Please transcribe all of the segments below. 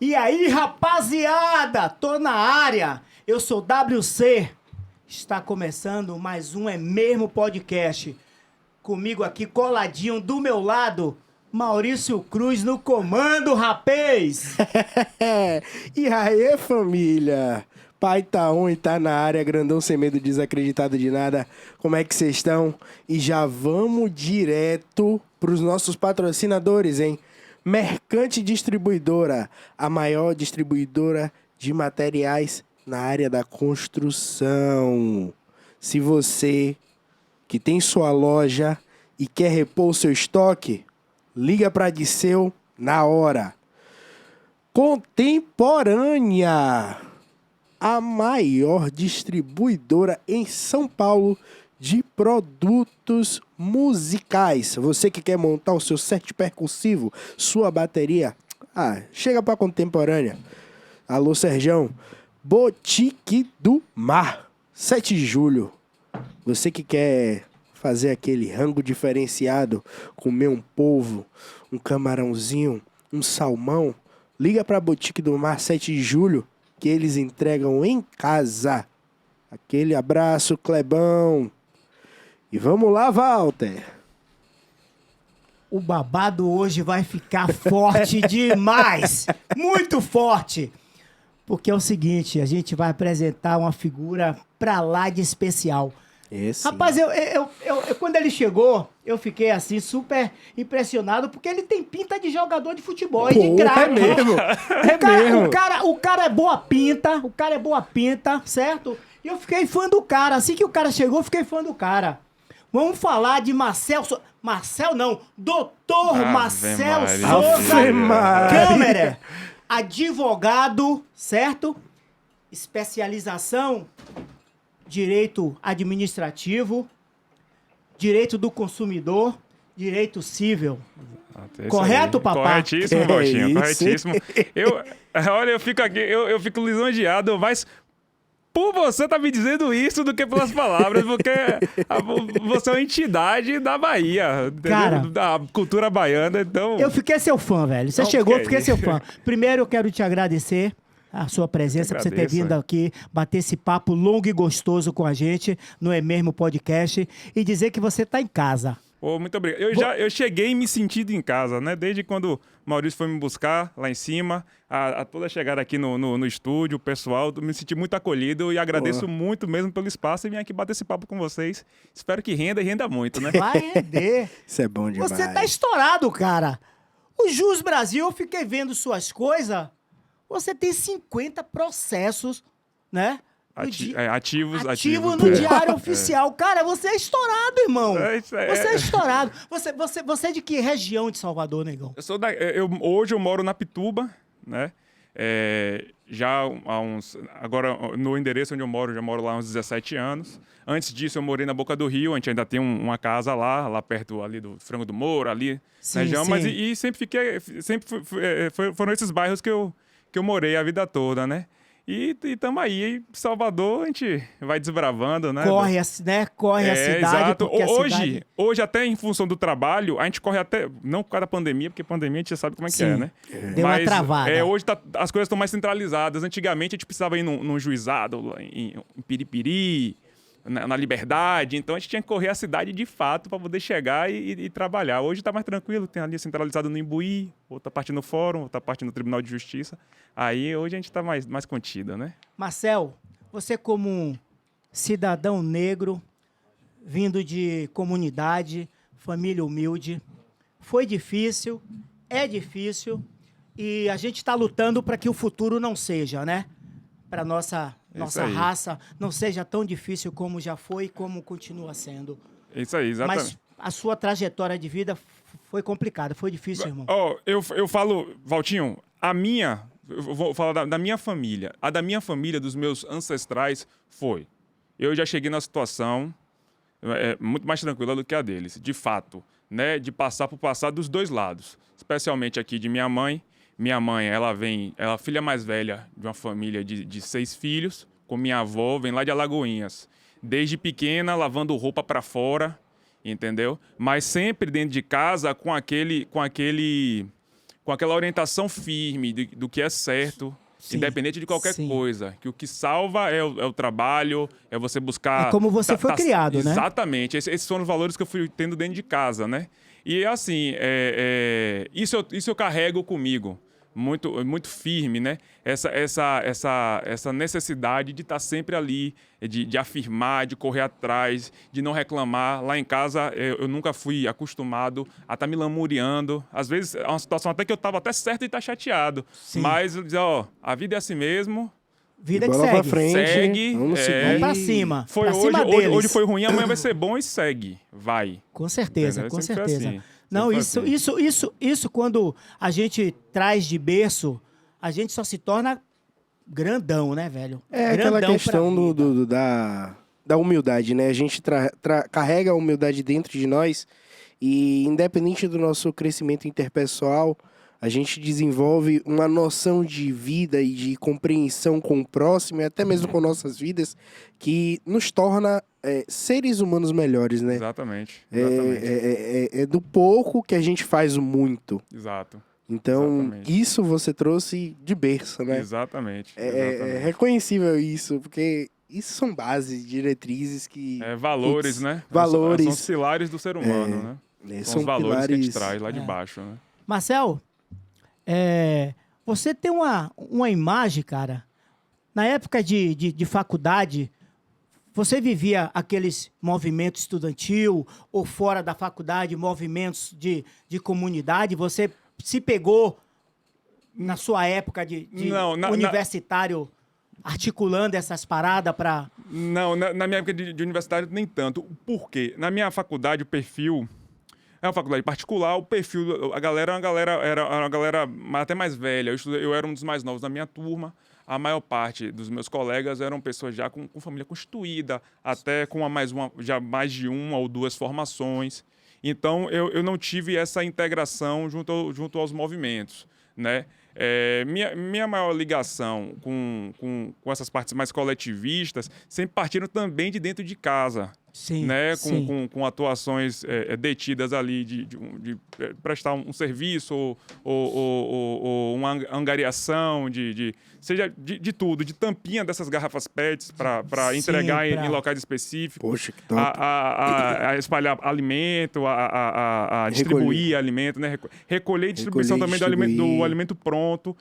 E aí, rapaziada, tô na área. Eu sou WC. Está começando mais um É Mesmo Podcast. Comigo aqui, coladinho do meu lado, Maurício Cruz no comando, rapaz. E aí, família? Pai tá on e tá na área, grandão sem medo, desacreditado de nada. Como é que vocês estão? E já vamos direto pros nossos patrocinadores, hein? Mercante Distribuidora, a maior distribuidora de materiais na área da construção. Se você que tem sua loja e quer repor o seu estoque, liga para Disseu na hora. Contemporânea, a maior distribuidora em São Paulo de produtos musicais. Você que quer montar o seu set percussivo, sua bateria, chega para Contemporânea. Alô, Serjão. Boutique do Mar, 7 de julho. Você que quer fazer aquele rango diferenciado, comer um polvo, um camarãozinho, um salmão, liga para a Boutique do Mar 7 de julho, que eles entregam em casa. Aquele abraço, Clebão. E vamos lá, Walter. O babado hoje vai ficar forte demais. Muito forte. Porque é o seguinte, a gente vai apresentar uma figura pra lá de especial. Esse. Rapaz, quando ele chegou, eu fiquei assim super impressionado, porque ele tem pinta de jogador de futebol, e de craque. É mesmo. O cara é boa pinta, certo? E eu fiquei fã do cara. Assim que o cara chegou, eu fiquei fã do cara. Vamos falar de Marcel não, Doutor Marcel Maria. Souza Ave Maria. Câmara. Advogado, certo? Especialização, direito administrativo, direito do consumidor, direito civil. Correto, papai? Corretíssimo, Que Valtinho, isso? corretíssimo. Olha, eu fico aqui, eu fico lisonjeado, mas por você tá me dizendo isso do que pelas palavras, porque você é uma entidade da Bahia, entendeu? Cara, Da cultura baiana, então... Eu fiquei seu fã, velho. Você Não, chegou, eu que fiquei isso. seu fã. Primeiro, eu quero te agradecer a sua presença, por você ter agradeço. vindo aqui, bater esse papo longo e gostoso com a gente no É Mesmo Podcast e dizer que você tá em casa. Pô, muito obrigado. Eu cheguei me sentindo em casa, né? Desde quando o Maurício foi me buscar lá em cima, a toda a chegada aqui no estúdio, o pessoal, me senti muito acolhido e agradeço muito mesmo pelo espaço e vim aqui bater esse papo com vocês. Espero que renda e renda muito, né? Vai render. Isso é bom demais. Você tá estourado, cara. O Jus Brasil, eu fiquei vendo suas coisas. Você tem 50 processos, né? Ativos. Ativo no Diário Oficial. Cara, você é estourado, irmão. Isso é. Você é estourado. Você é de que região de Salvador, negão? Hoje eu moro na Pituba, né? Agora, no endereço onde eu moro, já moro lá há uns 17 anos. Antes disso, eu morei na Boca do Rio, a gente ainda tem uma casa lá perto ali do Frango do Mouro, ali Sim, na região. sim. Mas foram esses bairros que eu morei a vida toda, né? E tamo aí, Salvador, a gente vai desbravando, né? Corre a cidade. Exato. Porque a cidade... Hoje, até em função do trabalho, a gente corre até, não por causa da pandemia, porque pandemia a gente já sabe como é que é, né? Deu uma travada. Hoje as coisas estão mais centralizadas. Antigamente a gente precisava ir num juizado, lá em Piripiri, na Liberdade, então a gente tinha que correr a cidade de fato para poder chegar e trabalhar. Hoje está mais tranquilo, tem ali centralizado no Imbuí, outra parte no Fórum, outra parte no Tribunal de Justiça. Aí hoje a gente está mais contida, né? Marcel, você como um cidadão negro, vindo de comunidade, família humilde, foi difícil, é difícil, e a gente está lutando para que o futuro não seja, né? Para nossa aí. raça não seja tão difícil como já foi e como continua sendo. Isso aí, exatamente. Mas a sua trajetória de vida foi complicada, foi difícil, irmão. Eu falo, Valtinho, eu vou falar da minha família. A da minha família, dos meus ancestrais, foi. Eu já cheguei na situação muito mais tranquila do que a deles, de fato, né? De passar por passar dos dois lados. Especialmente aqui de minha mãe. Minha mãe, ela é a filha mais velha de uma família de 6 filhos, com minha avó, vem lá de Alagoinhas. Desde pequena, lavando roupa para fora, entendeu? Mas sempre dentro de casa com aquele com aquela orientação firme do que é certo, Sim, independente de qualquer sim. coisa. Que o que salva é o trabalho, é você buscar... É como você foi criado, né? Exatamente. Esses são os valores que eu fui tendo dentro de casa, né? E assim, isso eu carrego comigo. Muito, muito firme, né? Essa necessidade de estar sempre ali, de afirmar, de correr atrás, de não reclamar. Lá em casa, eu nunca fui acostumado a estar me lamuriando. Às vezes, é uma situação até que eu estava até certo de estar chateado. Sim. Mas, eu dizia, ó, a vida é assim mesmo. Vida que Bola pra segue. frente. Segue, Vamos seguir. Vamos pra cima. Foi pra hoje, cima deles. hoje foi ruim, amanhã vai ser bom e segue. Vai. Com certeza, Entendeu? com Sempre foi certeza. assim. Não, Sempre foi isso quando a gente traz de berço, a gente só se torna grandão, né, velho? É Grandão aquela pra questão vida. da humildade, né? A gente carrega a humildade dentro de nós e, independente do nosso crescimento interpessoal, a gente desenvolve uma noção de vida e de compreensão com o próximo e até mesmo com nossas vidas que nos torna seres humanos melhores, né? Exatamente. Exatamente. É do pouco que a gente faz o muito. Exato. Então, Exatamente. isso você trouxe de berço, né? Exatamente. É Exatamente. reconhecível isso, porque isso são bases, diretrizes que... Valores, putz, né? Valores. São os pilares do ser humano, né? São os valores que a gente traz lá de baixo, né? Marcel, você tem uma imagem, cara. Na época de faculdade, você vivia aqueles movimentos estudantil ou fora da faculdade, movimentos de comunidade? Você se pegou na sua época de Não, universitário articulando essas paradas para... Não, na minha época de universidade, nem tanto. Por quê? Na minha faculdade, o perfil... É uma faculdade particular, o perfil... A galera era uma galera até mais velha. Eu era um dos mais novos da minha turma. A maior parte dos meus colegas eram pessoas já com família constituída, até com já mais de uma ou duas formações. Então, eu não tive essa integração junto aos movimentos, né? Minha maior ligação com essas partes mais coletivistas sempre partiram também de dentro de casa. Sim, Né, sim. com atuações detidas ali de prestar um serviço ou uma angariação, seja de tudo, de tampinha dessas garrafas PETs para entregar em locais específicos, Poxa, que top. a espalhar alimento, a distribuir alimento, né, recolher e distribuição Recolher e também do distribuir. alimento pronto.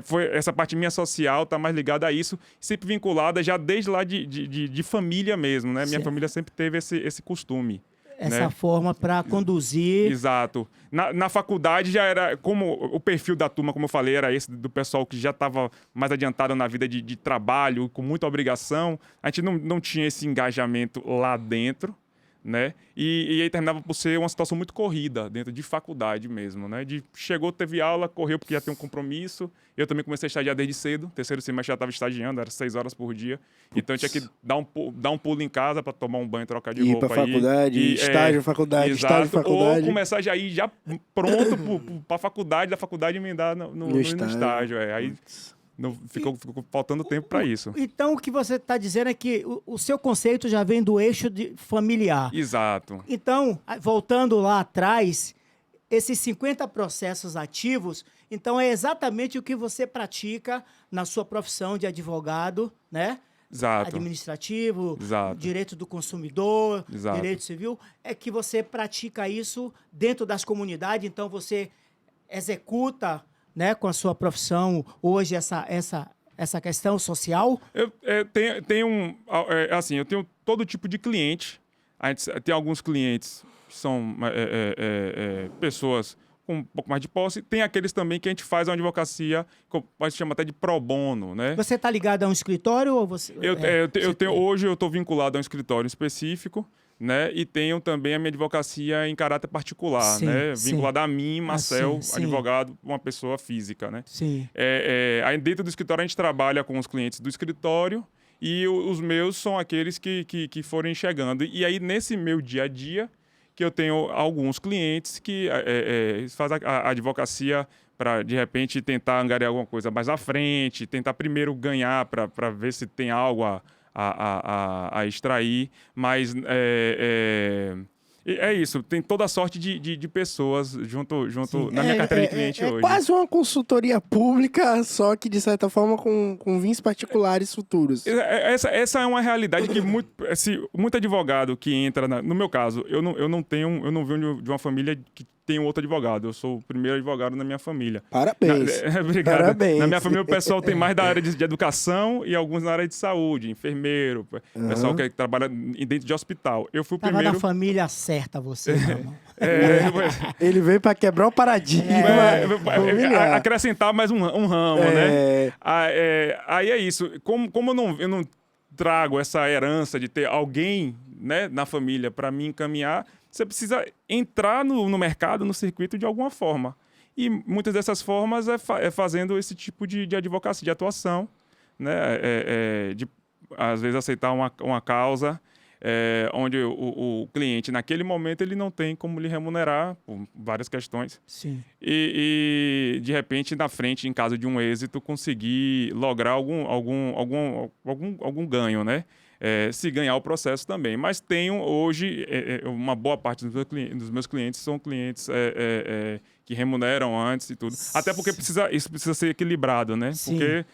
Foi essa parte minha social está mais ligada a isso, sempre vinculada já desde lá de família mesmo, né? Minha Certo. família sempre teve esse costume. Essa né? forma para conduzir... Exato. Na faculdade já era, como o perfil da turma, como eu falei, era esse do pessoal que já estava mais adiantado na vida de trabalho, com muita obrigação. A gente não tinha esse engajamento lá dentro, né? E aí terminava por ser uma situação muito corrida, dentro de faculdade mesmo, né? Chegou, teve aula, correu porque ia ter um compromisso. Eu também comecei a estagiar desde cedo. Terceiro semestre já estava estagiando, era 6 horas por dia. Então eu tinha que dar um pulo em casa para tomar um banho, trocar de Ir roupa. pra faculdade, estágio, faculdade, exato, estágio, faculdade. ou começar já ir já pronto para a faculdade, da faculdade emendar no estágio. Aí ficou faltando tempo para isso. Então, o que você está dizendo é que o seu conceito já vem do eixo familiar. Exato. Então, voltando lá atrás, esses 50 processos ativos, então é exatamente o que você pratica na sua profissão de advogado, né? Exato. Administrativo, Exato. direito do consumidor, Exato. direito civil, é que você pratica isso dentro das comunidades, então você executa, né, com a sua profissão hoje essa questão social? Eu tenho todo tipo de cliente. A gente tem alguns clientes que são pessoas com um pouco mais de posse. Tem aqueles também que a gente faz uma advocacia, que a gente chama até de pro bono, né? Você está ligado a um escritório ou você... Hoje eu estou vinculado a um escritório específico, né? E tenho também a minha advocacia em caráter particular, Sim, né? sim. Vinculada a mim, Marcel, sim. advogado, uma pessoa física, né? Sim. Aí dentro do escritório a gente trabalha com os clientes do escritório e os meus são aqueles que forem chegando. E aí nesse meu dia a dia que eu tenho alguns clientes que fazem a advocacia para, de repente, tentar angariar alguma coisa mais à frente, tentar primeiro ganhar para ver se tem algo a extrair, mas E é isso, tem toda a sorte de pessoas junto na minha carteira de cliente é hoje. quase uma consultoria pública, só que de certa forma com fins particulares futuros. Essa é uma realidade que muito advogado que entra, no meu caso, eu não venho de uma família que tem outro advogado. Eu sou o primeiro advogado na minha família. Parabéns. Obrigado. Parabéns. Na minha família, o pessoal tem mais da área de educação e alguns na área de saúde, enfermeiro, pessoal que trabalha dentro de hospital. Eu fui o Tava primeiro. na família certa você, meu irmão. Ele veio para quebrar o paradigma. Acrescentar mais um ramo, né? Aí é isso. Como eu não trago essa herança de ter alguém, né, na família para me encaminhar, você precisa entrar no mercado, no circuito de alguma forma. E muitas dessas formas é fazendo esse tipo de advocacia, de atuação, né? De, às vezes, aceitar uma causa onde o cliente, naquele momento, ele não tem como lhe remunerar por várias questões. Sim. E de repente, na frente, em caso de um êxito, conseguir lograr algum ganho, né? Se ganhar o processo também. Mas tenho hoje, uma boa parte dos meus clientes são clientes que remuneram antes e tudo. Até porque isso precisa ser equilibrado, né? Sim. Porque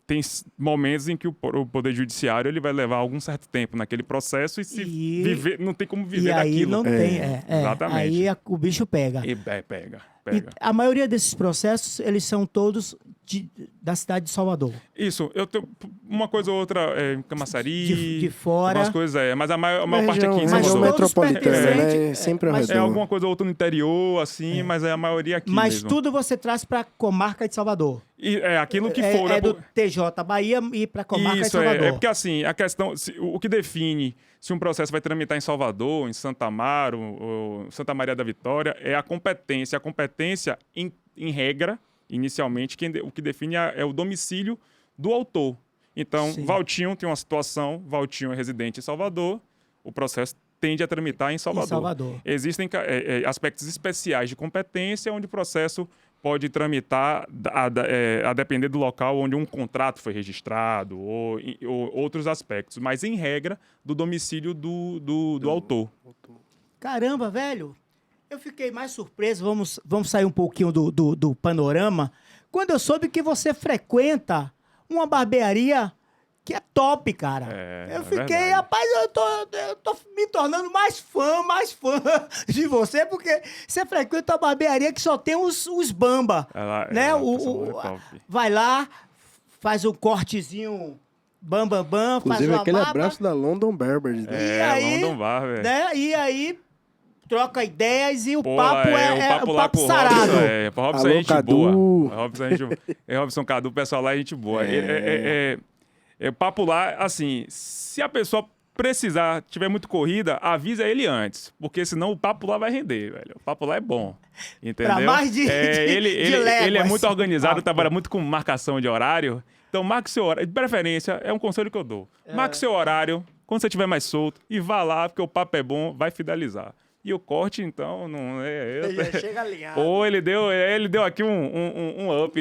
tem momentos em que o Poder Judiciário ele vai levar algum certo tempo naquele processo e viver, não tem como viver daquilo. E aí não tem, Exatamente. Aí o bicho pega. Pega. E a maioria desses processos, eles são todos da cidade de Salvador. Isso, eu tenho uma coisa ou outra em Camaçari. De fora. Algumas coisas, mas a maior parte aqui em Região Salvador. metropolitana, né? pertencentes, Sempre ao mas redor. Alguma coisa ou outra no interior, assim, mas é a maioria aqui Mas mesmo. tudo você traz para a comarca de Salvador. E aquilo que for, né? do TJ Bahia e para a comarca de Isso, Salvador. porque assim, a questão, o que define se um processo vai tramitar em Salvador, em Santa Amaro, ou Santa Maria da Vitória, é a competência. A competência, em regra, inicialmente, o que define é o domicílio do autor. Então, Sim. Valtinho tem uma situação, Valtinho é residente em Salvador, o processo tende a tramitar em Salvador. Existem aspectos especiais de competência onde o processo pode tramitar a depender do local onde um contrato foi registrado ou outros aspectos, mas em regra do domicílio do autor. Caramba, velho. Eu fiquei mais surpreso, vamos sair um pouquinho do panorama, quando eu soube que você frequenta uma barbearia que é top, cara. Eu fiquei, verdade. rapaz, eu tô me tornando mais fã de você, porque você frequenta uma barbearia que só tem os bamba, né? Vai lá, faz um cortezinho bam, faz Inclusive, uma aquele barba, abraço da London Barbers. Né? e aí, London Barber. né? E aí troca ideias e o Pô, papo o papo lá com o sarado. Robson, Robson Alô, é gente Cadu. boa. Robson Cadu, o pessoal lá é gente boa. O papo lá, assim, se a pessoa precisar, tiver muito corrida, avisa ele antes, porque senão o papo lá vai render, velho. O papo lá é bom, entendeu? Pra mais de léguas. Ele é muito organizado, trabalha muito com marcação de horário. Então, marque seu horário. De preferência, é um conselho que eu dou. Marque seu horário, quando você estiver mais solto, e vá lá, porque o papo é bom, vai fidelizar. E o corte, então, não é... Já chega alinhado. Ou ele deu aqui um up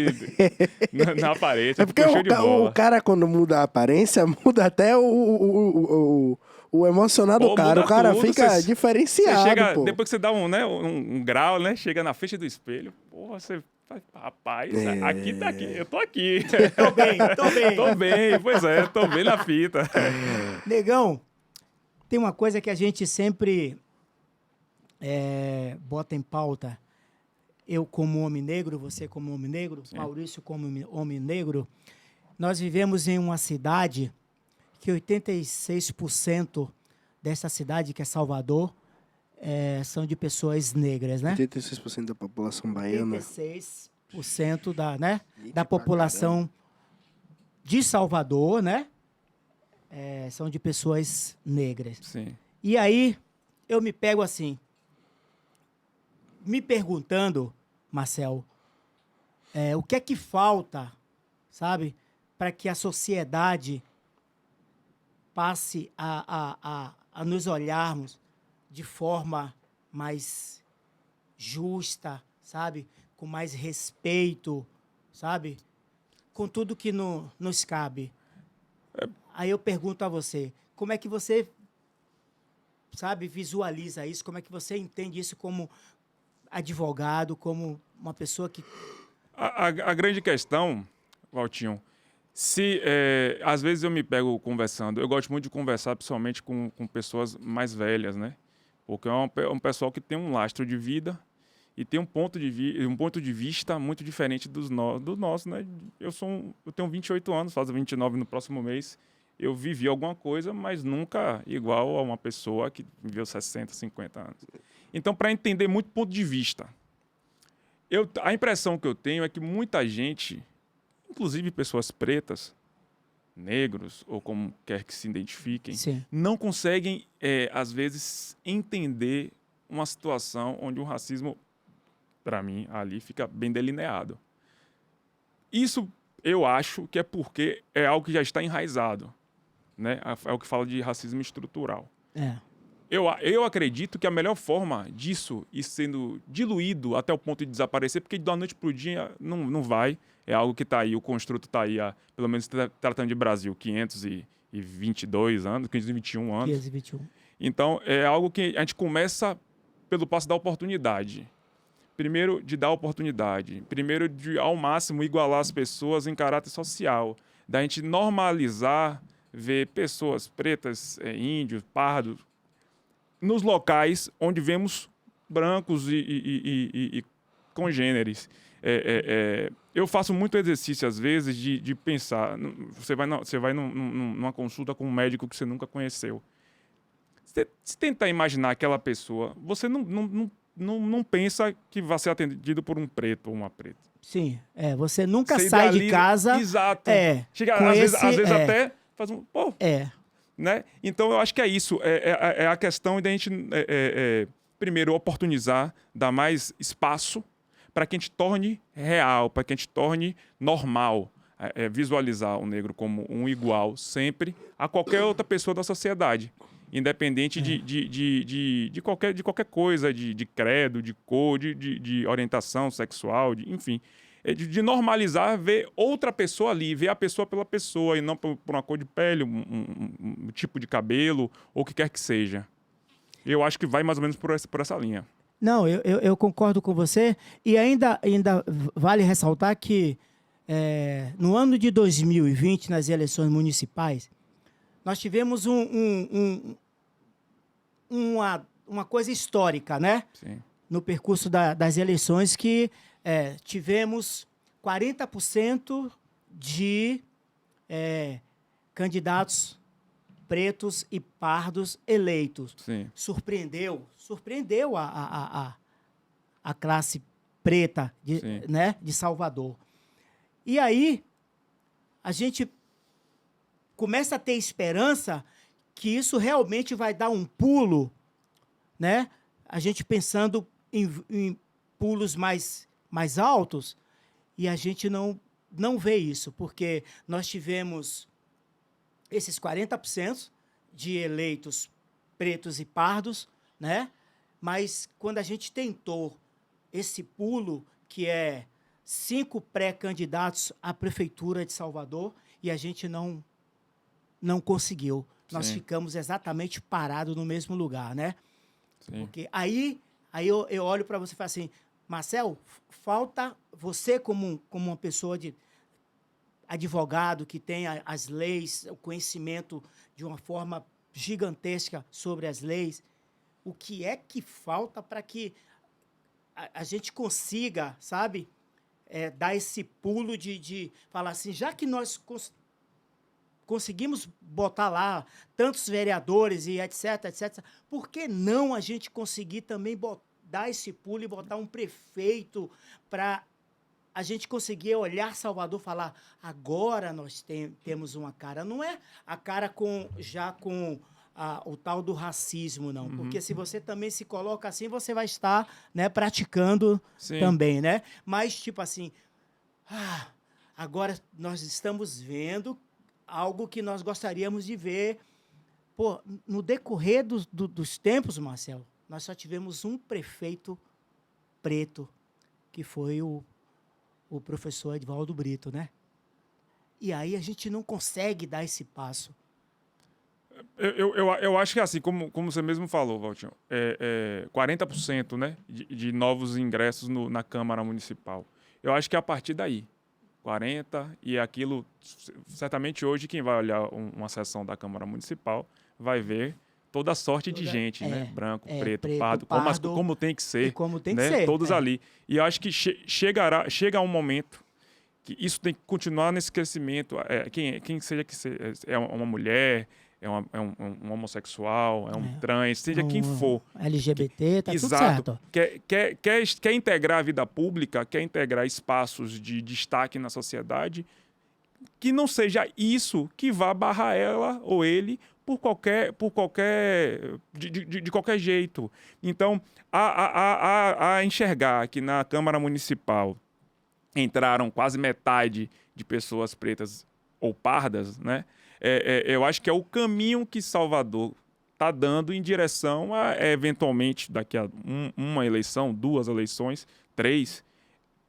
na aparência. É porque ficou show de bola. o cara, quando muda a aparência, muda até o emocional do cara. O cara tudo, fica diferenciado, você chega, pô. depois que você dá um grau, né? Chega na frente do espelho. Porra, você... Rapaz, aqui tá aqui. Eu tô aqui. Tô bem. Tô bem, pois é. Tô bem na fita. Negão, tem uma coisa que a gente sempre bota em pauta. Eu como homem negro, você como homem negro, sim. Maurício como homem negro. Nós vivemos em uma cidade que 86% dessa cidade, que é Salvador, são de pessoas negras, né? 86% da população baiana. 86% da população de Salvador, né? São de pessoas negras. Sim. E aí, eu me pego assim, me perguntando, Marcel, o que é que falta, sabe, para que a sociedade passe a nos olharmos de forma mais justa, sabe? Com mais respeito, sabe? Com tudo que nos cabe. Aí eu pergunto a você, como é que você sabe, visualiza isso? Como é que você entende isso como advogado, como uma pessoa que... A grande questão, Valtinho, às vezes eu me pego conversando, eu gosto muito de conversar principalmente com pessoas mais velhas, né? Porque é um pessoal que tem um lastro de vida e tem um ponto de vista muito diferente do nosso, né? Eu tenho 28 anos, faço 29 no próximo mês. Eu vivi alguma coisa, mas nunca igual a uma pessoa que viveu 60, 50 anos. Então, para entender muito ponto de vista, a impressão que eu tenho é que muita gente, inclusive pessoas pretas, negros, ou como quer que se identifiquem, Sim. não conseguem, às vezes, entender uma situação onde o racismo, para mim, ali fica bem delineado. Isso eu acho que é porque é algo que já está enraizado, né? É o que fala de racismo estrutural. É. Eu acredito que a melhor forma disso ir sendo diluído até o ponto de desaparecer, porque da noite para o dia não vai, é algo que está aí, o construto está aí, pelo menos tratando de Brasil, 522 anos, 521 anos. 521. Então, é algo que a gente começa pelo passo da oportunidade. Primeiro, de dar oportunidade. Primeiro, de, ao máximo, igualar as pessoas em caráter social. Da gente normalizar, ver pessoas pretas, índios, pardos, nos locais onde vemos brancos e congêneres. Eu faço muito exercício, às vezes, de pensar. Você vai numa consulta com um médico que você nunca conheceu. Se tentar imaginar aquela pessoa, você não pensa que vai ser atendido por um preto ou uma preta. Sim, você nunca Você sai de idealiza- Casa... Exato. Chega, com às vezes esse- até faz um... Pô, É, né? Então, eu acho que é isso. É a questão de a gente, primeiro, oportunizar, dar mais espaço para que a gente torne real, para que a gente torne normal, visualizar o negro como um igual sempre a qualquer outra pessoa da sociedade, independente de qualquer coisa, de credo, de cor, de orientação sexual, enfim. De normalizar, ver outra pessoa ali, ver a pessoa pela pessoa e não por uma cor de pele, um tipo de cabelo, ou o que quer que seja. Eu acho que vai mais ou menos por essa linha. não, eu concordo com você. E ainda vale ressaltar que no ano de 2020, nas eleições municipais, nós tivemos uma coisa histórica, né? Sim. No percurso das eleições, que tivemos 40% de candidatos pretos e pardos eleitos. Sim. Surpreendeu a classe preta Sim. de Salvador. E aí, a gente começa a ter esperança que isso realmente vai dar um pulo, né? A gente pensando em pulos mais altos, e a gente não vê isso, porque nós tivemos esses 40% de eleitos pretos e pardos, né? Mas quando a gente tentou esse pulo, que é 5 pré-candidatos à Prefeitura de Salvador, e a gente não conseguiu. Nós Sim. ficamos exatamente parados no mesmo lugar, né? Sim. Porque aí eu olho para você e falo assim, Marcel, falta você como uma pessoa de advogado que tem as leis, o conhecimento de uma forma gigantesca sobre as leis, o que é que falta para que a gente consiga, sabe, dar esse pulo de falar assim, já que nós conseguimos botar lá tantos vereadores e etc, por que não a gente conseguir também dar esse pulo e botar um prefeito para a gente conseguir olhar Salvador e falar, agora nós temos uma cara. Não é a cara com o tal do racismo, não. Uhum. Porque se você também se coloca assim, você vai estar, né, praticando Sim. também, né? Mas, tipo assim, agora nós estamos vendo algo que nós gostaríamos de ver. Pô, no decorrer dos tempos, Marcelo, nós só tivemos um prefeito preto, que foi o professor Edvaldo Brito, né? E aí a gente não consegue dar esse passo. Eu acho que assim, como você mesmo falou, Valtinho, 40%, né, de novos ingressos na Câmara Municipal. Eu acho que é a partir daí, 40%, e aquilo, certamente hoje, quem vai olhar uma sessão da Câmara Municipal vai ver toda a sorte de gente, né? Branco, preto, pardo, como tem que ser, e como tem né? que ser. Todos ali. E eu acho que chega um momento que isso tem que continuar nesse crescimento. Quem seja que seja, é uma mulher, um homossexual, é um trans, seja quem for. LGBT, tá Exato. tudo certo. Quer integrar a vida pública, quer integrar espaços de destaque na sociedade, que não seja isso que vá barrar ela ou ele de qualquer jeito. Então, a enxergar que na Câmara Municipal entraram quase metade de pessoas pretas ou pardas, né? Eu acho que é o caminho que Salvador está dando em direção a, eventualmente, daqui a uma eleição, 2 eleições, 3,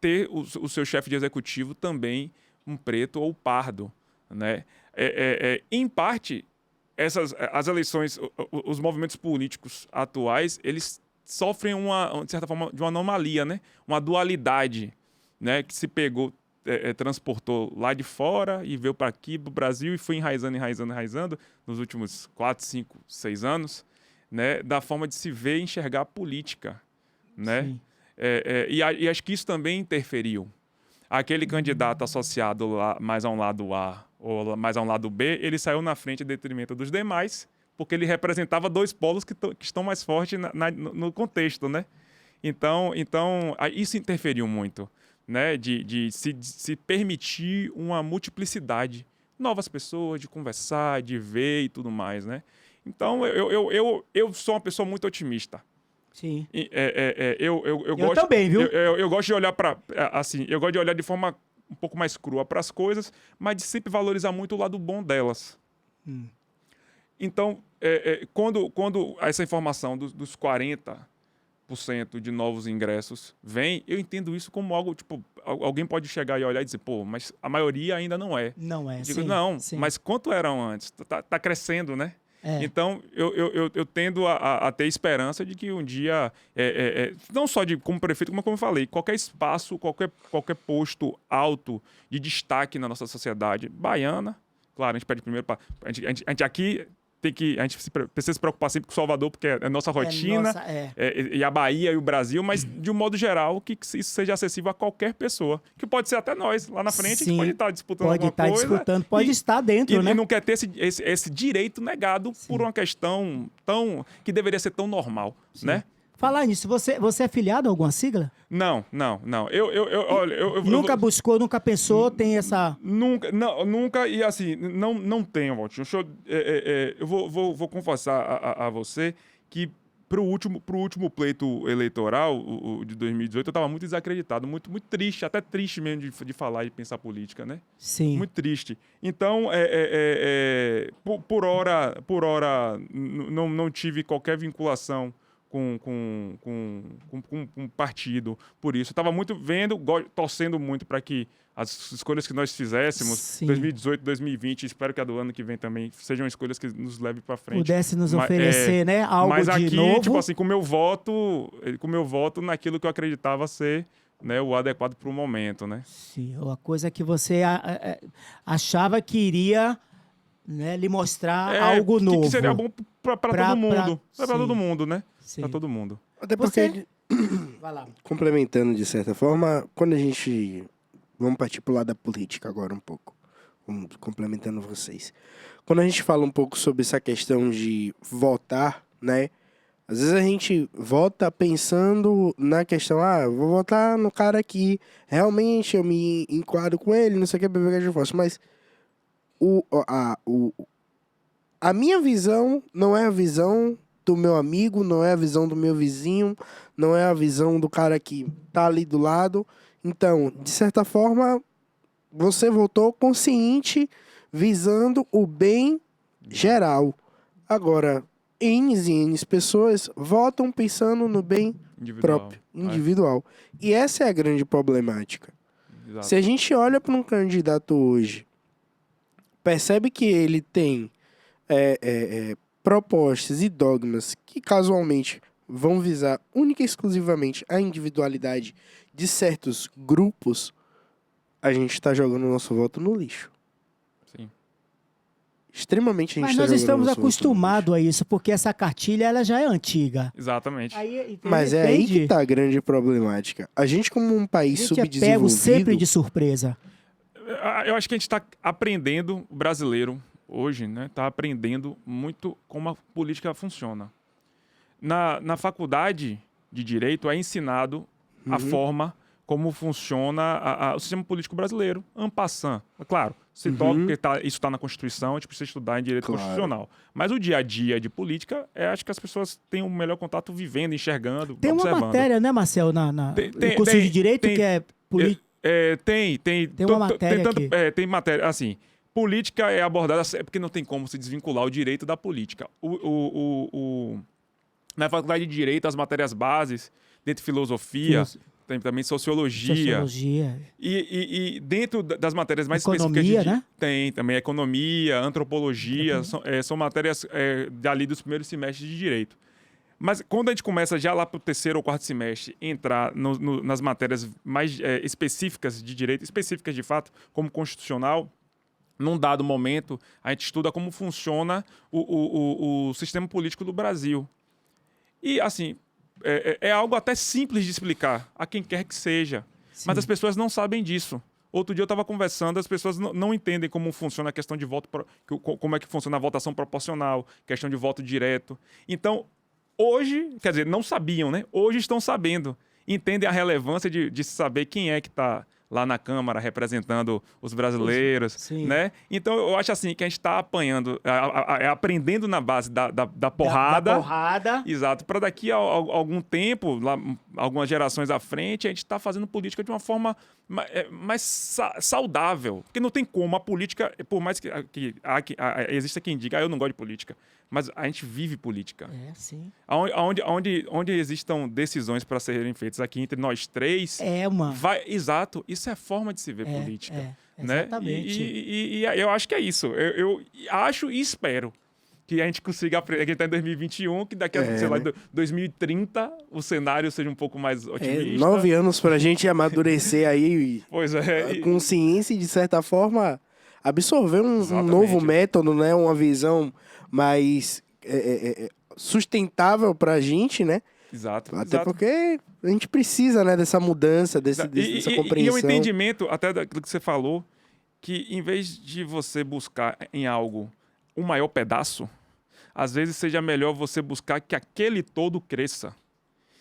ter o seu chefe de executivo também um preto ou pardo, né? Em parte, as eleições, os movimentos políticos atuais, eles sofrem de certa forma, de uma anomalia, né? Uma dualidade, né? Que se pegou, transportou lá de fora e veio para aqui, para o Brasil, e foi enraizando nos últimos 4, 5, 6 anos, né? Da forma de se ver e enxergar a política, né? Sim. E acho que isso também interferiu. Aquele candidato associado mais a um lado A ou mais a um lado B, ele saiu na frente em detrimento dos demais, porque ele representava 2 polos que estão mais fortes no contexto, né? Então, isso interferiu muito, né? De se permitir uma multiplicidade, novas pessoas, de conversar, de ver e tudo mais, né? Então, eu sou uma pessoa muito otimista. Sim. Eu gosto, também, viu? Eu gosto de olhar eu gosto de olhar de forma um pouco mais crua para as coisas, mas de sempre valorizar muito o lado bom delas. Então, quando essa informação dos 40% de novos ingressos vem, eu entendo isso como algo, tipo, alguém pode chegar e olhar e dizer, pô, mas a maioria ainda não é. Não é, Digo, sim, não, sim. mas quanto eram antes? Tá crescendo, né? Então, eu tendo a ter esperança de que um dia, não só como prefeito, como eu falei, qualquer espaço, qualquer posto alto de destaque na nossa sociedade baiana, claro, a gente pede primeiro para... A gente aqui... A gente precisa se preocupar sempre com Salvador, porque é nossa rotina, e a Bahia e o Brasil, mas de um modo geral, que isso seja acessível a qualquer pessoa, que pode ser até nós, lá na frente. Sim, a gente pode estar disputando alguma coisa. Pode estar disputando, pode estar dentro, né? E não quer ter esse direito negado. Sim. Por uma questão que deveria ser tão normal, sim, né? Falar nisso, você é filiado a alguma sigla? Não. Nunca buscou, nunca pensou, tem essa... Nunca, e assim, não tenho, Valtinho. Eu vou confessar a você que pro último pleito eleitoral, o de 2018, eu estava muito desacreditado, muito, muito triste, até triste mesmo de falar e pensar política, né? Sim. Muito triste. Então, por hora, não tive qualquer vinculação com um partido por isso. Eu estava muito torcendo muito para que as escolhas que nós fizéssemos, sim, 2018, 2020, espero que a do ano que vem também sejam escolhas que nos levem para frente. Pudesse nos oferecer, né, algo mas aqui, de novo. tipo assim, com o meu voto naquilo que eu acreditava ser, né, o adequado para o momento, né? Sim, uma coisa que você achava que iria, né, lhe mostrar algo novo. Que seria bom para todo mundo. Para todo mundo, né? Para todo mundo. Até porque, vai lá, complementando de certa forma, quando a gente... Vamos partir para o lado da política agora um pouco. Vamos complementando vocês. Quando a gente fala um pouco sobre essa questão de votar, né? Às vezes a gente vota pensando na questão, vou votar no cara que realmente eu me enquadro com ele, não sei o que, beber de força. Mas a minha visão não é a visão do meu amigo, não é a visão do meu vizinho, não é a visão do cara que tá ali do lado. Então, de certa forma, você votou consciente, visando o bem geral. Agora, N pessoas votam pensando no bem próprio, individual. E essa é a grande problemática. Exato. Se a gente olha para um candidato hoje, percebe que ele tem propostas e dogmas que casualmente vão visar única e exclusivamente a individualidade de certos grupos, a gente está jogando o nosso voto no lixo. Sim. Extremamente a gente Mas tá nós jogando estamos o nosso voto no lixo. acostumados a isso, porque essa cartilha ela já é antiga. Exatamente. Aí, Mas é aí entende? que tá a grande problemática. A gente, como um A país gente é pego sempre subdesenvolvido, de surpresa. Eu acho que a gente está aprendendo, o brasileiro, hoje, né? Está aprendendo muito como a política funciona. Na faculdade de Direito é ensinado a forma como funciona o sistema político brasileiro, en passant. Claro, se toca, porque isso está na Constituição, a gente precisa estudar em Direito Claro. Constitucional. Mas o dia a dia de política, acho que as pessoas têm um melhor contato vivendo, enxergando, Tem uma observando. matéria, né, Marcel, Tem- no curso de Direito tem- que é política. Tem uma matéria aqui. Tem matéria, assim, política é abordada, é porque não tem como se desvincular o direito da política. Na faculdade de Direito, as matérias bases, dentro de filosofia, tem também sociologia. E dentro das matérias mais Economia, específicas... né? Tem também economia, antropologia, são matérias dali dos primeiros semestres de Direito. Mas quando a gente começa já lá para o terceiro ou quarto semestre entrar nas matérias mais específicas de direito, específicas de fato, como constitucional, num dado momento a gente estuda como funciona o sistema político do Brasil. E assim, é algo até simples de explicar a quem quer que seja, mas as pessoas não sabem disso. Outro dia eu estava conversando, as pessoas não entendem como funciona a questão de voto, como é que funciona a votação proporcional, questão de voto direto. Então, hoje, quer dizer, não sabiam, né? Hoje estão sabendo. Entendem a relevância de saber quem é que está lá na Câmara representando os brasileiros, Sim. né? Então, eu acho assim que a gente está apanhando, aprendendo na base da porrada. Da porrada. Exato. Para daqui a algum tempo, lá, algumas gerações à frente, a gente está fazendo política de uma forma mais saudável. Porque não tem como. A política, por mais que exista quem diga, eu não gosto de política, mas a gente vive política. Sim. Onde existam decisões para serem feitas aqui entre nós três... Exato. Isso é a forma de se ver política. Né? Exatamente. E eu acho que é isso. Eu acho e espero que a gente consiga aprender, que a gente está em 2021, que daqui a, sei lá, 2030 o cenário seja um pouco mais otimista. 9 anos para a gente amadurecer aí Pois é. Com ciência e, de certa forma, absorver um novo método, né? Uma visão mais sustentável para a gente, né? Exato. Até porque a gente precisa, né, dessa mudança, dessa compreensão. E o entendimento, até daquilo que você falou, que em vez de você buscar em algo um maior pedaço, às vezes seja melhor você buscar que aquele todo cresça.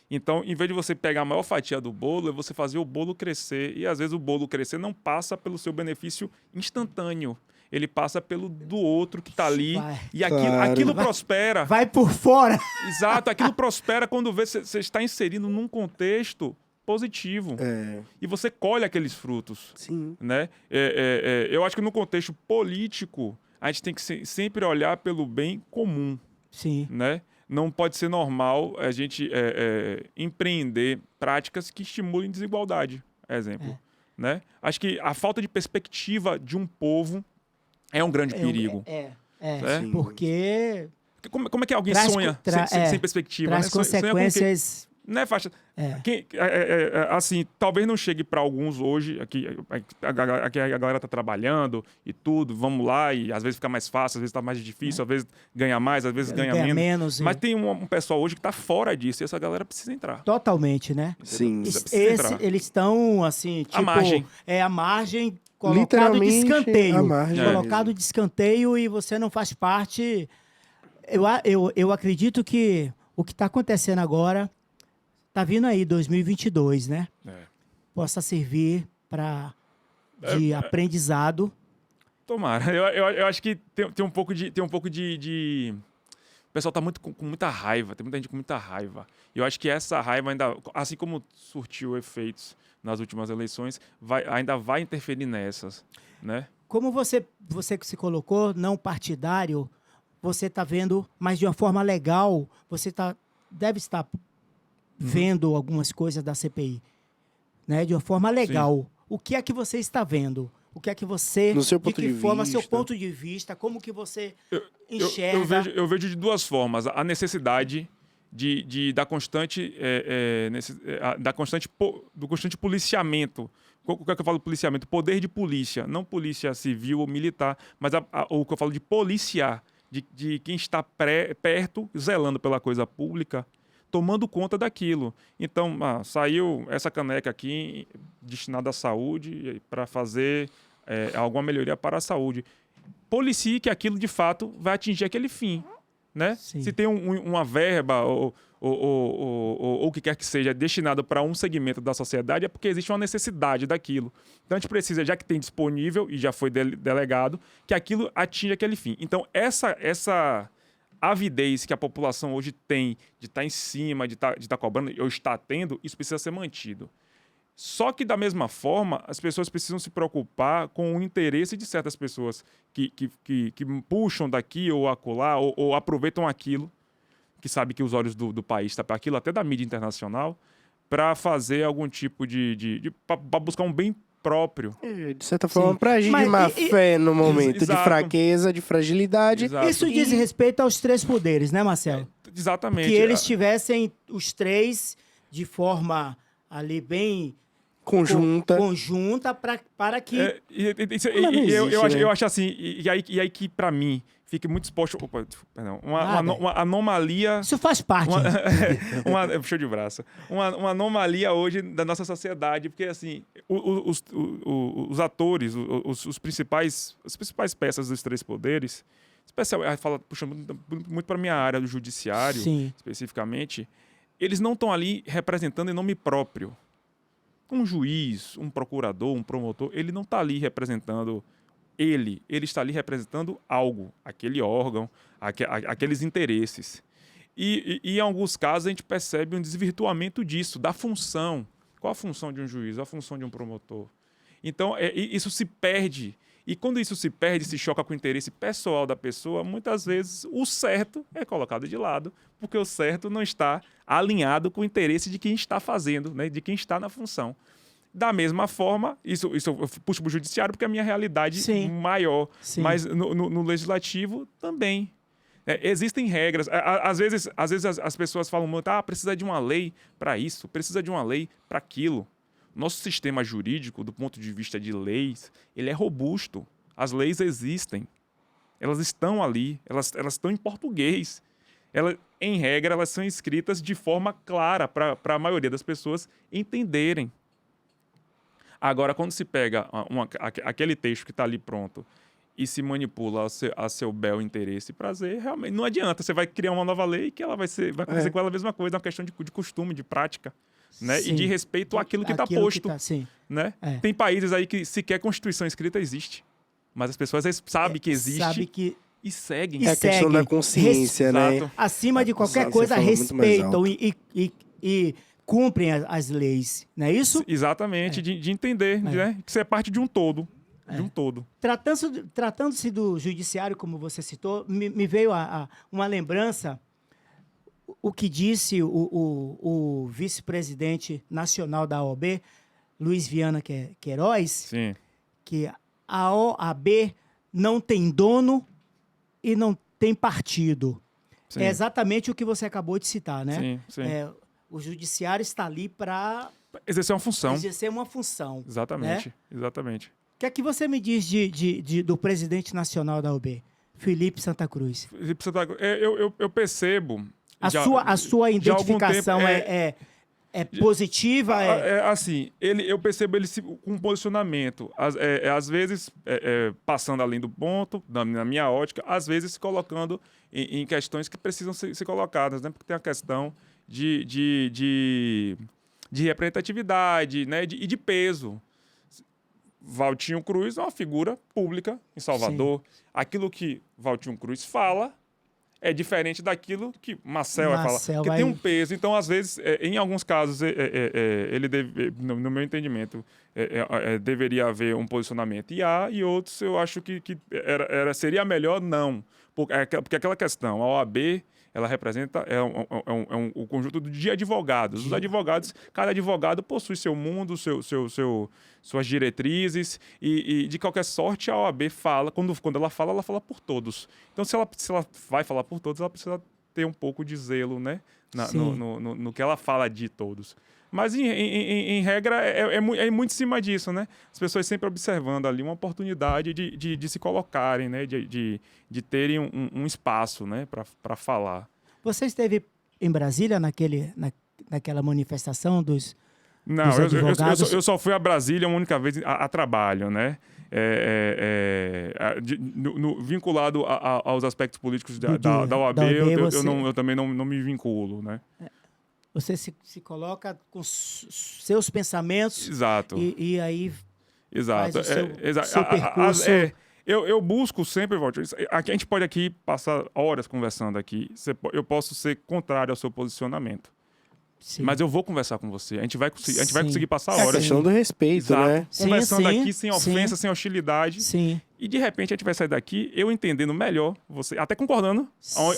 Então, em vez de você pegar a maior fatia do bolo, é você fazer o bolo crescer. E às vezes o bolo crescer não passa pelo seu benefício instantâneo. Ele passa pelo do outro que está ali. E aquilo prospera. Vai por fora. Exato. Aquilo prospera quando você está inserido num contexto positivo. E você colhe aqueles frutos. Sim. Né? Eu acho que no contexto político, a gente tem que sempre olhar pelo bem comum. Sim. Né? Não pode ser normal a gente empreender práticas que estimulem desigualdade, exemplo. Né? Acho que a falta de perspectiva de um povo é um grande perigo. Porque... Como é que alguém sonha sem perspectiva? Traz consequências... Né, Faixa? Assim, talvez não chegue para alguns hoje, aqui a galera tá trabalhando e tudo, vamos lá, e às vezes fica mais fácil, às vezes tá mais difícil, às vezes ganha mais, às vezes ganha menos. Mas tem um pessoal hoje que tá fora disso, e essa galera precisa entrar. Totalmente, né? Sim. Eles estão, assim, tipo... À margem. A margem, colocado de escanteio. Colocado de escanteio e você não faz parte... Eu acredito que o que está acontecendo agora... Tá vindo aí 2022, né? Possa servir de aprendizado. Tomara. Eu acho que tem um pouco de... O pessoal tá com muita raiva. Tem muita gente com muita raiva. E eu acho que essa raiva ainda, assim como surtiu efeitos nas últimas eleições, ainda vai interferir nessas, né? Como você que se colocou, não partidário, você tá vendo, mas de uma forma legal, você deve estar vendo algumas coisas da CPI, né? De uma forma legal. Sim. O que é que você está vendo? O que é que você, No seu de ponto que de forma, seu vista. ponto de vista, como que você Eu, enxerga? eu vejo de duas formas. A necessidade da constante, do constante policiamento. O que é que eu falo policiamento? Poder de polícia. Não polícia civil ou militar, mas o que eu falo de policiar. De quem está perto, zelando pela coisa pública, tomando conta daquilo. Então, saiu essa caneca aqui destinada à saúde para fazer alguma melhoria para a saúde. Policie que aquilo, de fato, vai atingir aquele fim. Né? Sim. Se tem uma verba ou o que quer que seja destinado para um segmento da sociedade, é porque existe uma necessidade daquilo. Então, a gente precisa, já que tem disponível e já foi delegado, que aquilo atinja aquele fim. Então, essa avidez que a população hoje tem de estar em cima, de estar cobrando, ou está tendo, isso precisa ser mantido. Só que, da mesma forma, as pessoas precisam se preocupar com o interesse de certas pessoas que puxam daqui ou acolá, ou aproveitam aquilo, que sabe que os olhos do país estão para aquilo, até da mídia internacional, para fazer algum tipo para buscar um bem próprio. De certa forma, para agir de Mas má fé no momento de Exato. fraqueza, de fragilidade. Exato. Isso diz respeito aos três poderes, né, Marcelo? Exatamente. Que eles tivessem os três de forma ali bem Conjunta. conjunta para que... Mas não existe, né? Eu acho assim, e aí que para mim fica muito exposto, uma anomalia. Isso faz parte. Show de braço. Uma anomalia hoje da nossa sociedade, porque assim, os atores, as principais peças dos três poderes, puxando muito para minha área do judiciário, Sim. especificamente, eles não estão ali representando em nome próprio. Um juiz, um procurador, um promotor, ele não está ali representando ele está ali representando algo, aquele órgão, aqueles interesses. E em alguns casos a gente percebe um desvirtuamento disso, da função. Qual a função de um juiz? A função de um promotor? Então, isso se perde. E quando isso se perde, se choca com o interesse pessoal da pessoa, muitas vezes o certo é colocado de lado, porque o certo não está alinhado com o interesse de quem está fazendo, né? De quem está na função. Da mesma forma, isso eu puxo para o judiciário porque é a minha realidade maior, Sim. mas no legislativo também. Existem regras. Às vezes as pessoas falam muito, precisa de uma lei para isso, precisa de uma lei para aquilo. Nosso sistema jurídico, do ponto de vista de leis, ele é robusto. As leis existem. Elas estão ali, elas estão em português. Em regra, elas são escritas de forma clara para a maioria das pessoas entenderem. Agora, quando se pega aquele texto que está ali pronto e se manipula a seu bel interesse e prazer, realmente não adianta. Você vai criar uma nova lei que ela vai fazer com ela a mesma coisa, é uma questão de costume, de prática. Né? E de respeito àquilo que está posto. Né? Tem países aí que sequer Constituição escrita existe. Mas as pessoas sabem que existe e seguem. É a questão da consciência, né? Exato. Acima de qualquer coisa, respeitam e cumprem as leis. Não é isso? Exatamente, de entender, né? Que você é parte de um todo. De um todo. Tratando-se do judiciário, como você citou, me veio uma lembrança. O que disse o vice-presidente nacional da OAB, Luiz Viana Queiroz, Sim. que a OAB não tem dono e não tem partido. Sim. É exatamente o que você acabou de citar, né? Sim, sim. O judiciário está ali para exercer uma função. exercer uma função. Exatamente, né? Exatamente. O que é que você me diz do presidente nacional da OAB, Felipe Santa Cruz? Eu percebo... A sua identificação tempo, é positiva? Assim, eu percebo ele com um posicionamento. Às vezes, passando além do ponto, na minha ótica, às vezes se colocando em questões que precisam ser colocadas, né? Porque tem a questão de representatividade, né? E de peso. Valtinho Cruz é uma figura pública em Salvador. Sim. Aquilo que Valtinho Cruz fala é diferente daquilo que Marcel vai falar. Porque tem um peso. Então, às vezes, em alguns casos, ele no meu entendimento, deveria haver um posicionamento e outros eu acho que seria melhor não. Porque aquela questão, a OAB, ela representa o conjunto de advogados. Os advogados, cada advogado possui seu mundo, suas diretrizes e de qualquer sorte, a OAB fala, quando ela fala por todos. Então, se ela vai falar por todos, ela precisa ter um pouco de zelo, né? No que ela fala de todos. Mas, em regra, é muito em cima disso, né? As pessoas sempre observando ali uma oportunidade de se colocarem, né? De terem um espaço, né? Para falar. Você esteve em Brasília naquela manifestação dos Não, advogados? eu só fui a Brasília uma única vez a trabalho, né? Vinculado aos aspectos políticos da OAB, eu também não me vinculo, né? Você se coloca com seus pensamentos. Exato. E aí Exato. faz o seu percurso. Eu busco sempre, Walter, a gente pode aqui passar horas conversando aqui. Eu posso ser contrário ao seu posicionamento. Sim. Mas eu vou conversar com você. A gente vai conseguir passar É a horas. questão do respeito, Exato. né? Conversando aqui sem ofensa, sem hostilidade. Sim. E de repente a gente vai sair daqui, eu entendendo melhor, você até concordando,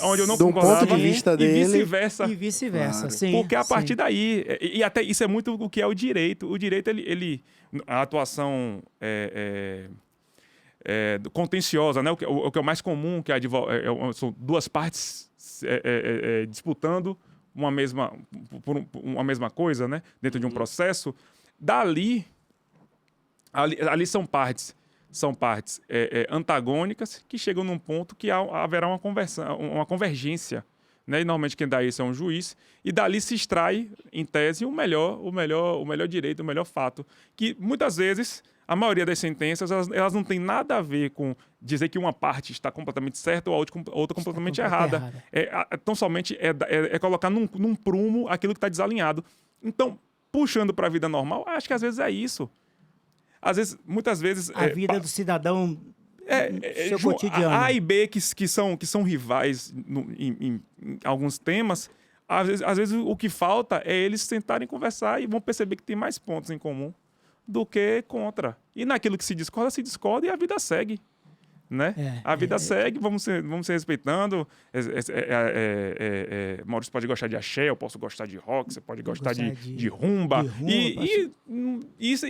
onde eu não Do concordava. ponto de vista dele. Vice-versa. E vice-versa, Claro. sim. Porque a partir sim. daí, e até isso é muito o que é o direito. O direito, a atuação contenciosa, né? O que é o mais comum, que são duas partes disputando por uma mesma coisa, né? Dentro de um processo. Ali são partes antagônicas que chegam num ponto que haverá uma convergência, né? E normalmente quem dá isso é um juiz, e dali se extrai, em tese, o melhor direito, o melhor fato, que muitas vezes a maioria das sentenças elas não tem nada a ver com dizer que uma parte está completamente certa ou a outra completamente errada. Tão somente colocar num prumo aquilo que está desalinhado. Então, puxando para a vida normal, acho que às vezes é isso. Muitas vezes... A vida do cidadão, seu cotidiano. A e B que são rivais em alguns temas, às vezes o que falta é eles sentarem conversar e vão perceber que tem mais pontos em comum do que contra. E naquilo que se discorda e a vida segue. Né? A vida segue, vamos se respeitando. Maurício pode gostar de axé, eu posso gostar de rock, você pode gostar de rumba. E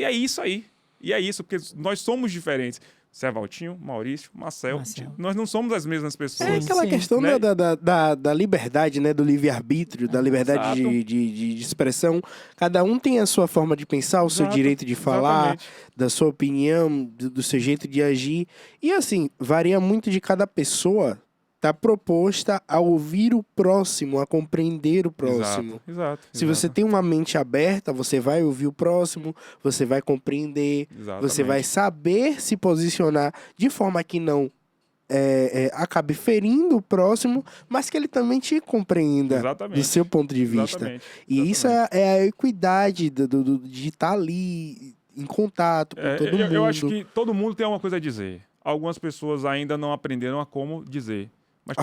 é isso aí. E é isso, porque nós somos diferentes. Você é Valtinho, Maurício, Marcel. Nós não somos as mesmas pessoas. É aquela questão, né, da liberdade, né? Do livre-arbítrio, da liberdade de expressão. Cada um tem a sua forma de pensar, o seu direito de falar, da sua opinião, do seu jeito de agir. E assim, varia muito de cada pessoa. Tá proposta a ouvir o próximo, a compreender o próximo. Exato. Se você tem uma mente aberta, você vai ouvir o próximo, você vai compreender, você vai saber se posicionar de forma que não acabe ferindo o próximo, mas que ele também te compreenda do seu ponto de vista. E isso é a equidade de estar ali em contato com todo mundo. Eu acho que todo mundo tem alguma coisa a dizer. Algumas pessoas ainda não aprenderam a como dizer. Mas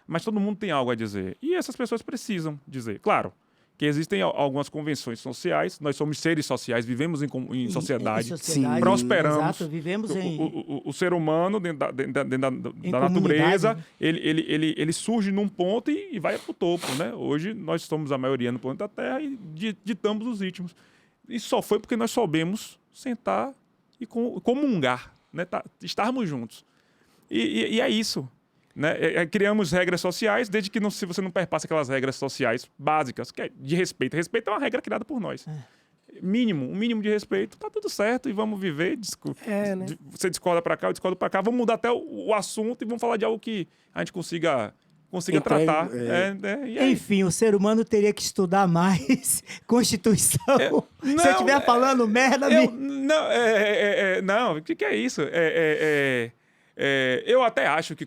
mas todo mundo tem algo a dizer. E essas pessoas precisam dizer. Claro, que existem algumas convenções sociais. Nós somos seres sociais, vivemos em sociedade. Prosperamos. Exato, vivemos o ser humano, dentro da natureza, ele surge num ponto e vai para o topo. Né? Hoje, nós somos a maioria no planeta Terra e ditamos os ritmos. E só foi porque nós soubemos sentar e comungar, né? Estarmos juntos. E é isso. Né? Criamos regras sociais, desde que se você não perpassa aquelas regras sociais básicas, que é de respeito. Respeito é uma regra criada por nós. Um mínimo de respeito, tá tudo certo e vamos viver. Né? Você discorda para cá, eu discordo para cá, vamos mudar até o assunto e vamos falar de algo que a gente consiga tratar. Enfim, o ser humano teria que estudar mais Constituição. Se eu estiver falando merda... Não, o que é isso? Eu até acho que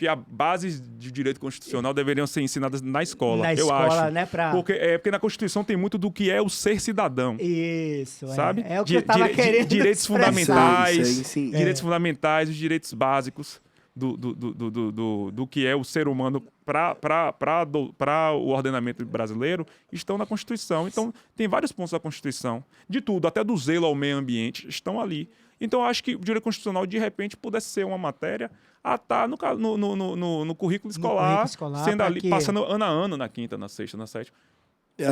a base de direito constitucional deveriam ser ensinadas na escola. Eu acho. Né? Porque na Constituição tem muito do que é o ser cidadão. Isso, sabe? É o que eu estava querendo direitos fundamentais, sim. direitos fundamentais, os direitos básicos. do que é o ser humano para o ordenamento brasileiro estão na Constituição. Então, tem vários pontos da Constituição, de tudo, até do zelo ao meio ambiente, estão ali. Então, eu acho que o direito constitucional, de repente, pudesse ser uma matéria a estar no currículo escolar, sendo ali, passando ano a ano, na quinta, na sexta, na sétima.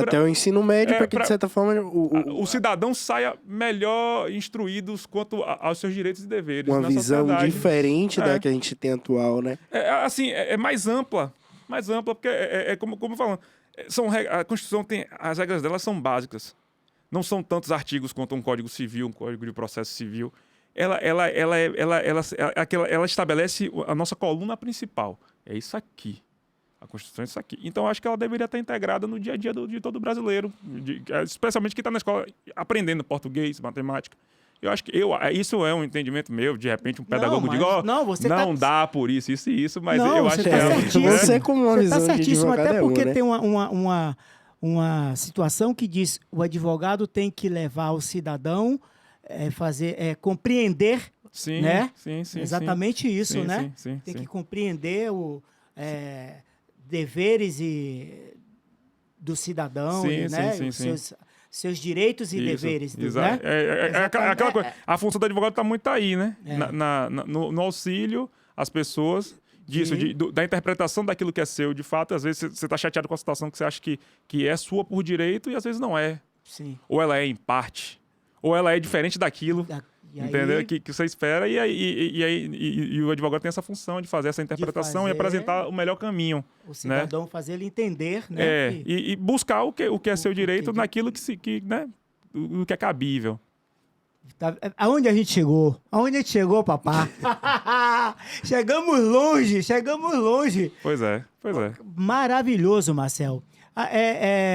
Até o ensino médio, para que, de certa forma, o cidadão saia melhor instruído quanto aos seus direitos e deveres. Uma na visão sociedade. diferente da que a gente tem atual, né? É mais ampla, porque como falando, a Constituição tem, as regras dela são básicas. Não são tantos artigos quanto um Código Civil, um Código de Processo Civil. Ela estabelece a nossa coluna principal. É isso aqui. A Constituição é isso aqui. Então, eu acho que ela deveria estar integrada no dia a dia de todo brasileiro, especialmente quem está na escola aprendendo português, matemática. Eu acho que isso é um entendimento meu. De repente, um pedagogo diz, não dá por isso e isso, mas eu acho que você como uma visão de certíssimo, até porque né? tem uma situação que diz o advogado tem que levar o cidadão compreender, sim, né? Sim, exatamente isso, sim, né? Sim, tem que compreender deveres do cidadão, né? Seus direitos e deveres, né? Aquela coisa. A função do advogado está muito aí, né? No auxílio às pessoas disso, da interpretação daquilo que é seu, de fato. Às vezes você está chateado com a situação que você acha que é sua por direito e às vezes não é. Sim. Ou ela é em parte, ou ela é diferente daquilo. Entendeu? Aí, que você espera, e o advogado tem essa função de fazer essa interpretação e apresentar o melhor caminho. O cidadão, né? Fazer ele entender, né? E buscar o que é seu direito naquilo né? O que é cabível. Aonde a gente chegou? Aonde a gente chegou, papá? Chegamos longe. Pois é. Maravilhoso, Marcel.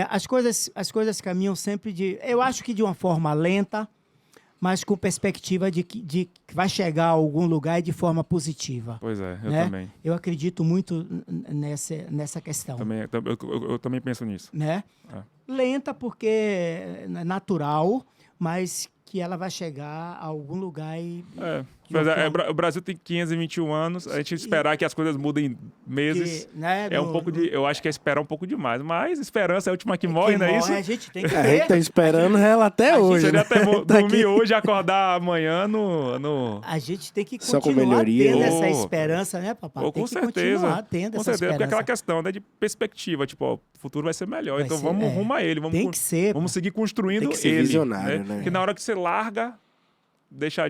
As coisas caminham sempre eu acho que de uma forma lenta, mas com perspectiva de que vai chegar a algum lugar de forma positiva. Pois é, eu né? também. Eu acredito muito nessa questão. Eu também penso nisso. Né? Lenta porque é natural, mas que ela vai chegar a algum lugar o Brasil tem 521 anos, a gente esperar que as coisas mudem em meses eu acho que é esperar um pouco demais, mas esperança é a última que morre, não é isso? A gente tem que A gente tá esperando ela até hoje. Seria até dormir hoje e acordar amanhã no... A gente tem que só continuar tendo essa né? esperança, né, papai? Com certeza. Continuar tendo essa esperança. Porque é aquela questão, né, de perspectiva, tipo, o futuro vai ser melhor, então vamos rumo a ele, vamos seguir construindo tem que ser ele. Visionário, né? Porque na hora que você larga, deixa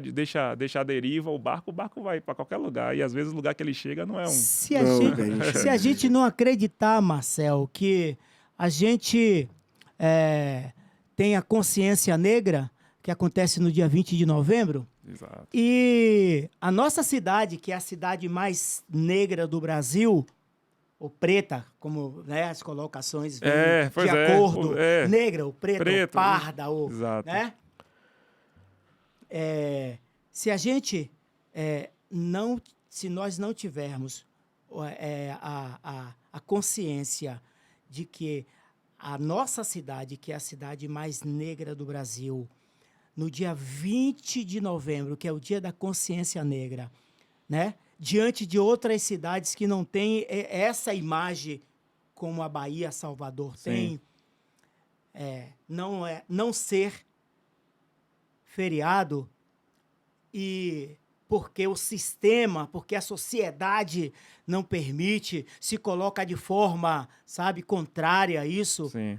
a deriva, o barco vai para qualquer lugar. E às vezes o lugar que ele chega não é um... Se a gente não acreditar, Marcel, que a gente tem a consciência negra, que acontece no dia 20 de novembro, Exato. E a nossa cidade, que é a cidade mais negra do Brasil, ou preta, como né, as colocações de acordo, negra, ou preta, ou parda, ou... Exato. Né? Se a gente se nós não tivermos a consciência de que a nossa cidade, que é a cidade mais negra do Brasil, no dia 20 de novembro, que é o dia da consciência negra, né? Diante de outras cidades que não têm essa imagem como a Bahia, Salvador tem, não ser feriado, e porque o sistema, porque a sociedade não permite, se coloca de forma, sabe, contrária a isso. Sim.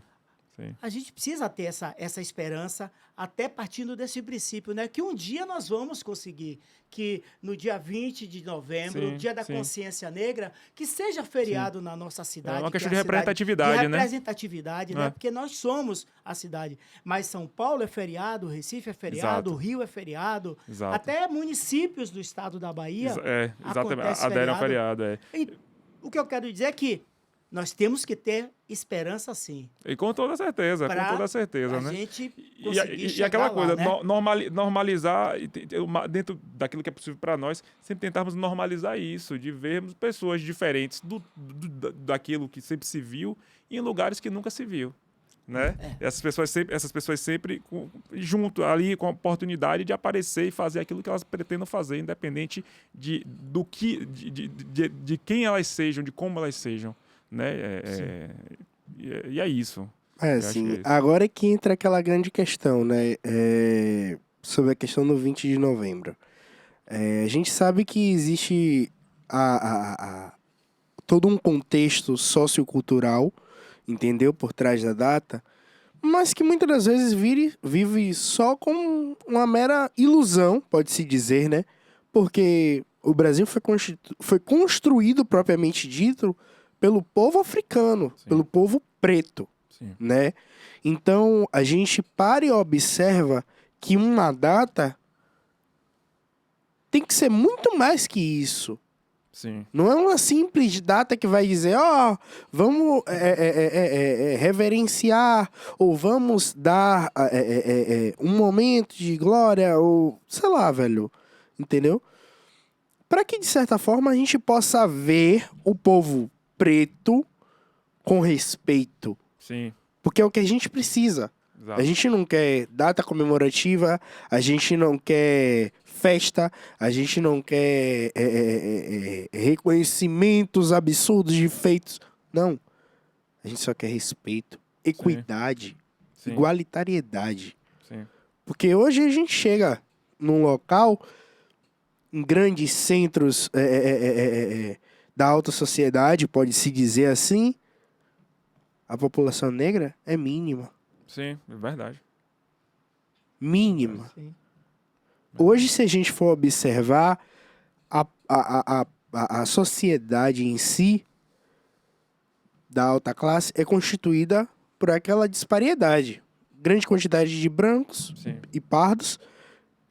A gente precisa ter essa esperança, até partindo desse princípio, né? Que um dia nós vamos conseguir, que no dia 20 de novembro, dia da consciência negra, que seja feriado na nossa cidade. É uma questão de representatividade, né? Representatividade, né? Porque nós somos a cidade. Mas São Paulo é feriado, Recife é feriado, Rio é feriado. Exato. Até municípios do estado da Bahia exatamente. Aderem ao feriado. E o que eu quero dizer é que nós temos que ter esperança, sim. E com toda certeza, né? Gente e aquela coisa, lá, né? Normalizar, dentro daquilo que é possível para nós, sempre tentarmos normalizar isso, de vermos pessoas diferentes daquilo que sempre se viu em lugares que nunca se viu. né? Essas pessoas sempre junto ali com a oportunidade de aparecer e fazer aquilo que elas pretendam fazer, independente de quem elas sejam, de como elas sejam, né? E é isso. É, Eu acho assim, que é isso. agora é que entra aquela grande questão, né? Sobre a questão do 20 de novembro. A gente sabe que existe todo um contexto sociocultural, entendeu? Por trás da data, mas que muitas das vezes vive só com uma mera ilusão, pode-se dizer, né? Porque o Brasil foi construído, propriamente dito, pelo povo africano, Sim. pelo povo preto, Sim. né? Então, a gente para e observa que uma data tem que ser muito mais que isso. Sim. Não é uma simples data que vai dizer, vamos reverenciar, ou vamos dar um momento de glória, ou sei lá, velho. Entendeu? Para que, de certa forma, a gente possa ver o povo preto com respeito. Sim. Porque é o que a gente precisa. Exato. A gente não quer data comemorativa, a gente não quer festa, a gente não quer reconhecimentos absurdos de feitos. Não. A gente só quer respeito, equidade, Sim. igualitariedade. Sim. Porque hoje a gente chega num local, em grandes centros da alta sociedade, pode-se dizer assim, a população negra é mínima. Sim, é verdade. Mínima. Sim. Hoje, se a gente for observar a sociedade em si, da alta classe, é constituída por aquela disparidade. Grande quantidade de brancos Sim. e pardos,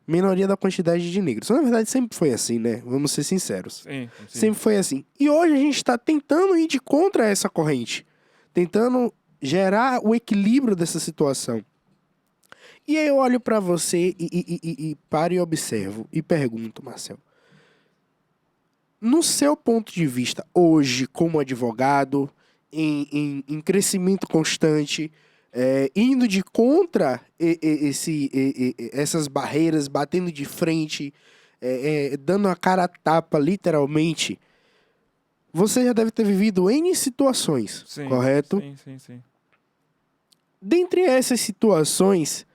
minoria da quantidade de negros. Na verdade, sempre foi assim, né? Vamos ser sinceros. Sim. Sim. Sempre foi assim. E hoje a gente está tentando ir de contra essa corrente. Tentando gerar o equilíbrio dessa situação. E aí eu olho pra você e paro e observo e pergunto, Marcel. No seu ponto de vista, hoje, como advogado, em crescimento constante, indo de contra essas barreiras, batendo de frente, dando a cara a tapa, literalmente, você já deve ter vivido N situações, Sim. correto? Sim. Dentre essas situações,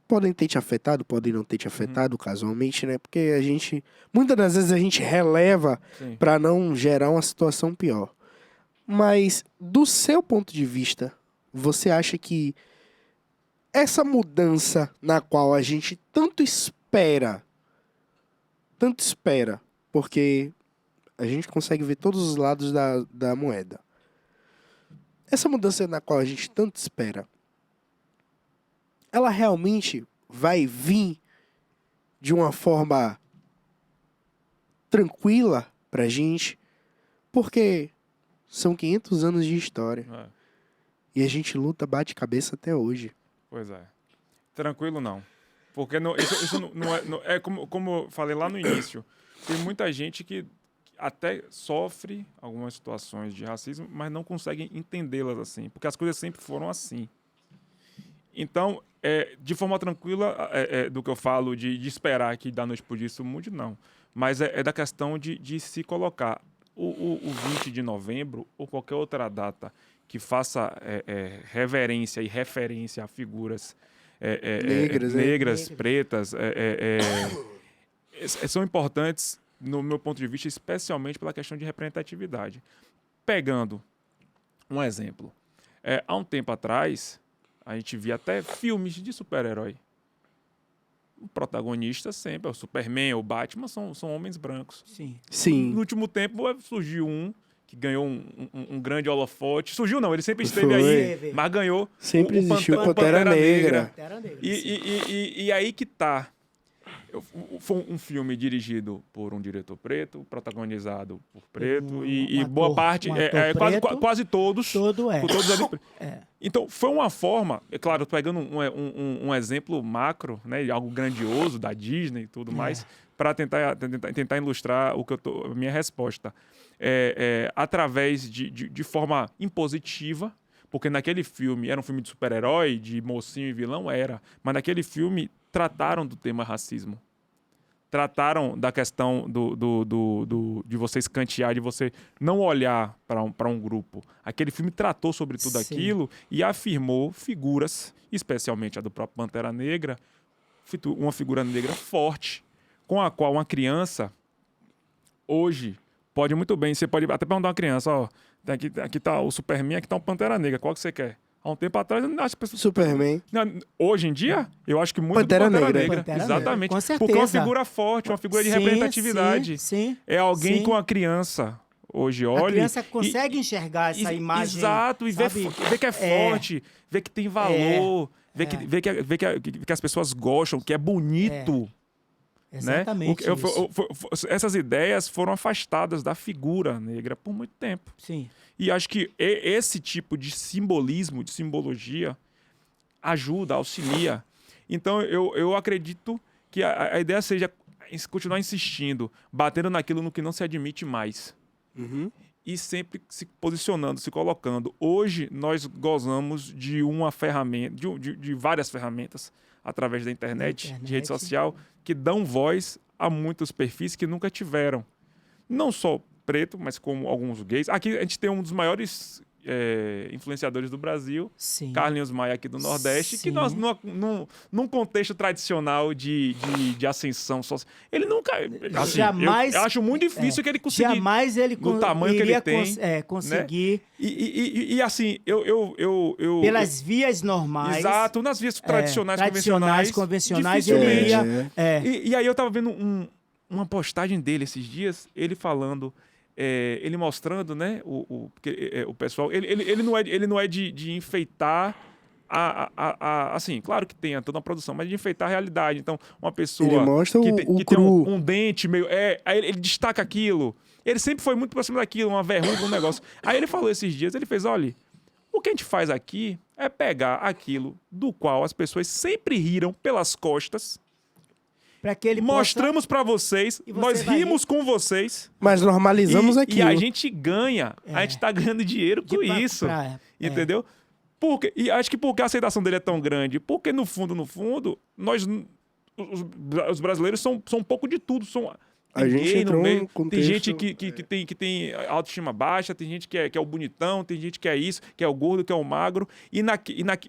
podem ter te afetado, podem não ter te afetado casualmente, né? Porque a gente, muitas das vezes a gente releva Sim. para não gerar uma situação pior. Mas, do seu ponto de vista, você acha que essa mudança na qual a gente tanto espera, porque a gente consegue ver todos os lados da moeda. Essa mudança na qual a gente tanto espera, ela realmente vai vir de uma forma tranquila pra gente? Porque são 500 anos de história. É. E a gente luta, bate cabeça até hoje. Pois é. Tranquilo não. Porque isso não é como eu falei lá no início. Tem muita gente que até sofre algumas situações de racismo, mas não conseguem entendê-las assim. Porque as coisas sempre foram assim. Então, de forma tranquila, do que eu falo de esperar que da noite por dia isso mude, não. Mas é da questão de se colocar. O 20 de novembro ou qualquer outra data que faça reverência e referência a figuras negras, pretas, são importantes, no meu ponto de vista, especialmente pela questão de representatividade. Pegando um exemplo. Há um tempo atrás, a gente via até filmes de super-herói. O protagonista sempre, o Superman, o Batman, são homens brancos. Sim. No último tempo surgiu um que ganhou um grande holofote. Surgiu não, ele sempre esteve Foi. aí, mas ganhou Sempre existiu o Pantera Negra. Pantera Negra. E aí que tá. Foi um filme dirigido por um diretor preto, protagonizado por preto, e boa parte, quase todos. Todo é. Todos ali. Então, foi uma forma, claro, pegando um exemplo macro, né, algo grandioso da Disney e tudo mais, para tentar ilustrar a minha resposta. Através de forma impositiva, Porque naquele filme, era um filme de super-herói, de mocinho e vilão, era. Mas naquele filme, trataram do tema racismo. Trataram da questão de você escantear, de você não olhar para um grupo. Aquele filme tratou sobre tudo Sim. aquilo e afirmou figuras, especialmente a do próprio Pantera Negra, uma figura negra forte, com a qual uma criança, hoje, pode muito bem, você pode até perguntar a uma criança, ó, aqui tá o Superman, aqui tá o Pantera Negra, qual que você quer? Há um tempo atrás, eu não acho que as pessoas... Superman. Não, hoje em dia, eu acho que muito Pantera do Pantera Negra. Negra. Pantera Negra, Exatamente. com certeza. Porque é uma figura forte, uma figura de Sim, representatividade. Sim. É alguém sim. com a criança. Hoje, A olha... criança consegue enxergar essa imagem. Exato, e vê sabe? que é forte, vê que tem valor, vê que as pessoas gostam, que é bonito. Exatamente Né? isso. Essas ideias foram afastadas da figura negra por muito tempo. Sim. E acho que esse tipo de simbolismo, de simbologia, ajuda, auxilia. Então, eu acredito que a ideia seja continuar insistindo, batendo naquilo no que não se admite mais. Uhum. E sempre se posicionando, se colocando. Hoje, nós gozamos de uma ferramenta, de várias ferramentas, através da internet, de rede social, que dão voz a muitos perfis que nunca tiveram. Não só preto, mas como alguns gays. Aqui a gente tem um dos maiores influenciadores do Brasil, Sim. Carlinhos Maia, aqui do Nordeste, que Sim. nós, num contexto tradicional de ascensão social, ele nunca... Assim, Jamais... eu acho muito difícil que ele consiga... Jamais ele no tamanho que iria ele tem, conseguir... Né? E assim, Pelas vias normais... Exato, nas vias tradicionais, convencionais ele dificilmente. iria... E aí eu tava vendo uma postagem dele esses dias, ele falando... ele mostrando, né, o pessoal... Ele não é de enfeitar assim, claro que tem toda uma produção, mas de enfeitar a realidade. Então, uma pessoa Ele mostra que o tem cru. um dente meio... aí ele destaca aquilo. Ele sempre foi muito pra cima daquilo, uma verruga, um negócio. Aí ele falou esses dias, ele fez, olha, o que a gente faz aqui é pegar aquilo do qual as pessoas sempre riram pelas costas... Para que ele mostramos pra vocês, E você nós vai rimos com vocês. Mas normalizamos E aquilo. a gente ganha, a gente tá ganhando dinheiro com isso. Entendeu? E acho que porque a aceitação dele é tão grande, porque no fundo, os brasileiros são um pouco de tudo. A gente gay entrou no meio, num contexto... tem gente que tem autoestima baixa, tem gente que é o bonitão, tem gente que é isso, que é o gordo, que é o magro. E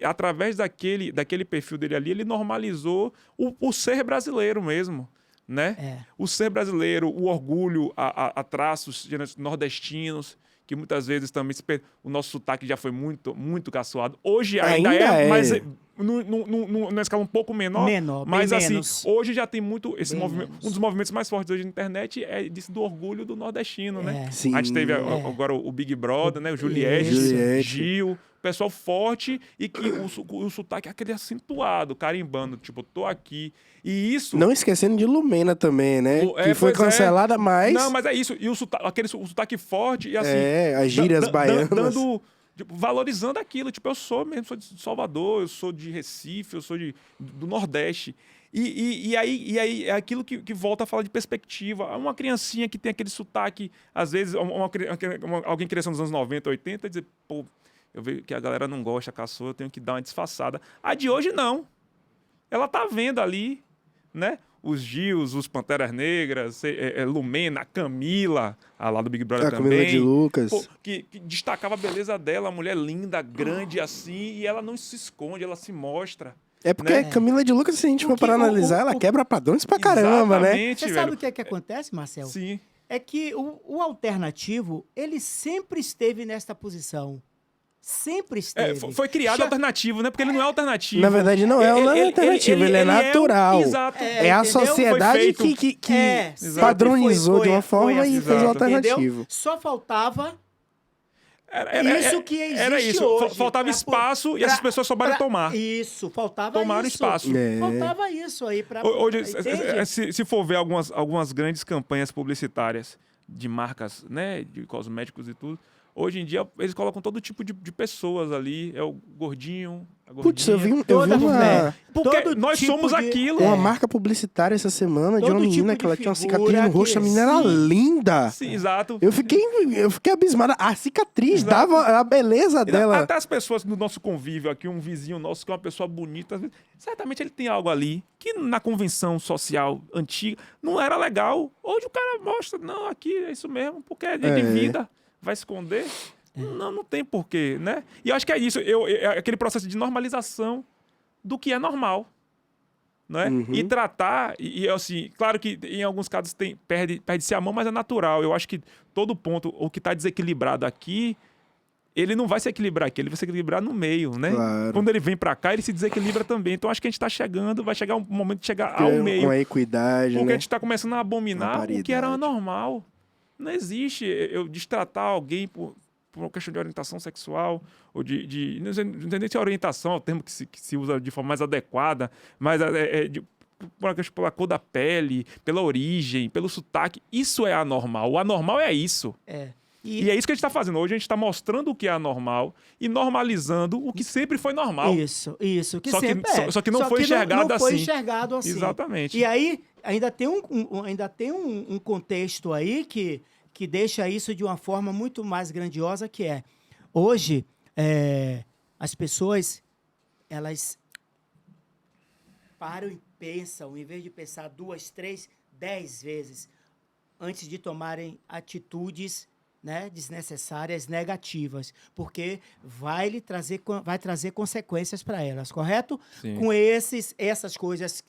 através daquele perfil dele ali, ele normalizou o ser brasileiro mesmo. Né? O ser brasileiro, o orgulho a traços nordestinos, que muitas vezes também o nosso sotaque já foi muito, muito caçoado. Hoje ainda é, mas numa escala um pouco menor. Mas assim, menos. hoje já tem muito esse Bem movimento. menos. Um dos movimentos mais fortes hoje na internet é disso do orgulho do nordestino, né? Sim. A gente teve agora o Big Brother, né? O Juliette, Gil, pessoal forte e que o sotaque é aquele acentuado, carimbando, tipo, tô aqui. E isso... Não esquecendo de Lumena também, né? Que foi cancelada, mas... Não, mas é isso. E o sotaque forte e assim... as gírias baianas. Valorizando aquilo. Tipo, eu sou de Salvador, eu sou de Recife, eu sou do Nordeste. E aí é aquilo que volta a falar de perspectiva. Uma criancinha que tem aquele sotaque, às vezes, alguém crescendo nos anos 90, 80, dizer, pô, eu vejo que a galera não gosta, caçou, eu tenho que dar uma disfarçada. A de hoje, não. Ela tá vendo ali, né? Os Gils, os Panteras Negras, Lumena, Camila, a lá do Big Brother também. Camila de Lucas. Pô, que destacava a beleza dela, a mulher linda, grande assim, e ela não se esconde, ela se mostra. É porque Camila de Lucas, se a gente for para analisar, ela quebra padrões pra caramba, né? Você sabe o que é que acontece, Marcel? Sim. É que o alternativo, ele sempre esteve nesta posição. Sempre esteve. Foi criado alternativo, né? Porque ele não é alternativo. Na verdade, não é alternativo, ele é natural. Exato. É a sociedade que padronizou de uma forma e fez o alternativo. Entendeu? Só faltava isso que existe era isso. hoje. Faltava espaço e essas pessoas souberam tomar. Isso, faltava Tomaram isso. espaço. Faltava isso aí. Hoje, se for ver algumas grandes campanhas publicitárias de marcas, né, de cosméticos e tudo, Hoje em dia, eles colocam todo tipo de pessoas ali. É o gordinho, a Putz, eu vi, Toda uma, mulher. Porque todo nós tipo somos de- aquilo. uma marca publicitária essa semana de Todo uma menina tipo que ela de tinha uma figura cicatriz no rosto. que- A menina era Sim. linda. Sim, exato. Eu fiquei abismada. A cicatriz Exato. dava a beleza dela. Até as pessoas do nosso convívio aqui, um vizinho nosso que é uma pessoa bonita, às vezes, certamente ele tem algo ali que na convenção social antiga não era legal. Hoje o cara mostra, não, aqui é isso mesmo, porque é de vida, vai esconder. Não tem porquê, né? E eu acho que é isso, é aquele processo de normalização do que é normal. Né? E tratar, assim, claro que em alguns casos perde-se a mão, mas é natural. Eu acho que todo ponto, o que está desequilibrado aqui, ele não vai se equilibrar aqui, ele vai se equilibrar no meio, né? Claro. Quando ele vem para cá, ele se desequilibra também. Então acho que a gente está chegando, vai chegar um momento de chegar ao meio. Com a equidade, Porque né? a gente está começando a abominar o que era paridade. normal. Não existe eu destratar alguém por uma questão de orientação sexual, ou não sei nem se é orientação, é o termo que se usa de forma mais adequada, mas pela cor da pele, pela origem, pelo sotaque. Isso é anormal. O anormal é isso. É. E é isso que a gente está fazendo hoje. A gente está mostrando o que é anormal e normalizando o que sempre foi normal. Isso. Que Só que- sempre é. só que não foi enxergado não foi assim. enxergado assim. Exatamente. E aí, ainda tem um contexto aí que deixa isso de uma forma muito mais grandiosa, que é, hoje, as pessoas, elas param e pensam, em vez de pensar 2, 3, 10 vezes, antes de tomarem atitudes, né, desnecessárias, negativas, porque vai trazer consequências para elas, correto? Sim. Com essas coisas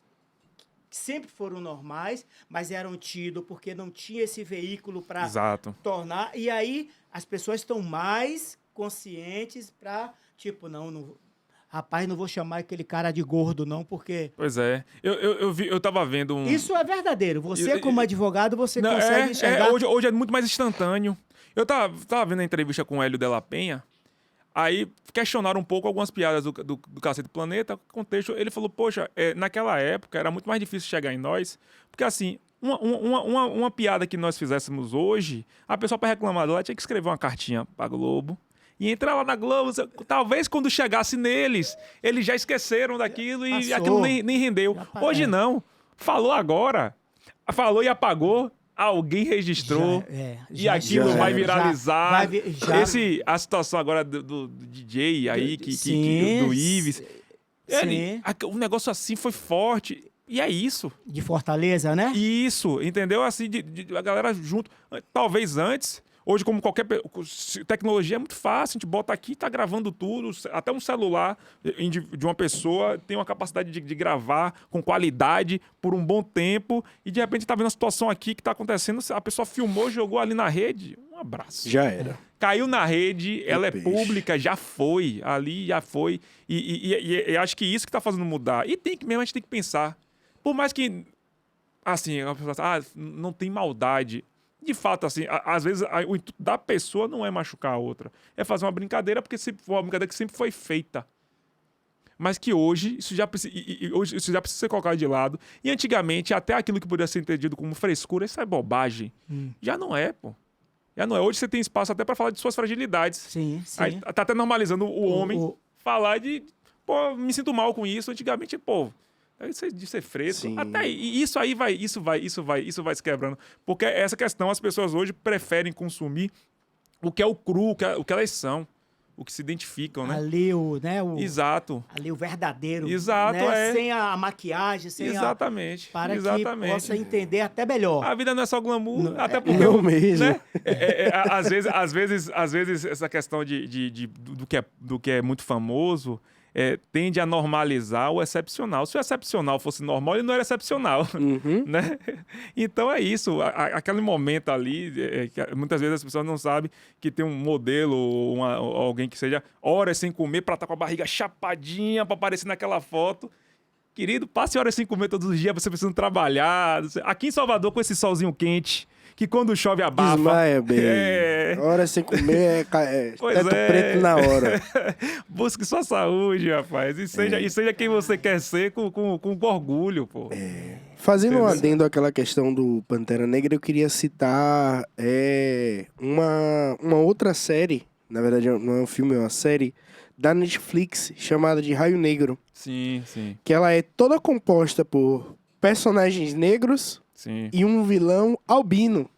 que sempre foram normais, mas eram tidos porque não tinha esse veículo para Exato. tornar. E aí as pessoas estão mais conscientes para, tipo, rapaz, não vou chamar aquele cara de gordo, não, porque Pois é. Eu tava vendo um... isso é verdadeiro. Você, Eu- como advogado, você Não, consegue enxergar. hoje é muito mais instantâneo. Eu tava vendo a entrevista com o Hélio Della Penha, aí questionaram um pouco algumas piadas do Cacete Planeta, contexto, ele falou, poxa, naquela época era muito mais difícil chegar em nós, porque assim, uma piada que nós fizéssemos hoje, a pessoa para reclamar dela tinha que escrever uma cartinha pra Globo, e entrar lá na Globo, talvez quando chegasse neles, eles já esqueceram daquilo e Passou. aquilo nem rendeu. Hoje não, falou agora, falou e apagou, alguém registrou, e aquilo já vai era. viralizar. Já, A situação agora do DJ aí, Sim, do Ives, sim. um negócio assim foi forte. E é isso. De Fortaleza, né? Isso, entendeu? Assim, a galera junto. Talvez antes, hoje, como qualquer tecnologia é muito fácil, a gente bota aqui e tá gravando tudo. Até um celular de uma pessoa tem uma capacidade de gravar com qualidade por um bom tempo. E de repente tá vendo a situação aqui que tá acontecendo. A pessoa filmou, jogou ali na rede. Um abraço. Já era. Caiu na rede, ela é peixe. pública, já foi. Ali já foi. E acho que isso que tá fazendo mudar. E mesmo a gente tem que pensar. Por mais que, assim, a pessoa fala, não tem maldade. De fato, assim, às vezes o intuito da pessoa não é machucar a outra. É fazer uma brincadeira, porque foi uma brincadeira que sempre foi feita. Mas que hoje isso já precisa ser colocado de lado. E antigamente, até aquilo que poderia ser entendido como frescura, isso é bobagem. Já não é, pô. Já não é. Hoje você tem espaço até para falar de suas fragilidades. Sim, sim. Aí, tá até normalizando o homem falar de, pô, me sinto mal com isso. Antigamente, pô, de ser fresco. Sim. Até isso aí vai se quebrando. Porque essa questão, as pessoas hoje preferem consumir o que é o cru, o que elas são, o que se identificam, né? Ali Exato. ali o verdadeiro. Exato, né? é. Sem a maquiagem, sem Exatamente. para Exatamente. que possa entender até melhor. A vida não é só glamour, até porque... Não mesmo. Né? Às vezes essa questão do que é muito famoso tende a normalizar o excepcional. Se o excepcional fosse normal, ele não era excepcional. Né? Então é isso. Aquele momento ali, que muitas vezes as pessoas não sabem que tem um modelo ou alguém que seja horas sem comer para estar com a barriga chapadinha para aparecer naquela foto. Querido, passe horas sem comer todos os dias, você precisa trabalhar. Aqui em Salvador, com esse solzinho quente, que quando chove abafa. Desmaia, bem. É. Hora sem comer Pois teto é. preto na hora. Busque sua saúde, rapaz. E seja quem você quer ser com orgulho, pô. Fazendo um Entendeu? adendo àquela questão do Pantera Negra, eu queria citar uma outra série, na verdade não é um filme, é uma série, da Netflix, chamada de Raio Negro, Sim, sim, que ela é toda composta por personagens negros sim. e um vilão albino.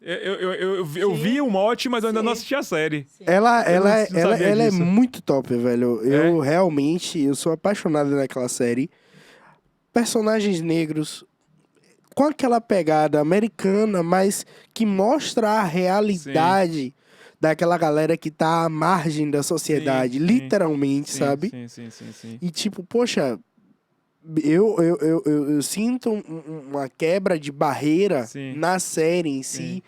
Eu vi o mote, mas eu ainda não assisti a série. Ela não sabia é disso. muito top, velho. Eu sou apaixonado naquela série. Personagens negros com aquela pegada americana, mas que mostra a realidade daquela galera que tá à margem da sociedade, Sim, sim. literalmente, Sim, sabe? Sim. E tipo, poxa, eu sinto uma quebra de barreira Sim. na série em si, Sim.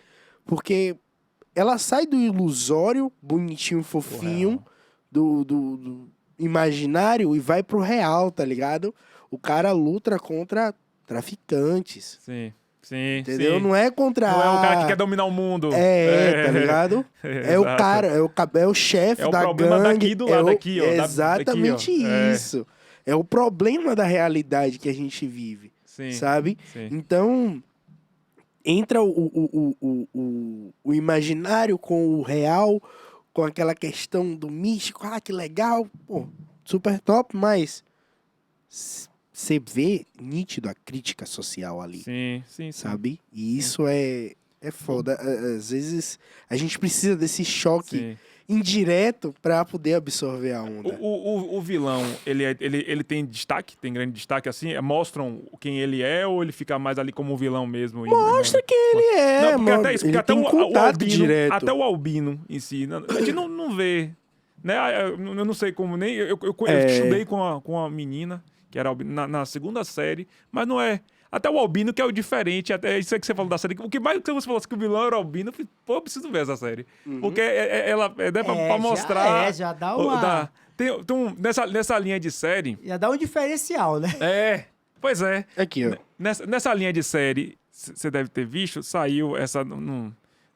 porque ela sai do ilusório, bonitinho, fofinho, do imaginário e vai pro real, tá ligado? O cara luta contra traficantes, Sim. entendeu? Sim. Não é contra... Não é o cara que quer dominar o mundo. Tá ligado? É o Exato. cara, é o chefe É o da problema gangue. daqui do lado, aqui, ó. É daqui, ó. exatamente isso. É o problema da realidade que a gente vive, Sim. sabe? Sim. Então, entra o imaginário com o real, com aquela questão do místico. Ah, que legal. Pô, super top, mas você vê nítido a crítica social ali, Sim. sabe? E isso é foda. Às vezes a gente precisa desse choque Sim. indireto pra poder absorver a onda. O vilão, ele tem destaque? Tem grande destaque assim? Mostram quem ele é ou ele fica mais ali como um vilão mesmo? Mostra quem ele é, Não, porque mano. até, isso, Ele porque até tem o contato albino, direto. até o albino em si, a gente não vê. Né? Eu não sei como nem. Eu estudei com a menina, que era albino, na segunda série, mas não é. Até o albino que é o diferente, até isso é que você falou da série. O que mais que você falou assim, que o vilão era o albino, eu falei, pô, eu preciso ver essa série. Porque ela pra mostrar. Já dá uma... Nessa linha de série. Já dá um diferencial, né? Pois é. Aqui, ó. Nessa linha de série, você deve ter visto, saiu essa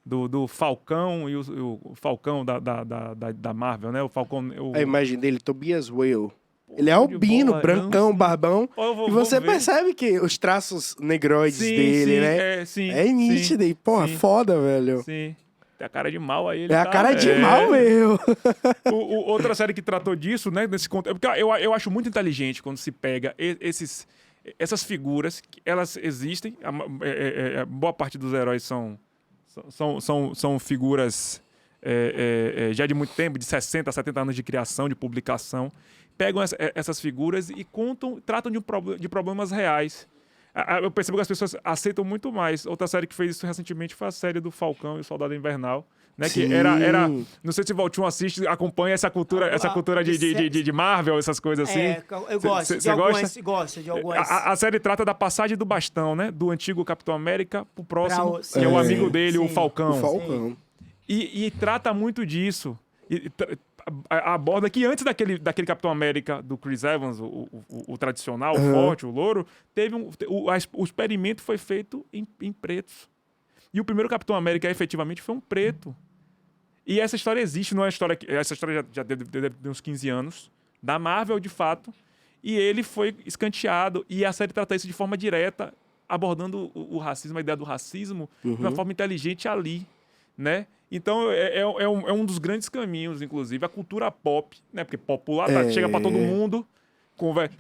do Falcão e o Falcão da Marvel, né? O Falcão. A imagem dele, Tobias Whale. Ele é show de albino, bola, brancão, não, barbão. Eu E você vou ver. percebe que os traços negroides Sim, dele, sim, né? sim, É nítido. E, porra, sim. foda, velho. Sim. Tem a cara de mal aí. Ele É a cara de mal mesmo. Outra série que tratou disso, né? Nesse contexto. Porque eu acho muito inteligente quando se pega essas figuras, que elas existem. Boa parte dos heróis são figuras já de muito tempo, de 60, 70 anos de criação, de publicação. Pegam essas figuras e tratam de problemas reais. Eu percebo que as pessoas aceitam muito mais. Outra série que fez isso recentemente foi a série do Falcão e o Soldado Invernal. Né, que era. Não sei se o Valtinho assiste, acompanha essa cultura de Marvel, essas coisas assim. Eu gosto. Você Gosto de algumas. A série trata da passagem do bastão, né? Do antigo Capitão América pro próximo, Sim. que é o amigo dele, o Sim. Falcão. O Falcão. E trata muito disso. Aborda que antes daquele Capitão América do Chris Evans, o tradicional, o forte, o louro, teve o experimento foi feito em pretos. E o primeiro Capitão América efetivamente foi um preto. E essa história existe, não é uma história que essa história já deve ter uns 15 anos, da Marvel de fato, e ele foi escanteado e a série trata isso de forma direta, abordando o racismo, a ideia do racismo de uma forma inteligente ali, né? Então é um dos grandes caminhos, inclusive, a cultura pop, né? Porque popular chega para todo mundo,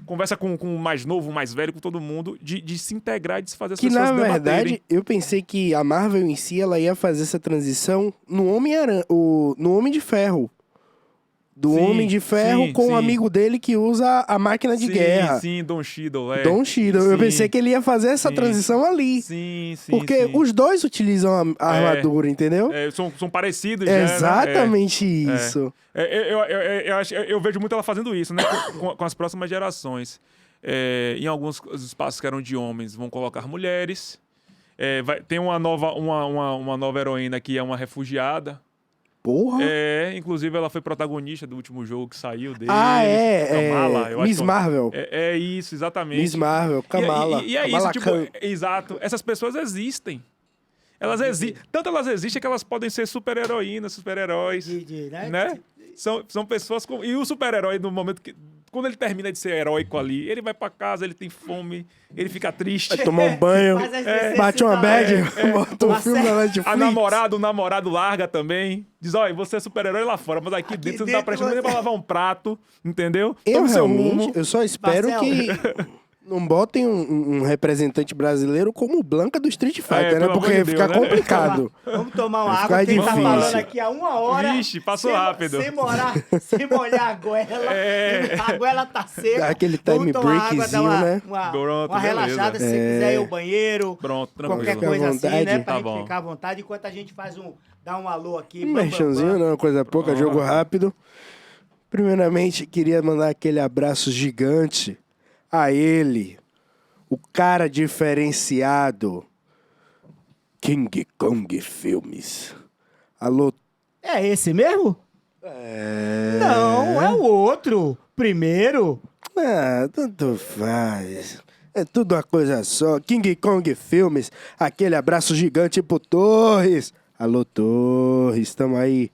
conversa com o mais novo, o mais velho, com todo mundo, de se integrar e de se fazer as Que, pessoas na debaterem. verdade, eu pensei que a Marvel em si, ela ia fazer essa transição no Homem de Ferro. Do Homem de Ferro com o amigo dele que usa a máquina de guerra. Sim, Don Cheadle, Don Cheadle. Eu pensei que ele ia fazer essa transição ali. Sim. Porque os dois utilizam a armadura, entendeu? São parecidos, Exatamente isso. Eu vejo muito ela fazendo isso, né? Com as próximas gerações. Em alguns espaços que eram de homens, vão colocar mulheres. Tem uma nova heroína que é uma refugiada. Porra. Inclusive ela foi protagonista do último jogo que saiu dele. Kamala, eu acho Miss que- Marvel. É isso, exatamente. Miss Marvel, Kamala. E é Kamala isso, tipo, Khan. exato. Essas pessoas existem. Elas existem. Tanto elas existem que elas podem ser super-heroínas, super-heróis. Né? São pessoas com... E o super-herói, no momento que... Quando ele termina de ser heróico ali, ele vai pra casa, ele tem fome, ele fica triste. Vai tomar um banho, Faz as bate uma bad, necessidades. bota um Uma filme na Netflix. O namorado larga também. Diz, olha, você é super-herói lá fora, mas aqui dentro você não tá dentro prestando nem você- pra lavar um prato, entendeu? Eu Toma seu realmente, rumo. eu só espero Marcelo. que não botem um representante brasileiro como o Blanca do Street Fighter, né? pelo amor Porque de Deus, fica né? complicado. Vamos tomar uma Vai água, ficar que ele tá difícil. falando aqui há 1 hora. Vixe, passou sem- rápido. Sem molhar a goela. A goela tá seca. Dá aquele Vamos time tomar água, breakzinho, dar né? Pronto, uma relaxada beleza. se você quiser ir ao banheiro. Pronto, Qualquer tranquilo. Fica à coisa assim, né? vontade. Pra Tá gente bom. ficar à vontade, enquanto a gente faz dá um alô aqui. Um bam, bam, merchanzinho, bam. não, coisa pouca, jogo rápido. Primeiramente, queria mandar aquele abraço gigante a ele, o cara diferenciado, King Kong Filmes. Alô? É esse mesmo? Não, é o outro. Primeiro. Ah, tanto faz. É tudo uma coisa só. King Kong Filmes, aquele abraço gigante pro Torres. Alô, Torres, tamo aí.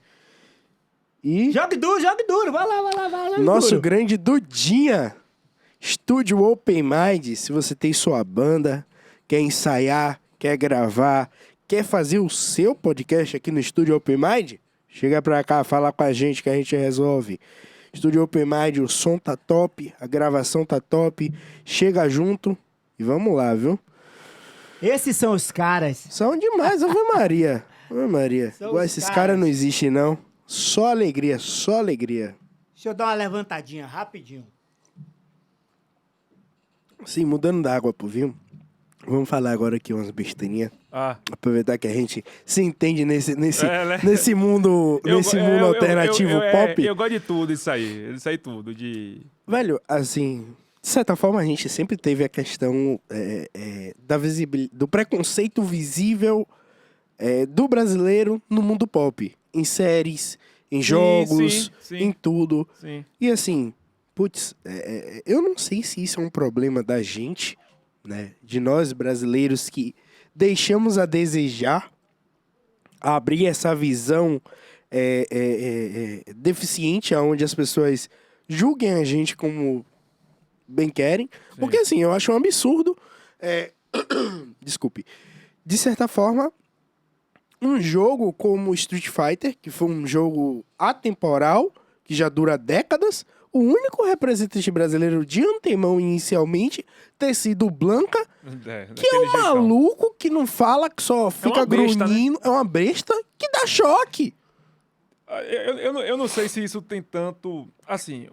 E Jogue duro. Vai lá. Jogue nosso duro. grande Dudinha, Estúdio Open Mind. Se você tem sua banda, quer ensaiar, quer gravar, quer fazer o seu podcast aqui no Estúdio Open Mind, chega pra cá, fala com a gente que a gente resolve. Estúdio Open Mind, o som tá top, a gravação tá top. Chega junto e vamos lá, viu? Esses são os caras. São demais, Ave Maria. Ave Maria. São Igual os esses caras. caras não existem, não. Só alegria, só alegria. Deixa eu dar uma levantadinha rapidinho. Sim, mudando da água pro vinho, vamos falar agora aqui umas besteirinhas. Ah, Aproveitar que a gente se entende nesse né? nesse mundo, alternativo pop. Eu gosto de tudo isso aí tudo, de... Velho, assim, de certa forma a gente sempre teve a questão da do preconceito visível do brasileiro no mundo pop. Em séries, em jogos, sim. em tudo. Sim. E assim, putz, eu não sei se isso é um problema da gente, né? De nós brasileiros que deixamos a desejar abrir essa visão deficiente, onde as pessoas julguem a gente como bem querem. Porque assim, eu acho um absurdo. Desculpe. De certa forma, um jogo como Street Fighter, que foi um jogo atemporal, que já dura décadas, o único representante brasileiro de antemão, inicialmente, ter sido o Blanca, que é um maluco que não fala, que só fica uma besta, grunhindo. É uma besta que dá choque. Eu não sei se isso tem tanto... Assim,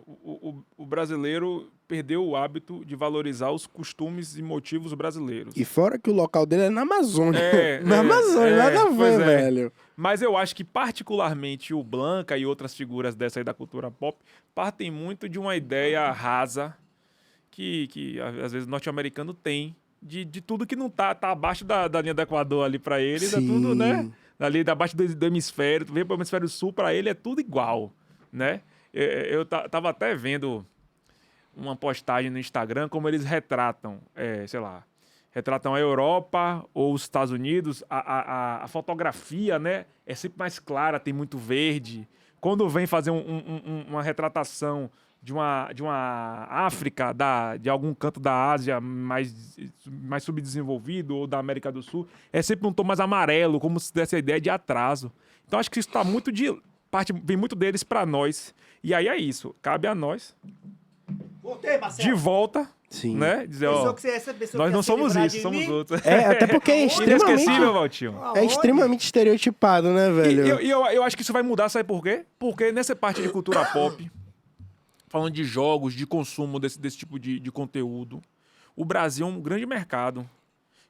o brasileiro perdeu o hábito de valorizar os costumes e motivos brasileiros. E fora que o local dele é na Amazônia. É, na Amazônia, nada a pois ver, é. velho. Mas eu acho que particularmente o Blanca e outras figuras dessa aí da cultura pop partem muito de uma ideia rasa que às vezes o norte-americano tem de tudo que não tá abaixo da linha do Equador ali pra eles, é Sim. tudo, né? Ali abaixo do hemisfério, tu vem pro hemisfério sul, pra ele é tudo igual, né? Eu tava até vendo uma postagem no Instagram como eles retratam, retratam a Europa ou os Estados Unidos, a fotografia, né, é sempre mais clara, tem muito verde. Quando vem fazer uma retratação de uma África, de algum canto da Ásia mais subdesenvolvido ou da América do Sul, é sempre um tom mais amarelo, como se desse a ideia de atraso. Então acho que isso está muito vem muito deles para nós. E aí é isso, cabe a nós, Voltei, Marcelo. de volta, Sim. né, dizer, Pensou ó, que essa pessoa nós ia não se somos livrar isso, de somos mim? outros. Até porque é Inesquecível, extremamente... Valtinho. É Aonde? extremamente estereotipado, né, velho? Eu acho que isso vai mudar, sabe por quê? Porque nessa parte de cultura pop, falando de jogos, de consumo desse tipo de conteúdo, o Brasil é um grande mercado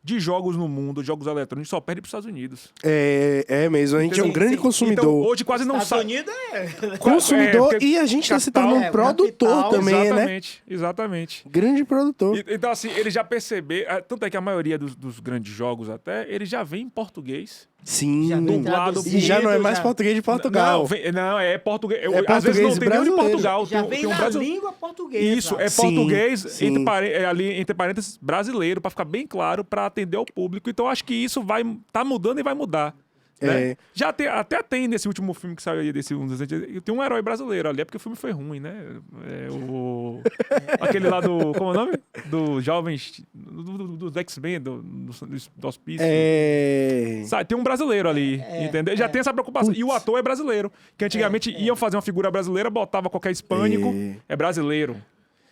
de jogos no mundo, jogos eletrônicos, só perde para os Estados Unidos. É mesmo, a gente é um grande Então, consumidor. Hoje quase não Estados sai. Unidos Consumidor porque e a gente está se capital, tornando um produtor capital, também, né? Exatamente. Grande produtor. Então, assim, eles já perceberam... Tanto é que a maioria dos grandes jogos até, eles já vêm em português. Sim. Já vem Dublado traduzido, E já não é mais já- português de Portugal. Não, é português. É Às vezes não português tem nem de brasileiro. Portugal. Já tem vem um na Brasil... língua portuguesa. Isso, é Sim, português, sim. ali entre parênteses, brasileiro, pra ficar bem claro, pra atender ao público. Então acho que isso tá mudando e vai mudar. Né? É. Até tem nesse último filme que saiu aí, tem um herói brasileiro ali, é porque o filme foi ruim, né? Aquele lá do. Como é o nome? Do Jovens. Do X-Men, do Hospício. Sabe, tem um brasileiro ali, entendeu? Já tem essa preocupação. E o ator é brasileiro. Que antigamente iam fazer uma figura brasileira, botava qualquer hispânico, é brasileiro.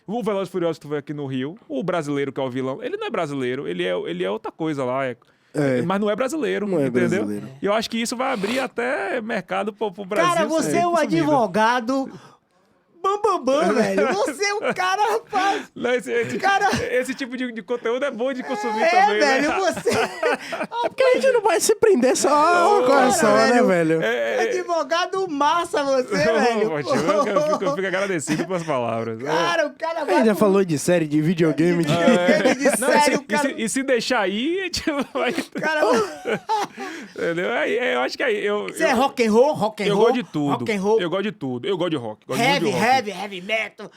O Velozes e Furiosos que tu vê aqui no Rio, o brasileiro que é o vilão, ele não é brasileiro, ele é outra coisa lá. Mas não é brasileiro, Não é entendeu? brasileiro. E eu acho que isso vai abrir até mercado pro Brasil. Cara, você sem é um consumida. advogado bambambam, velho. Você é um cara, rapaz. Não, Cara- esse tipo de conteúdo é bom de consumir É, também, velho, né? você... Porque a gente não vai se prender só a uma coisa só, né, velho? Advogado massa você, velho. Eu fico agradecido pelas palavras. Cara, o cara A vai... gente já pro- falou de série, de videogame, de... videogame de Não, série, o cara... e se deixar aí, a gente vai... cara... Entendeu? Eu acho que aí... Você é rock and roll? Rock and Eu roll? gosto de tudo. Rock and roll? Eu gosto de tudo. Eu gosto de rock. Gosto muito de rock. Heavy metal.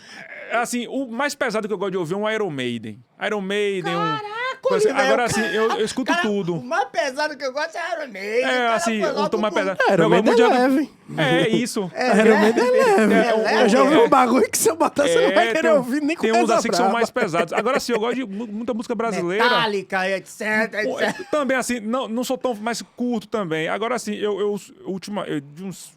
Assim, o mais pesado que eu gosto de ouvir é um Iron Maiden. Iron Maiden, Caraca, coisa- velho, Agora, cara- assim, eu escuto cara, tudo. O mais pesado que eu gosto é Iron Maiden. É, Cara, assim, foi eu logo tô mais pro- pesado. Iron Eu gosto Maiden muito é de- leve. É isso. Iron Maiden é leve. É Eu já ouvi leve. um bagulho que se eu botar, você não vai querer ouvir nem com Tem uns coisa assim que são brava. mais pesados. Agora, sim, eu gosto de muita música brasileira. Metallica, etc, Pô, etc. Também, assim, não sou tão mais curto também. Agora, assim, de uns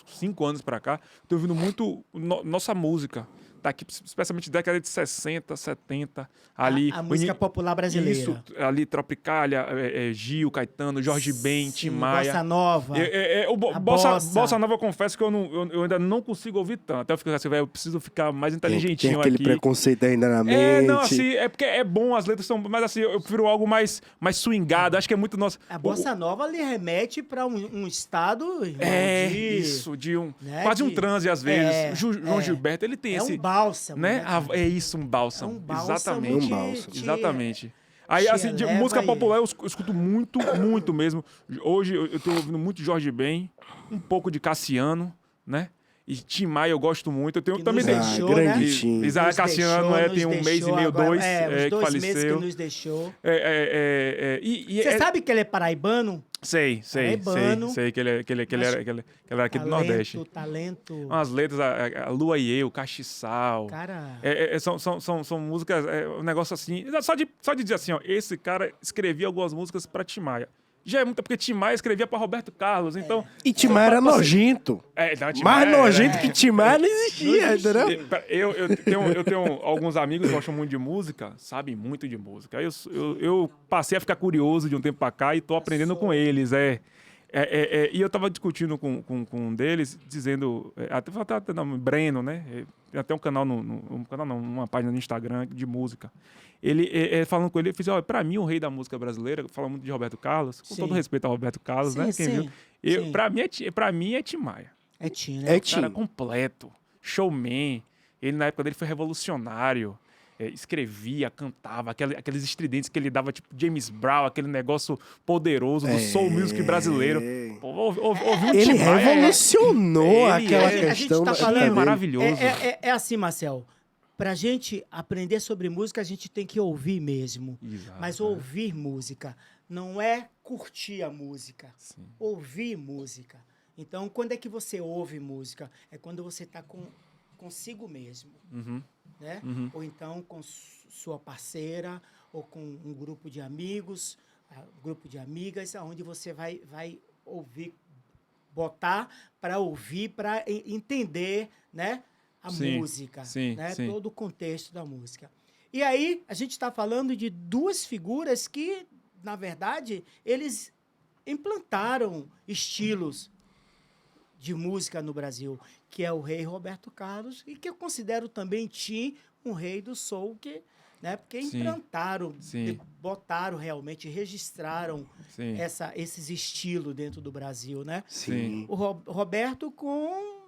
5 anos pra cá, tô ouvindo muito nossa música. Daqui, especialmente década de 60, 70, ali... A música popular brasileira. Isso, ali, Tropicália, Gil, Caetano, Jorge Ben, Tim Maia. Bossa Nova. O A Bossa Nova, eu confesso que eu ainda não consigo ouvir tanto. Até eu fico assim, velho, eu preciso ficar mais Tem inteligentinho aquele aqui. preconceito ainda na mente. Não, assim, é porque é bom, as letras são... Mas assim, eu prefiro algo mais swingado. Acho que é muito nosso... A Bossa Nova lhe remete para um estado Isso, de um... né, Quase um de- transe, às vezes. É, João Gilberto, ele tem É esse... um bálsamo. né? Cara? É isso, um bálsamo. É um bálsamo. Exatamente. Um bálsamo. Exatamente. Aí, te assim, de eleva música e- popular eu escuto muito, muito mesmo. Hoje eu tô ouvindo muito Jorge Ben, um pouco de Cassiano, né? E Tim Maia eu gosto muito. Eu tenho Que também... nos Ah, deixou, grande né? Tim. Isaac Nos Cassiano deixou, tem nos um mês e deixou meio, agora, dois, os que 2 meses que faleceu. nos deixou. E Você sabe que ele é paraibano? Sei Paraibano. que ele era aqui do Nordeste. Talento. Umas letras, a Lua e Eu, Castiçal. Cara, São músicas, um negócio assim. Só de dizer assim, ó, esse cara escrevia algumas músicas pra Tim Maia. Já é muito, porque Tim Maia escrevia pra Roberto Carlos, então... E Tim Maia era nojento. Não, Tim Mais Maia nojento que Tim Maia não existia, entendeu? Eu tenho alguns amigos que gostam muito de música, sabem muito de música. Aí eu passei a ficar curioso de um tempo pra cá e tô aprendendo com eles, e eu tava discutindo com um deles, dizendo... Até não, Breno, né? Tem até um canal, uma página no Instagram de música. Ele, falando com ele, eu fiz, olha, pra mim, o rei da música brasileira, fala muito de Roberto Carlos, com Sim. todo respeito ao Roberto Carlos, Sim, né? Quem sim, viu? sim. Pra mim é Tim Maia. é Tim, né? É Tim. Cara completo, showman. Ele, na época dele, foi revolucionário. Escrevia, cantava, aqueles estridentes que ele dava, tipo James Brown, aquele negócio poderoso do soul music brasileiro. Pô, ouvi um Ele Tim Maia, revolucionou Ele aquela é- A gente questão tá da falando- dele. maravilhoso. É assim, Marcel. Pra gente aprender sobre música, a gente tem que ouvir mesmo. Exato, Mas ouvir música não é curtir a música. Sim. Ouvir música. Então, quando é que você ouve música? É quando você está consigo mesmo. Uhum. Né? Uhum. Ou então com sua parceira, ou com um grupo de amigos, grupo de amigas, onde você vai ouvir, botar para ouvir, para entender, né, a Sim, música, sim, né, sim. todo o contexto da música. E aí, a gente está falando de duas figuras que, na verdade, eles implantaram estilos de música no Brasil, que é o rei Roberto Carlos, e que eu considero também Tim um rei do soul, né, porque Sim. implantaram, Sim. botaram realmente, registraram Sim. esses estilos dentro do Brasil, né? Sim. O Roberto com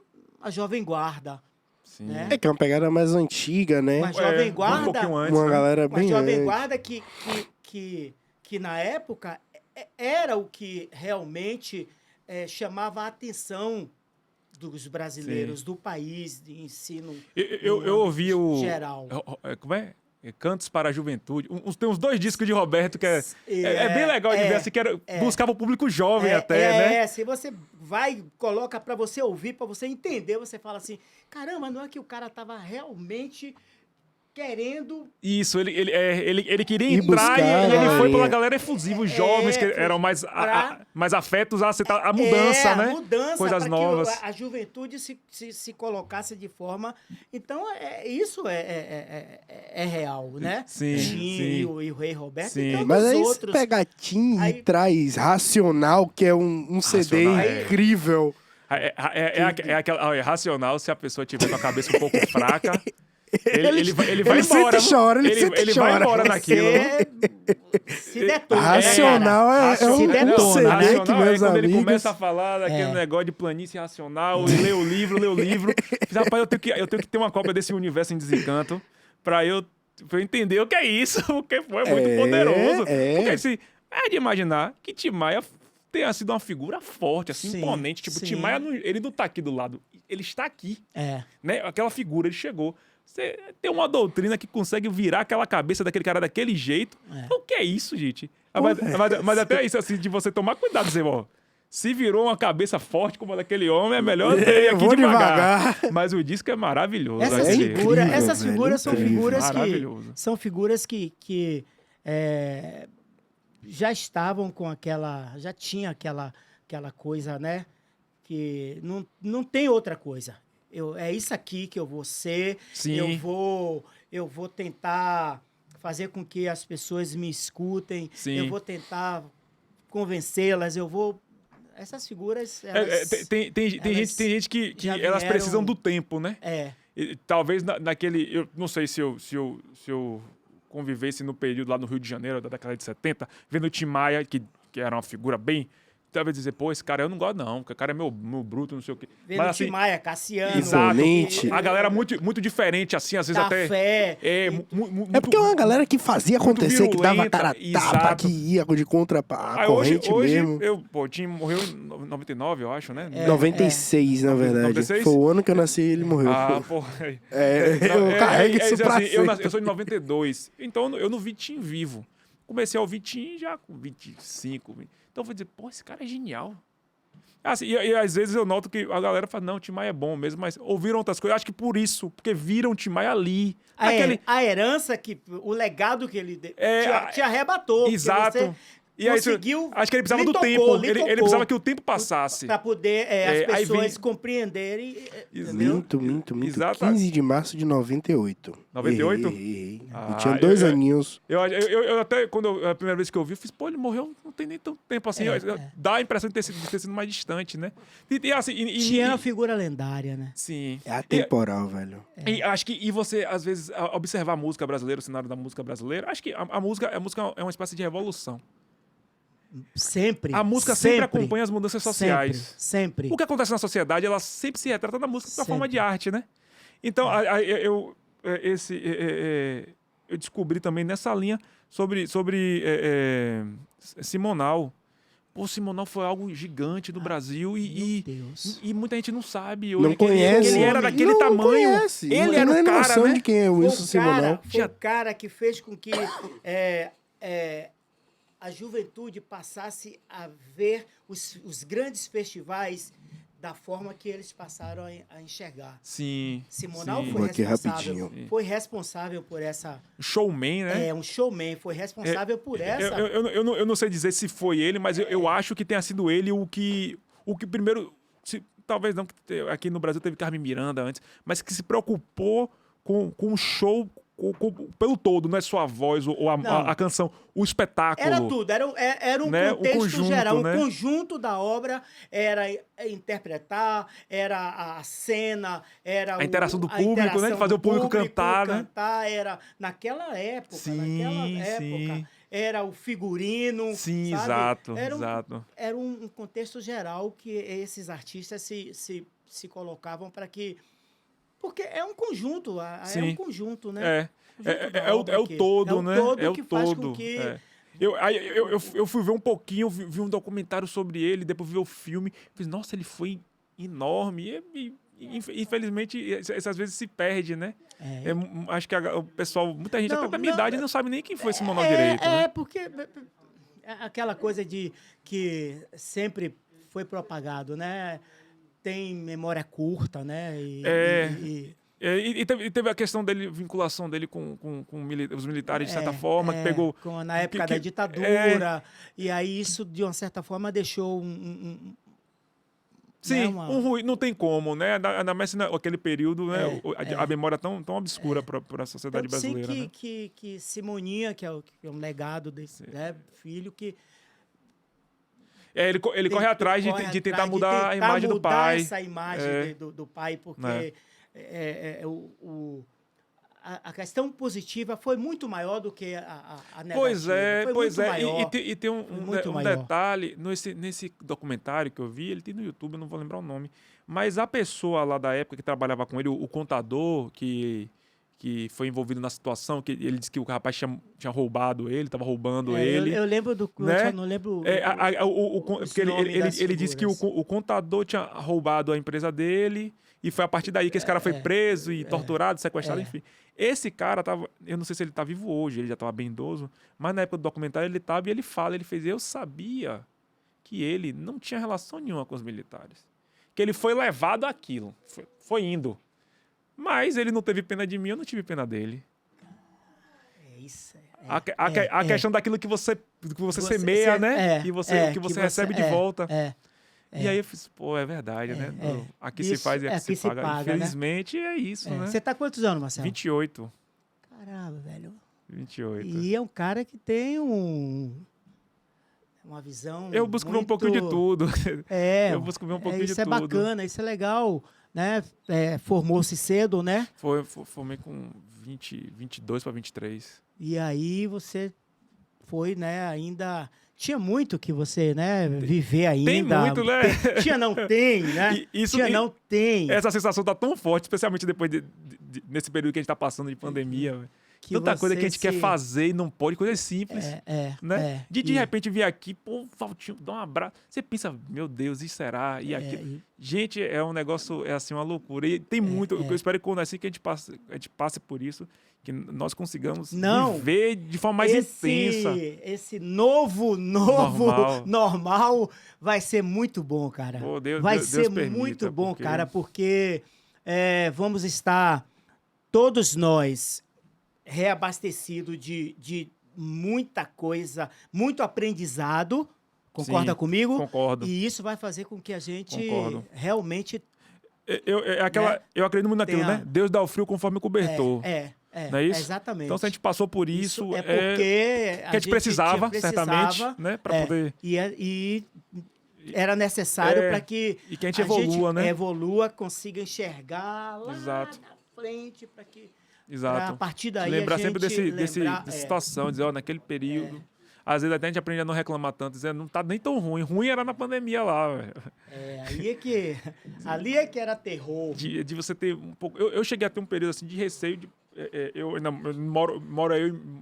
a Jovem Guarda, Sim. né? É que é uma pegada mais antiga, né? Com a Jovem Um Guarda, pouquinho antes, Uma né? galera com a bem Jovem antes. Guarda que na época era o que realmente chamava a atenção dos brasileiros, do país, de ensino Eu ouvi o... geral. Como é? Cantos para a Juventude. Tem uns 2 discos de Roberto que é bem legal de ver, assim, que buscava o público jovem até, né? Se você coloca para você ouvir, para você entender, você fala assim, caramba, não é que o cara tava realmente querendo... Isso, ele queria E entrar buscar, e ele né? foi pela galera efusiva, os jovens que eram mais afetos a aceitar a mudança, né? A mudança, Coisas para novas. que a juventude se colocasse de forma... Então, isso é real, né? Sim, Tim sim. e o Rei Roberto, Sim. então Mas os aí outros... você pega Tim e Aí- traz Racional, que é um CD Racional, é. incrível. É aquela racional se a pessoa tiver com a cabeça um pouco fraca. Ele vai ele embora. sempre chora, ele sempre vai chora. embora naquilo. Se detona, Racional né, cara? é um Se detona, CD né? Racional que meus quando ele amigos... começa a falar daquele negócio de planície racional, e lê o livro. Rapaz, eu tenho que ter uma cópia desse universo em desencanto pra eu entender o que é isso, porque foi muito poderoso. Porque assim, de imaginar que Tim Maia tenha sido uma figura forte, assim, Sim, imponente. Tipo, sim. Tim Maia, ele não tá aqui do lado, ele está aqui. Né? Aquela figura, ele chegou. Você tem uma doutrina que consegue virar aquela cabeça daquele cara daquele jeito. O que é isso, gente? Mas até isso, assim, de você tomar cuidado, dizer, ó, se virou uma cabeça forte como a daquele homem, é melhor ter aqui vou devagar. devagar. Mas o disco é maravilhoso. Essas aquele- figuras, incrível, essas velho, figuras são incrível. figuras que Maravilhoso. são figuras que já estavam com já tinha aquela coisa, né? Que não tem outra coisa. É isso aqui que eu vou ser. Sim. Eu vou tentar fazer com que as pessoas me escutem. Sim. Eu vou tentar convencê-las. Essas figuras, Tem gente que já elas vieram- precisam do tempo, né? É. E talvez naquele. Eu não sei se eu convivesse no período lá no Rio de Janeiro, da década de 70, vendo o Tim Maia, que era uma figura bem. Talvez dizer, pô, esse cara eu não gosto, não, porque o cara é meu bruto, não sei o quê. Vendo Mas Tim assim, Maia, Cassiano. exato. Imponente. A galera muito diferente, assim, às vezes Da até. Fé. É porque é uma galera que fazia acontecer, que dava virulenta, cara a tapa, exato. que ia de contra a Aí corrente hoje mesmo. o Tim morreu em 99, eu acho, né? 96, na verdade. 96? Foi o ano que eu nasci e ele morreu. Ah, pô. Eu carrego isso pra assim, eu sempre. sou de 92, então eu não vi Tim vivo. Comecei a ouvir Tim já com 25. Então eu vou dizer, pô, esse cara é genial. Assim, e às vezes eu noto que a galera fala, não, o Tim Maia é bom mesmo, mas ouviram outras coisas. Acho que por isso, porque viram o Tim Maia ali. A herança, o legado que ele te arrebatou. porque Exato. você E aí, conseguiu, acho que ele precisava lhe do tocou, tempo. Ele precisava que o tempo passasse. para poder aí as pessoas vem- compreenderem. Entendeu? Minto. Exato. 15 de março de 98. 98? Errei. Ah, Eu tinha 2 aninhos. Eu até, a primeira vez que eu vi, eu fiz, pô, ele morreu não tem nem tanto tempo assim. Dá a impressão de ter sido mais distante, né? E assim... Tinha uma figura lendária, né? Sim. É atemporal, velho. E acho que você, às vezes, observar a música brasileira, o cenário da música brasileira, acho que a música é uma espécie de revolução. Sempre. A música sempre acompanha as mudanças sociais. Sempre. O que acontece na sociedade, ela sempre se retrata na música da forma Sempre. de arte, né? Então, eu descobri também nessa linha sobre Simonal. Pô, Simonal foi algo gigante no Brasil Meu e Deus. muita gente não sabe Não hoje que conhece. ele era daquele Não tamanho. conhece. Ele Não era tem o cara, noção né? de quem é o Wilson Simonal. Foi o cara que fez com que a juventude passasse a ver os grandes festivais da forma que eles passaram a enxergar. Sim. Simonal sim. Vou aqui responsável, rapidinho. foi responsável por essa... Showman, né? Um showman, foi responsável por essa... Eu não sei dizer se foi ele, mas eu acho que tenha sido ele o que primeiro... Talvez não, que aqui no Brasil teve Carmen Miranda antes, mas que se preocupou com o show pelo todo, não é só a voz ou a canção, o espetáculo. Era tudo, era um né? contexto conjunto, geral, né? um conjunto da obra, era interpretar, era a cena, era A interação do a público, interação né? De fazer do o público cantar, né? Era naquela época, Sim. era o figurino, Sim, sabe? exato, Era exato. Era um contexto geral que esses artistas se colocavam para que... Porque é um conjunto, é Sim. um conjunto, né? É. Conjunto da É o obra todo, né? É o todo É o que faz todo. com que Eu fui ver um pouquinho, vi um documentário sobre ele, depois vi o filme. Fiz, nossa, ele foi enorme. Infelizmente, às vezes se perde, né? Acho que o pessoal, muita gente, até da minha idade, não sabe nem quem foi esse Manuel direito. Né? Porque aquela coisa de que sempre foi propagado, né? Tem memória curta, né? E teve a questão dele, vinculação dele com os militares, de certa forma, que pegou... Na época da ditadura, e aí isso, de uma certa forma, deixou Sim, né, ruim, não tem como, né? Ainda mais naquele período, né? A memória tão obscura para a sociedade brasileira. Sei né? que Simoninha, que é um legado desse filho, que... ele corre atrás de tentar mudar a imagem do pai. Essa imagem do pai, porque a questão positiva foi muito maior do que a negativa. Pois é. Maior, e tem um detalhe, nesse documentário que eu vi, ele tem no YouTube, eu não vou lembrar o nome, mas a pessoa lá da época que trabalhava com ele, o contador que foi envolvido na situação, que ele disse que o rapaz tinha roubado ele, estava roubando ele. Eu lembro do... Né? Eu não lembro porque ele disse que o contador tinha roubado a empresa dele, e foi a partir daí que esse cara foi preso e torturado, sequestrado, enfim. Esse cara tava... Eu não sei se ele tá vivo hoje, ele já estava bem idoso, mas na época do documentário ele estava e ele fala, eu sabia que ele não tinha relação nenhuma com os militares. Que ele foi levado àquilo, foi indo. Mas ele não teve pena de mim, eu não tive pena dele. A questão daquilo que você semeia, né? E que você recebe de volta. E aí eu fiz, pô, é verdade, né? Aqui isso, se faz e aqui se paga. Infelizmente, né? É isso, né? Você tá quantos anos, Marcelo? 28. Caramba, velho. 28. E é um cara que tem uma visão Eu busco ver um pouquinho de tudo. Eu busco ver um pouquinho de tudo. Isso é bacana, isso é legal, né? Formou-se cedo, né? Formei com 22 para 23. E aí você foi, né, ainda... Tinha muito que você, né, viver ainda. Tem muito, né? Tem, né? Tem. Essa sensação tá tão forte, especialmente depois nesse período que a gente tá passando de pandemia. Tanta coisa que a gente quer fazer e não pode, coisa simples. Né? De repente vir aqui, pô, Valtinho, dá um abraço. Você pensa, meu Deus, isso será? E aquilo. Gente, é um negócio, é assim, uma loucura. E tem muito. Eu espero que quando assim que a gente passe por isso, que nós consigamos viver de forma mais intensa. Esse novo normal vai ser muito bom, cara. Pô, Deus permita, muito bom, cara, porque vamos estar todos nós reabastecido de muita coisa, muito aprendizado. Concorda comigo? Concordo. E isso vai fazer com que a gente realmente... Eu acredito muito naquilo, né? Deus dá o frio conforme o cobertor. Não é isso? Exatamente. Então, se a gente passou por isso porque a gente precisava, certamente, né? Para poder... E era necessário para que a gente evolua, né? Evolua, consiga enxergar lá na frente, para que... Exato. A partir daí lembrar a gente sempre dessa situação, dizer, naquele período. Às vezes até a gente aprende a não reclamar tanto, dizer, não tá nem tão ruim. Ruim era na pandemia lá, velho. Ali é que era terror. De você ter um pouco... Eu cheguei a ter um período assim de receio.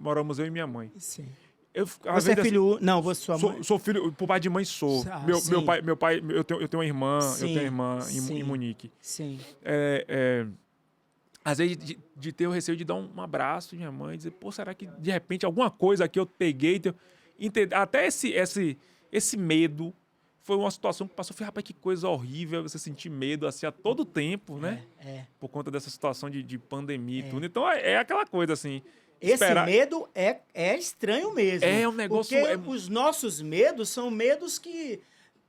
Moramos eu e minha mãe. Sim. Você é filho... Assim, não, você sua mãe... Sou filho... Por pai de mãe sou. Meu pai... Eu tenho uma irmã. Eu tenho uma irmã em Munique. Sim. Às vezes, de ter o receio de dar um abraço de minha mãe, dizer, pô, será que de repente alguma coisa aqui eu peguei? Até esse medo foi uma situação que passou. Eu falei, rapaz, que coisa horrível você sentir medo assim a todo tempo, né? Por conta dessa situação de pandemia e tudo. Então, é aquela coisa assim. Esse medo é estranho mesmo. É um negócio... Porque os nossos medos são medos que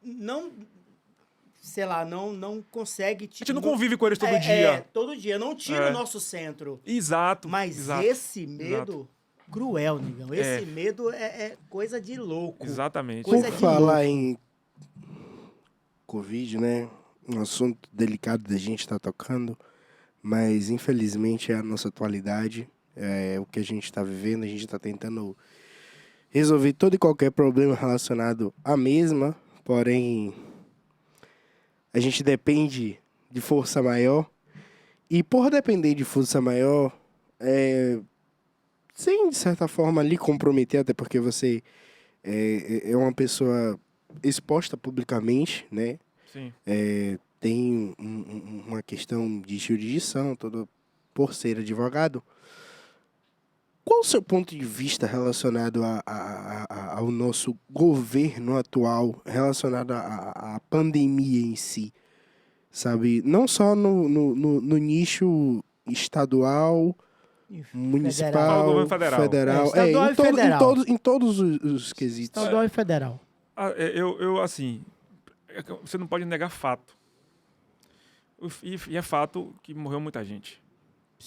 não... Sei lá, não consegue... A gente não convive com eles todo dia. Todo dia. Não tira o nosso centro. Exato. Mas esse medo... Cruel, negão. Esse medo é coisa de louco. Exatamente. Por falar em Covid, né? Um assunto delicado da gente estar tocando, mas infelizmente é a nossa atualidade. É o que a gente está vivendo. A gente está tentando resolver todo e qualquer problema relacionado à mesma, porém... A gente depende de força maior. E por depender de força maior, sem, de certa forma, lhe comprometer, até porque você é uma pessoa exposta publicamente, né? Sim. Tem uma questão de jurisdição, todo por ser advogado. Qual o seu ponto de vista relacionado ao nosso governo atual, relacionado à pandemia em si? Sabe? Não só no nicho estadual, Fala municipal, governo federal. federal. Estadual e federal. Em todos os quesitos. Estadual e federal. Assim, você não pode negar fato. E é fato que morreu muita gente.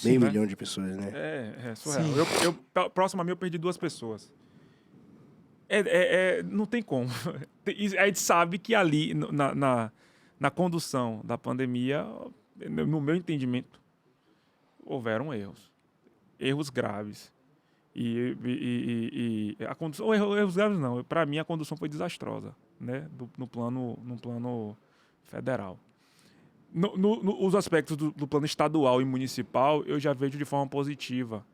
Meio né? milhão de pessoas, né? É surreal. Sim. Próximo a mim, eu perdi 2 pessoas. Não tem como. A gente sabe que ali, na condução da pandemia, no meu entendimento, houveram erros. Erros graves. E a condução... Erros graves não. Para mim, a condução foi desastrosa, né? No plano federal. Os aspectos do plano estadual e municipal, eu já vejo de forma positiva.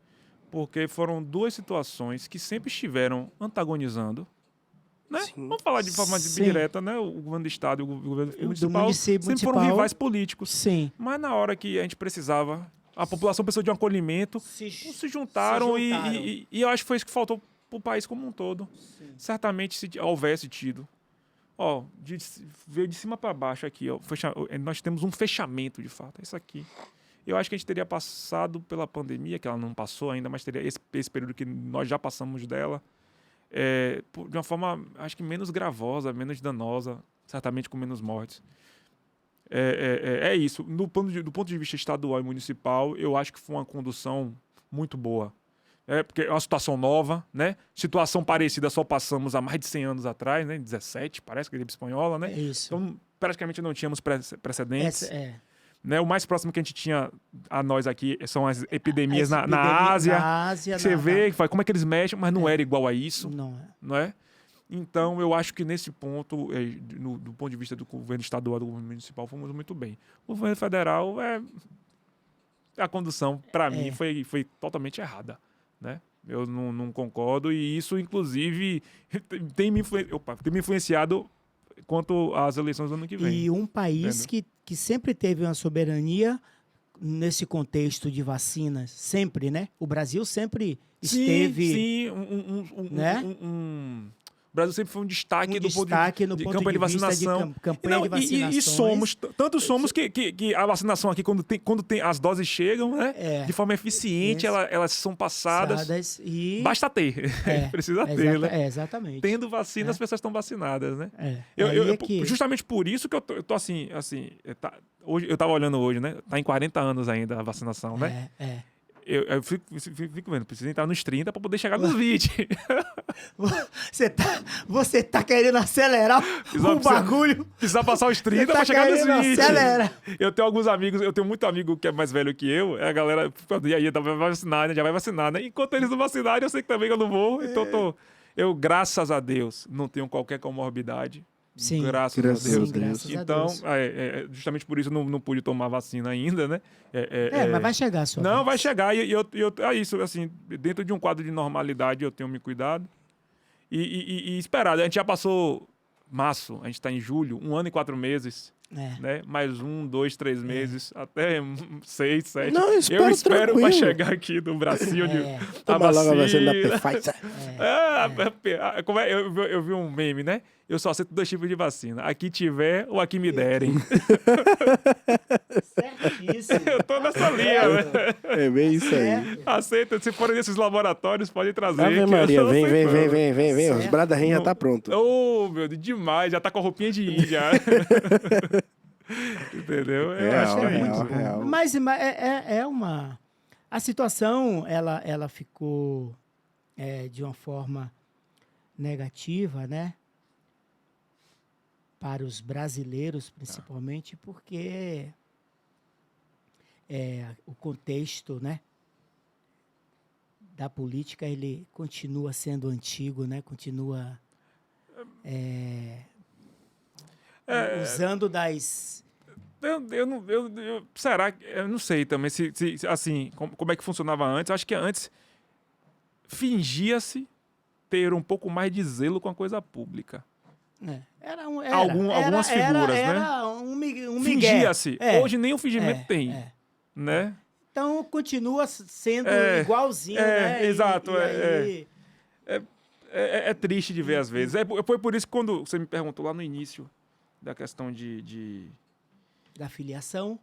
Porque foram 2 situações que sempre estiveram antagonizando. Né? Sim. Vamos falar de forma Sim. direta, né? O governo do estado e o governo Do municipal município sempre foram municipal. rivais políticos. Sim. Mas na hora que a gente precisava, a população precisou de um acolhimento, se juntaram, e eu acho que foi isso que faltou para o país como um todo. Sim. Certamente, se houvesse tido. Veio de cima para baixo aqui. Nós temos um fechamento, de fato. É isso aqui. Eu acho que a gente teria passado pela pandemia, que ela não passou ainda, mas teria esse período que nós já passamos dela, de uma forma, acho que menos gravosa, menos danosa, certamente com menos mortes. É isso. Do ponto de vista estadual e municipal, eu acho que foi uma condução muito boa. Porque é uma situação nova, né? Situação parecida só passamos há mais de 100 anos atrás, né? 17, parece, que a gripe espanhola, né? É isso. Então, praticamente não tínhamos precedentes. Né? O mais próximo que a gente tinha a nós aqui são as epidemias na Ásia. Na Ásia. Você vê como é que eles mexem, mas não era igual a isso. Não é? Então, eu acho que nesse ponto, do ponto de vista do governo estadual e do governo municipal, fomos muito bem. O governo federal, a condução, para mim, foi totalmente errada. Né? Eu não concordo, e isso, inclusive, tem me influenciado quanto às eleições do ano que vem. E um país que sempre teve uma soberania nesse contexto de vacinas, sempre, né? O Brasil sempre esteve... Sim, né? O Brasil sempre foi um destaque do ponto de campanha de vacinação. Campanha de vacinações. E somos que a vacinação aqui, quando tem as doses chegam, né? De forma eficiente, elas são passadas. E... Basta ter. Precisa ter, né? Exatamente. Tendo vacina, as pessoas estão vacinadas, né? Justamente por isso que eu tô assim, hoje, eu tava olhando hoje, né? Tá em 40 anos ainda a vacinação, né? Eu fico vendo, preciso entrar nos 30 para poder chegar nos 20. Você tá querendo acelerar o bagulho. Precisa passar os 30 para chegar nos 20. Acelera. Eu tenho alguns amigos, eu tenho muito amigo que é mais velho que eu, a galera, e aí, vai vacinar, né? Já vai vacinar, né? Enquanto eles não vacinarem, eu sei que também eu não vou. Então, eu, graças a Deus, não tenho qualquer comorbidade. Sim. Graças a Deus. Sim, graças a Deus. Justamente por isso não pude tomar vacina ainda, né? Mas vai chegar, só. Não, vai chegar. E é isso, assim, dentro de um quadro de normalidade, eu tenho me cuidado. E esperado. A gente já passou março, a gente está em julho, 1 ano e 4 meses. Né? Mais 1, 2, 3 meses, até 6, 7. Não, eu espero para chegar aqui no Brasil. Toma logo a vacina da Pfizer. Eu vi um meme, né? Eu só aceito 2 tipos de vacina. Aqui tiver ou aqui me derem. Certíssimo. Eu tô nessa linha, né? É bem isso aí. Aceita. Se forem nesses laboratórios, pode trazer. Ave Maria, vem. Os Brada Rain já tá pronto. Oh, meu Deus, demais. Já tá com a roupinha de índia. Entendeu? Eu acho que é muito real. Mas é uma... A situação, ela ficou de uma forma negativa, né? Para os brasileiros, principalmente, porque o contexto, né, da política, ele continua sendo antigo, né? Continua usando das... Será que... Eu não sei também se assim, como é que funcionava antes. Eu acho que antes fingia-se ter um pouco mais de zelo com a coisa pública. Algumas figuras, né? Era um migué. Fingia-se. Hoje nem o fingimento tem, né? Então continua sendo igualzinho, né? Exato. Aí... É triste de ver às vezes. Foi por isso que quando você me perguntou lá no início da questão da filiação.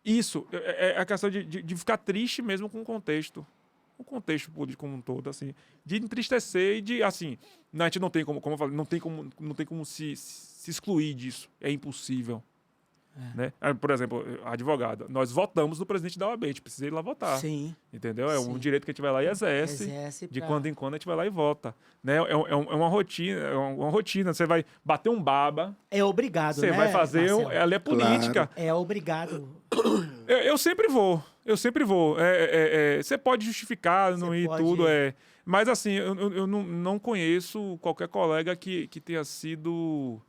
Isso, é a questão de ficar triste mesmo com o contexto político como um todo, assim, de entristecer e de, assim, a gente não tem como eu falei, não tem como se excluir disso, é impossível. Né? Por exemplo, advogado, nós votamos no presidente da OAB, a gente precisa ir lá votar. Sim. Entendeu? É um direito que a gente vai lá e exerce de quando em quando a gente vai lá e vota. Né? É uma rotina, você vai bater um baba. É obrigado, você né, vai fazer, ela é política. Claro. É obrigado. Eu sempre vou. Você pode justificar, não ir tudo, mas assim, eu não conheço qualquer colega que tenha sido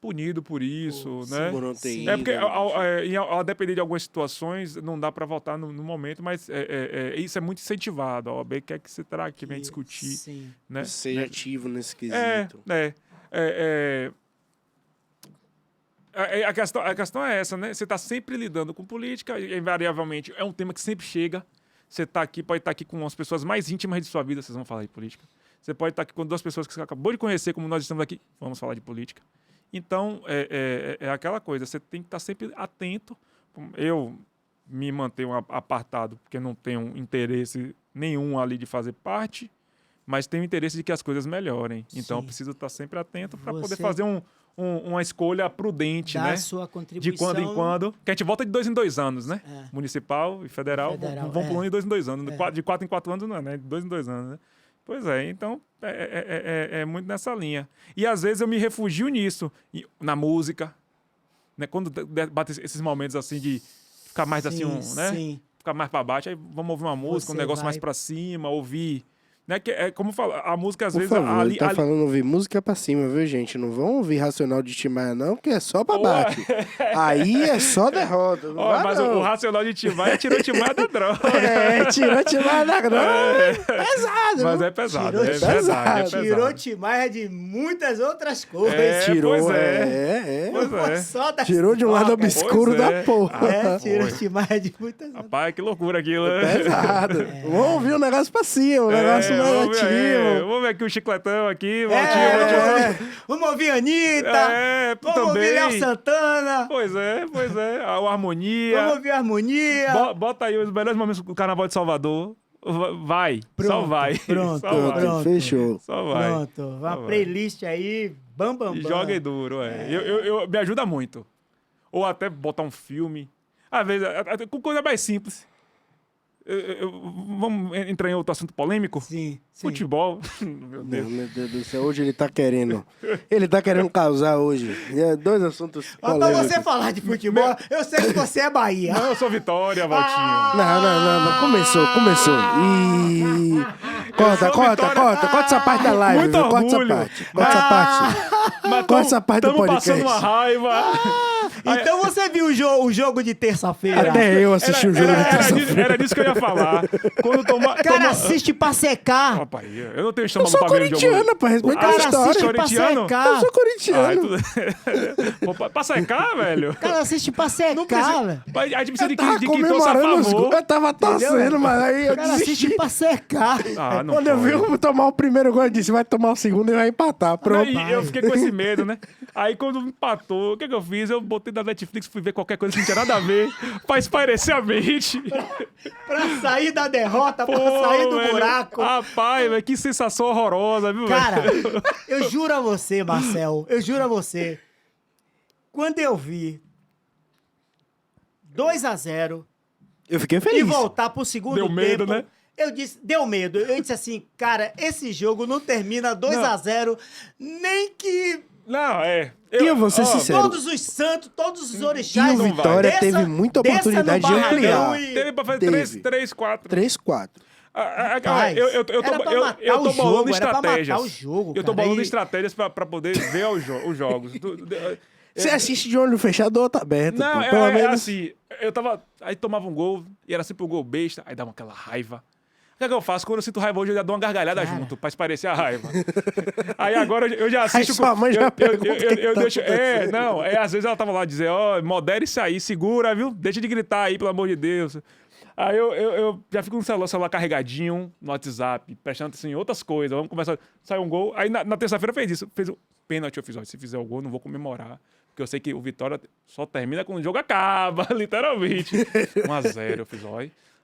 punido por isso, né? Por não ter Sim. ido. É porque, a depender de algumas situações, não dá para votar no momento, mas isso é muito incentivado. A OAB quer que você traga, que venha discutir. Sim. Né? Seja ativo nesse quesito. A questão é essa, né? Você está sempre lidando com política, invariavelmente é um tema que sempre chega. Você pode estar aqui com as pessoas mais íntimas de sua vida, vocês vão falar de política. Você pode estar aqui com duas pessoas que você acabou de conhecer, como nós estamos aqui, vamos falar de política. Então, é aquela coisa, você tem que estar sempre atento. Eu me mantenho apartado, porque não tenho interesse nenhum ali de fazer parte, mas tenho interesse de que as coisas melhorem. Então, eu preciso estar sempre atento para poder fazer uma escolha prudente, né? Sua contribuição. De quando em quando. Que a gente volta de 2 em 2 anos, né? Municipal e federal vão pulando de 2 em 2 anos. De 4 em 4 anos não é, né? De 2 em 2 anos, né? Pois é, então é muito nessa linha. E às vezes eu me refugio nisso, na música, né? Quando bate esses momentos assim de ficar mais assim, né? Sim. Ficar mais para baixo, aí vamos ouvir uma música, um negócio mais para cima, ouvir. Né? Que é como falar, a música às Por vezes. favor, ele tá falando ouvir música pra cima, viu, gente? Não vão ouvir Racional de Tim Maia, não, porque é só pra baixo. Aí é só derrota. Mas não. o Racional de Tim Maia tirou o Tim Maia da droga. Tirou o Tim Maia da droga. Pesado. Mas é pesado. Tirou, É verdade. Tirou Tim Maia de muitas outras coisas. Tirou, pois Não foi só das Tirou de um lado obscuro da porra. tirou Tim Maia de muitas outras. Rapaz, que loucura aquilo. Pesado. Vamos ouvir um negócio pra cima, um negócio mais ativo. Vamos ver aqui o chicletão aqui, Valtinho. Vamos ouvir a Anitta. Vamos ouvir Léo Santana. Pois é. O Harmonia. Vamos ouvir a Harmonia. Bota aí os melhores momentos do Carnaval de Salvador. Vai. Pronto, Só vai. Pronto, Só vai. pronto. Fechou. Só vai. Pronto. Uma playlist aí, bam. Joga e duro, Eu me ajuda muito. Ou até botar um filme. Às vezes, com coisa mais simples. Vamos entrar em outro assunto polêmico? Sim. Futebol. Meu Deus. Meu Deus do céu, hoje ele tá querendo. Ele tá querendo causar hoje. Dois assuntos Pra polêmicos. você falar de futebol, eu sei que você é Bahia. Não, eu sou Vitória, Valtinho. Não. Começou. Corta essa parte da live. Muito viu? Corta essa orgulho. parte. Corta essa parte do Tamo podcast. passando uma raiva. Então você viu o jogo de terça-feira? Até eu assisti o jogo de terça-feira. Era disso que eu ia falar. Quando Cara, assiste pra secar. Rapaz, eu não tenho Eu estômago sou pra ver o jogo. corintiano, pô. Respeita a Cara, história. assiste pra Corintiano? secar. Eu sou corintiano. Pra secar, velho? Cara, assiste pra Não secar, precisa. velho. A gente precisa de Tava quem torça a comemorando os gols. favor. Eu tava torcendo, mas aí eu Cara, assiste desisti. pra secar. Ah, não Quando eu vi pode. eu tomar o primeiro gol, eu disse, vai tomar o segundo e vai empatar. Pronto. Aí eu fiquei com esse medo, né? Aí quando empatou, o que eu fiz? Eu botei na Netflix, fui ver qualquer coisa que não tinha nada a ver, pra espairecer a mente. Pra sair da derrota, pra sair do velho. buraco. Rapaz, velho, que sensação horrorosa, viu, Cara, velho? eu juro a você, Marcel, eu juro a você. Quando eu vi 2-0 Eu fiquei e feliz. voltar pro segundo Deu medo, tempo, né? eu disse, deu medo. Eu disse assim, cara, esse jogo não termina 2-0, nem que Não, E eu vou ser sincero. todos os santos, todos os orixás. E o Vitória desça- teve muita desça oportunidade no de Barradão ampliar. e- Teve pra fazer Teve. 3, 4. 3-4. Rapaz, Eu tô era pra matar eu tô o bolando jogo, era pra matar estratégias. o jogo, Eu tô cara, bolando e- estratégias pra poder ver os jogos. Você assiste de olho fechado ou tá aberto? Não, pô. Pelo menos. assim, eu tava... Aí tomava um gol, e era sempre um gol besta, aí dava aquela raiva. que é que eu faço? Quando eu sinto raiva hoje, eu já dou uma gargalhada Cara. junto, pra esparecer a raiva. Aí agora eu já assisto... sua mãe já pergunta o que eu tá deixo... acontecendo. Às vezes ela tava lá dizendo, modere isso aí, segura, viu? Deixa de gritar aí, pelo amor de Deus. Aí eu já fico no celular carregadinho, no WhatsApp, prestando atenção em outras coisas. Vamos começar... Saiu um gol. Aí na terça-feira fez isso. Fez o pênalti, eu fiz, ó, se fizer o gol, não vou comemorar. Porque eu sei que o Vitória só termina quando o jogo acaba, literalmente. 1-0, eu fiz, ó.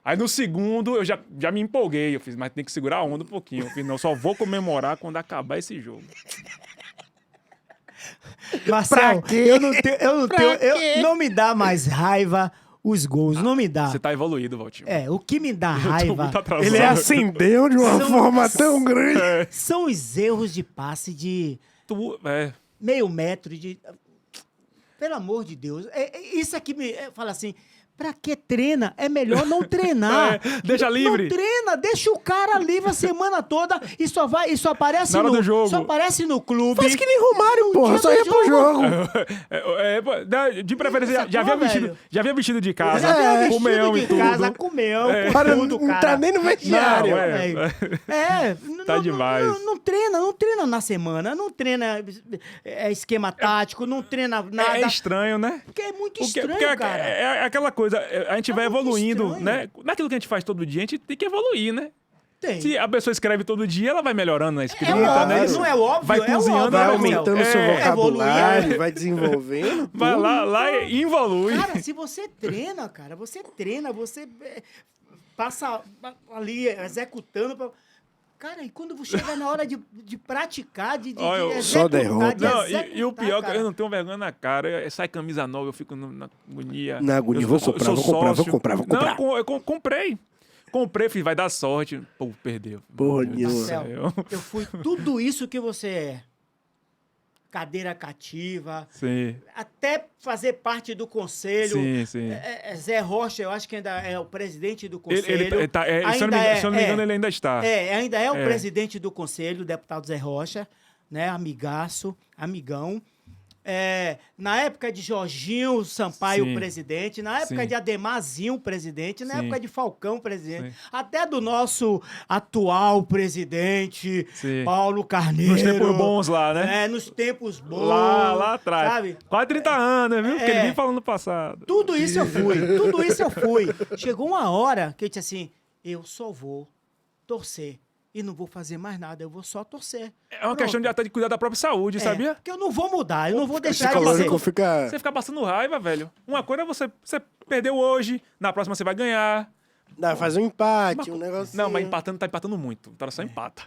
Aí no segundo, eu já me empolguei. Eu fiz, mas tem que segurar a onda um pouquinho. Eu fiz, não, só vou comemorar quando acabar esse jogo. Marcelo, Pra quê? eu não tenho, Pra quê? não me dá mais raiva os gols, não me dá. Você tá evoluído, Valtinho. O que me dá Eu tô raiva muito atrasado. Ele acendeu de uma São- forma tão grande. são os erros de passe de É. meio metro, pelo amor de Deus. Isso aqui me fala assim, pra que treina? É melhor não treinar. Deixa livre. Não treina, deixa o cara livre a semana toda e só aparece Na hora do jogo. Só aparece no clube. Faz que nem Romário, porra. dia Só do ia pro jogo. De preferência, Essa já havia porra, vestido, velho. já havia vestido de casa, Já veio com meião vestido e de tudo. casa, com meião, com Para tudo, não cara. tá nem no vestiário. Não, velho. Tá demais. Não treina na semana, não treina esquema tático, não treina nada. É estranho, né? Porque é muito Porque estranho, cara. é aquela coisa, a gente vai muito evoluindo, estranho. né? Naquilo que a gente faz todo dia, a gente tem que evoluir, né? Tem. Se a pessoa escreve todo dia, ela vai melhorando na escrita, óbvio, né? não é óbvio, Vai é cozinhando, óbvio. Vai vai aumentando seu É, vocabulário, vai desenvolvendo. Vai tudo. lá e evolui. Cara, se você treina, você passa ali executando. Cara, e quando chega na hora de praticar, de Olha, eu- Só derrota. Não, e o pior é que cara. eu não tenho vergonha na cara. Sai camisa nova, eu fico na agonia. Na agonia, Eu vou sou comprar, vou sócio. comprar. Não, eu comprei. Comprei, fiz, vai dar sorte. Pô, perdeu. Porra Meu Deus do nenhuma. Marcelo, céu. eu fui tudo isso que você é. Cadeira cativa, Sim, até fazer parte do conselho. sim. Zé Rocha, eu acho que ainda é o presidente do Ele conselho. tá, se eu não me engano, ele ainda está. Ainda é o É. presidente do conselho, o deputado Zé Rocha, né? Amigaço, amigão. Na época de Jorginho Sampaio, Sim. presidente, na época Sim. de Ademarzinho, presidente, na Sim. época de Falcão, presidente, Sim. até do nosso atual presidente, Sim. Paulo Carneiro. Nos tempos bons lá, né? Nos tempos bons. Lá atrás. Sabe? Quase 30 anos, viu? Porque É. ele vem falando no passado. Tudo isso eu fui. Chegou uma hora que eu disse assim, eu só vou torcer. E não vou fazer mais nada, eu vou só torcer. É uma questão de até de cuidar da própria saúde, sabia? Porque eu não vou mudar, eu não vou deixar de Psicológico ser. fica... Você fica passando raiva, velho. Uma coisa é você perdeu hoje, na próxima você vai ganhar. Dá, faz um empate, um negócio. Não, mas tá empatando muito. O cara só empata.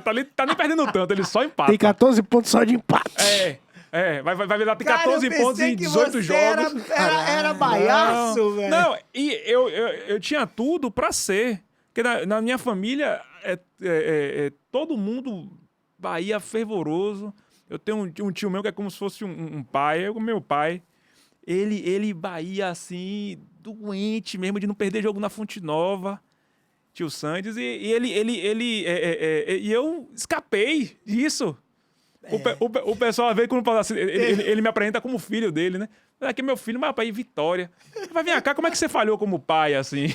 Tá nem perdendo tanto, ele só empata. Tem 14 pontos só de empate. Vai virar, tem Cara, 14 eu pontos pensei em que 18 você jogos. Era baiaço, velho. Não, e eu tinha tudo pra ser. Porque na minha família, todo mundo Bahia fervoroso. Eu tenho um tio meu que é como se fosse um pai, o meu pai. Ele Bahia, assim, doente mesmo, de não perder jogo na Fonte Nova. Tio Sandes. E eu escapei disso. O pessoal vê quando fala assim, ele me apresenta como filho dele, né? Aqui meu filho, mas pai, Vitória. Vai vir cá, como é que você falhou como pai, assim?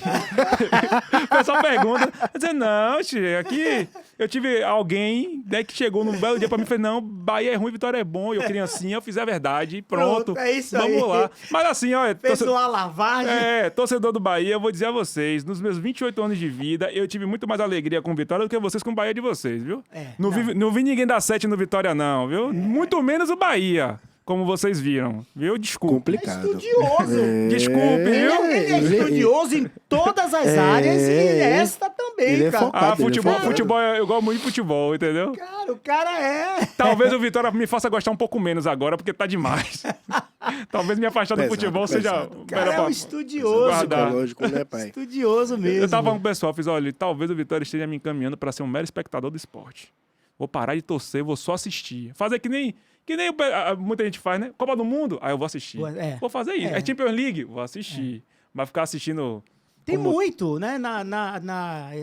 O pessoal pergunta. Eu dizer, não, tio, aqui eu tive alguém né, que chegou num belo dia pra mim e falou, não, Bahia é ruim, Vitória é bom. E eu criancinha, eu fiz a verdade, pronto. Pronto, é isso Vamos aí. lá. Mas assim, olha... Fez uma lavagem. Torcedor do Bahia, eu vou dizer a vocês, nos meus 28 anos de vida, eu tive muito mais alegria com Vitória do que vocês com o Bahia de vocês, viu? Não vi ninguém dar 7 no Vitória, não, viu? Muito menos o Bahia, como vocês viram, viu? Desculpe. Complicado. Estudioso. Desculpe, viu? Ele é estudioso em todas as áreas e esta também, Ele é cara. focado. Futebol, eu gosto muito de futebol, entendeu? Cara, o cara é. Talvez o Vitória me faça gostar um pouco menos agora, porque tá demais. Talvez me afastar do Pesado, futebol seja... pesado. O cara melhor é um pra- estudioso. guardar. Psicológico, né, pai? Estudioso mesmo. Eu tava falando com o pessoal, fiz, olha, talvez o Vitória esteja me encaminhando pra ser um mero espectador do esporte. Vou parar de torcer, vou só assistir. Fazer que nem muita gente faz, né? Copa do Mundo, aí eu vou assistir. Vou fazer isso. É Champions League, vou assistir. Mas ficar assistindo... Tem como- muito, né? Na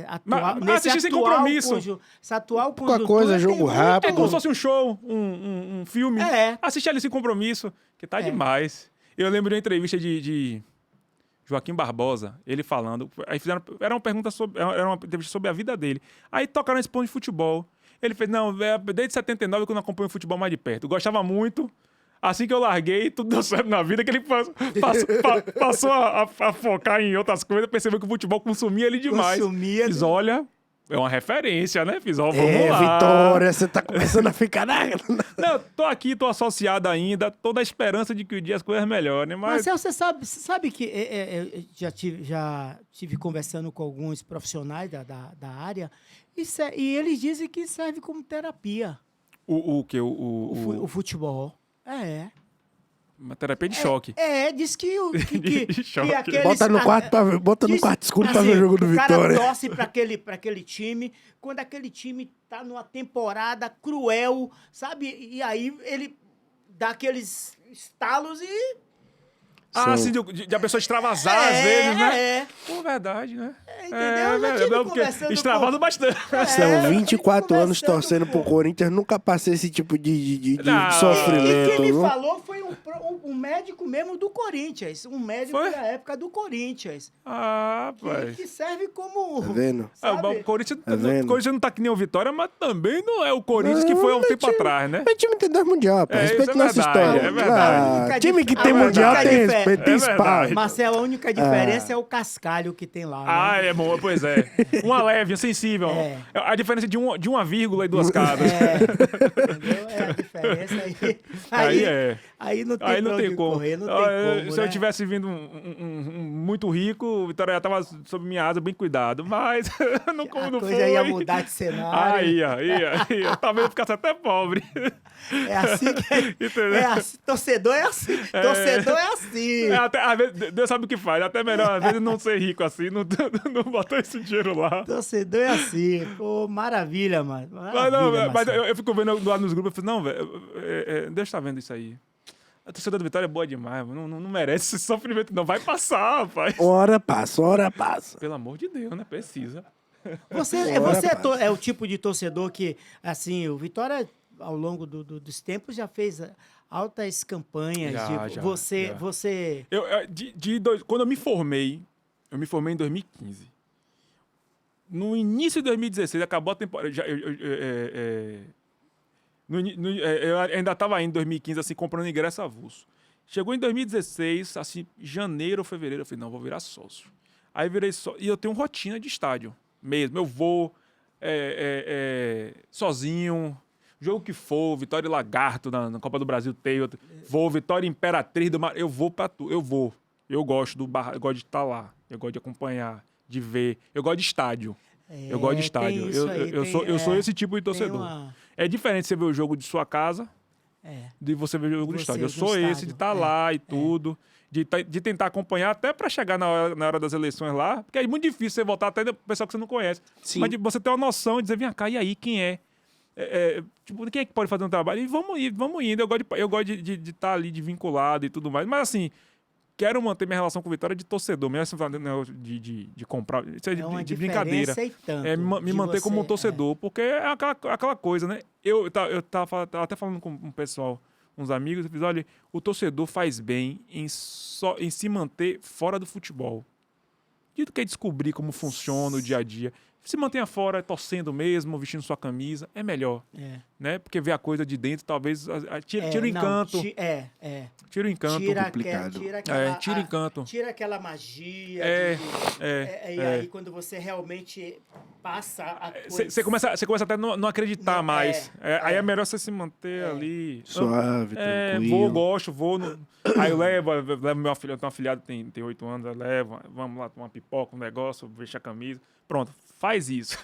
atual, Mas assistir sem compromisso. Essa atual Pouca conjuntura coisa, tem jogo muito. rápido. É como se fosse um show, um filme. É. Assistir ali sem compromisso, que tá demais. Eu lembro de uma entrevista Joaquim Barbosa, ele falando. Aí era uma pergunta era uma entrevista sobre a vida dele. Aí tocaram esse ponto de futebol. Ele fez, não, desde 79 que eu não acompanho o futebol mais de perto. Eu gostava muito. Assim que eu larguei, tudo deu certo na vida, que ele passou a focar em outras coisas, percebeu que o futebol consumia ele demais. Fiz, olha, é uma referência, né? Fiz, ó, vamos lá. Vitória, você tá começando a ficar... Não, tô aqui, tô associado ainda, tô na esperança de que um dia as coisas melhorem, mas... Marcelo, você sabe que já tive conversando com alguns profissionais da área, e eles dizem que serve como terapia. O quê? O futebol. Uma terapia de choque. Diz que choque. aqueles... Bota no quarto escuro pra ver o jogo do Vitória. O cara torce pra aquele time, quando aquele time tá numa temporada cruel, sabe? E aí ele dá aqueles estalos e... Assim, de a pessoa extravasar às vezes, né? Pô, verdade, né? Entendeu? Porque extravasa bastante. São 24 anos torcendo pro Corinthians, nunca passei esse tipo de sofrimento. E quem me falou foi um médico mesmo do Corinthians. Um médico da época do Corinthians. Pai. Que serve como... Tá vendo? O Corinthians não tá que nem o Vitória, mas também não é o Corinthians que foi há um tempo atrás, né? Meu time tem 2 mundial, pô. Respeita nossa história. É verdade. Time que tem mundial tem respeito, tem espaço. Marcelo, a única diferença é o cascalho que tem lá. Né? É bom, pois é. Uma leve, sensível. A diferença de uma vírgula e 2 casas. Entendeu? É a diferença aí. Aí não tem como. Correr, não tem como, se eu tivesse vindo muito rico, o Vitória já tava sob minha asa, bem cuidado. Mas não como não foi. A coisa ia mudar de cenário. Ia. Talvez eu ficasse até pobre. É assim que... Torcedor é assim. Torcedor é assim. Às vezes, Deus sabe o que faz. Até melhor, às vezes, não ser rico assim, não botar esse dinheiro lá. Torcedor é assim. Pô, maravilha, mano. Mas eu fico vendo lá nos grupos, eu falo, não, velho, Deus tá vendo isso aí. A torcida do Vitória é boa demais, não merece esse sofrimento, não. Vai passar, rapaz. Hora passa. Pelo amor de Deus, né? Precisa. Você é o tipo de torcedor que, assim, o Vitória, ao longo dos tempos, já fez altas campanhas. Você... Quando eu me formei em 2015. No início de 2016, acabou a temporada. Eu ainda estava indo em 2015, assim, comprando ingresso avulso. Chegou em 2016, assim, janeiro ou fevereiro, eu falei, não, vou virar sócio. Aí virei sócio. E eu tenho rotina de estádio mesmo. Eu vou sozinho, jogo que for, Vitória e Lagarto na Copa do Brasil tem outro. Vou, Vitória e Imperatriz do Mar. Eu vou pra tudo. Eu vou. Eu gosto eu gosto de estar lá. Eu gosto de acompanhar, de ver. Eu gosto de estádio. Eu gosto de estádio. Eu sou esse tipo de torcedor. É diferente você ver o jogo de sua casa de você ver o jogo do estádio. Eu sou esse de estar lá e tudo. De tentar acompanhar até para chegar na hora das eleições lá. Porque é muito difícil você votar até do pessoal que você não conhece. Sim. Mas de você ter uma noção de dizer, vem cá, e aí, quem é? Tipo, quem é que pode fazer um trabalho? E vamos indo. Eu gosto de estar ali, de vinculado e tudo mais. Mas assim... Quero manter minha relação com o Vitória de torcedor, mesmo de comprar. Isso é de brincadeira. Me manter como um torcedor, porque é aquela coisa, né? Eu tava até falando com um pessoal, uns amigos, eu fiz, olha, o torcedor faz bem em se manter fora do futebol. E tu quer descobrir como funciona o dia a dia. Se mantenha fora, torcendo mesmo, vestindo sua camisa, é melhor. Né? Porque ver a coisa de dentro, talvez, tira o encanto. Tira o encanto. Complicado. Tira o encanto. Tira aquela magia. E aí, quando você realmente passa a coisa... Você começa até a não acreditar mais. Aí é melhor você se manter ali... Suave, tranquilo. Vou. Aí eu levo meu filho, eu tenho um afilhado, tem 8 anos, eu levo, vamos lá tomar uma pipoca, um negócio, vestir a camisa. Pronto, faz isso.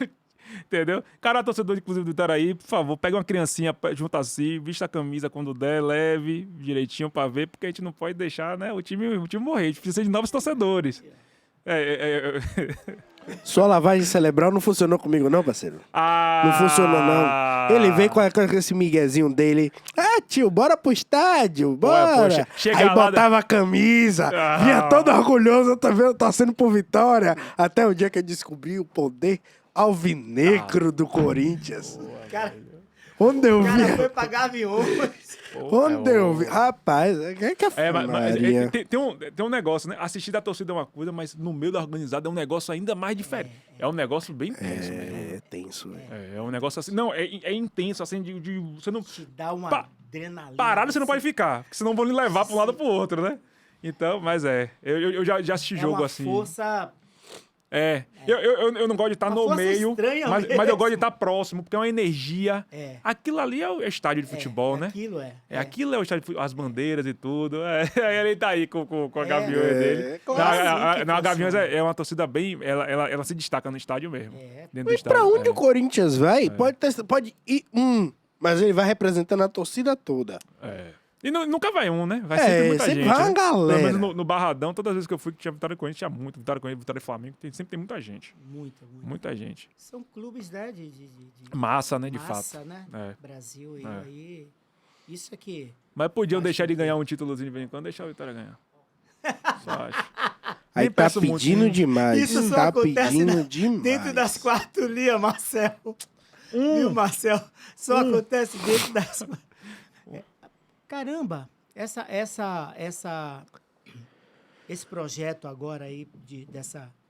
Entendeu? Cara, torcedor, inclusive, do Itaraí, por favor, pega uma criancinha junto assim, vista a camisa quando der, leve direitinho pra ver, porque a gente não pode deixar, né, o time morrer. A gente precisa de novos torcedores. Sua lavagem cerebral não funcionou comigo, não, parceiro? Não funcionou, não. Ele veio com esse miguezinho dele. Tio, bora pro estádio, bora. Poxa, aí botava a camisa, vinha todo orgulhoso, torcendo por Vitória. Até o dia que eu descobri o poder alvinegro do Corinthians. Cara, Onde eu O vi? cara foi pra Gaviões. Onde eu vi? Rapaz, é que Mas tem um negócio, né? Assistir da torcida é uma coisa, mas no meio da organizada é um negócio ainda mais diferente. É um negócio bem tenso mesmo. É tenso, velho. É um negócio assim. Não, é intenso, assim, você não. Te dá uma adrenalina. Parado você não assim. pode ficar, porque senão vão lhe levar para um lado ou pro outro, né? Então, mas eu já assisti É jogo uma assim. força... Eu não gosto de estar Uma no força meio, estranha mas eu mesmo. gosto de estar próximo, porque é uma energia. É. Aquilo ali é o estádio de futebol, né? Aquilo é. Aquilo é o estádio de futebol, as bandeiras e tudo. Aí ele tá aí com a Gaviões dele. claro. Não, a Gaviões é uma torcida bem. Ela se destaca no estádio mesmo. Dentro do Mas pra estádio. onde o Corinthians vai, pode ir mas ele vai representando a torcida toda. E nunca vai um, né? Vai sempre muita sempre gente. vai uma né? galera. Pelo menos no Barradão, todas as vezes que eu fui que tinha Vitória Corinthians, tinha muito. Vitória Corinthians, Vitória Flamengo, sempre tem muita gente. Muita gente. São clubes, né? De Massa, né? De massa, fato. né? É. Brasil. E aí... Isso aqui... Mas podiam Acho deixar de que- ganhar um títulozinho de vez em quando, deixar o Vitória ganhar. Só acho. Aí Nem tá peço muito, pedindo né? demais. Isso só tá acontece pedindo demais. dentro das 4 linhas, Marcelo. Viu, Marcelo? Só acontece dentro das... Caramba! Esse projeto agora aí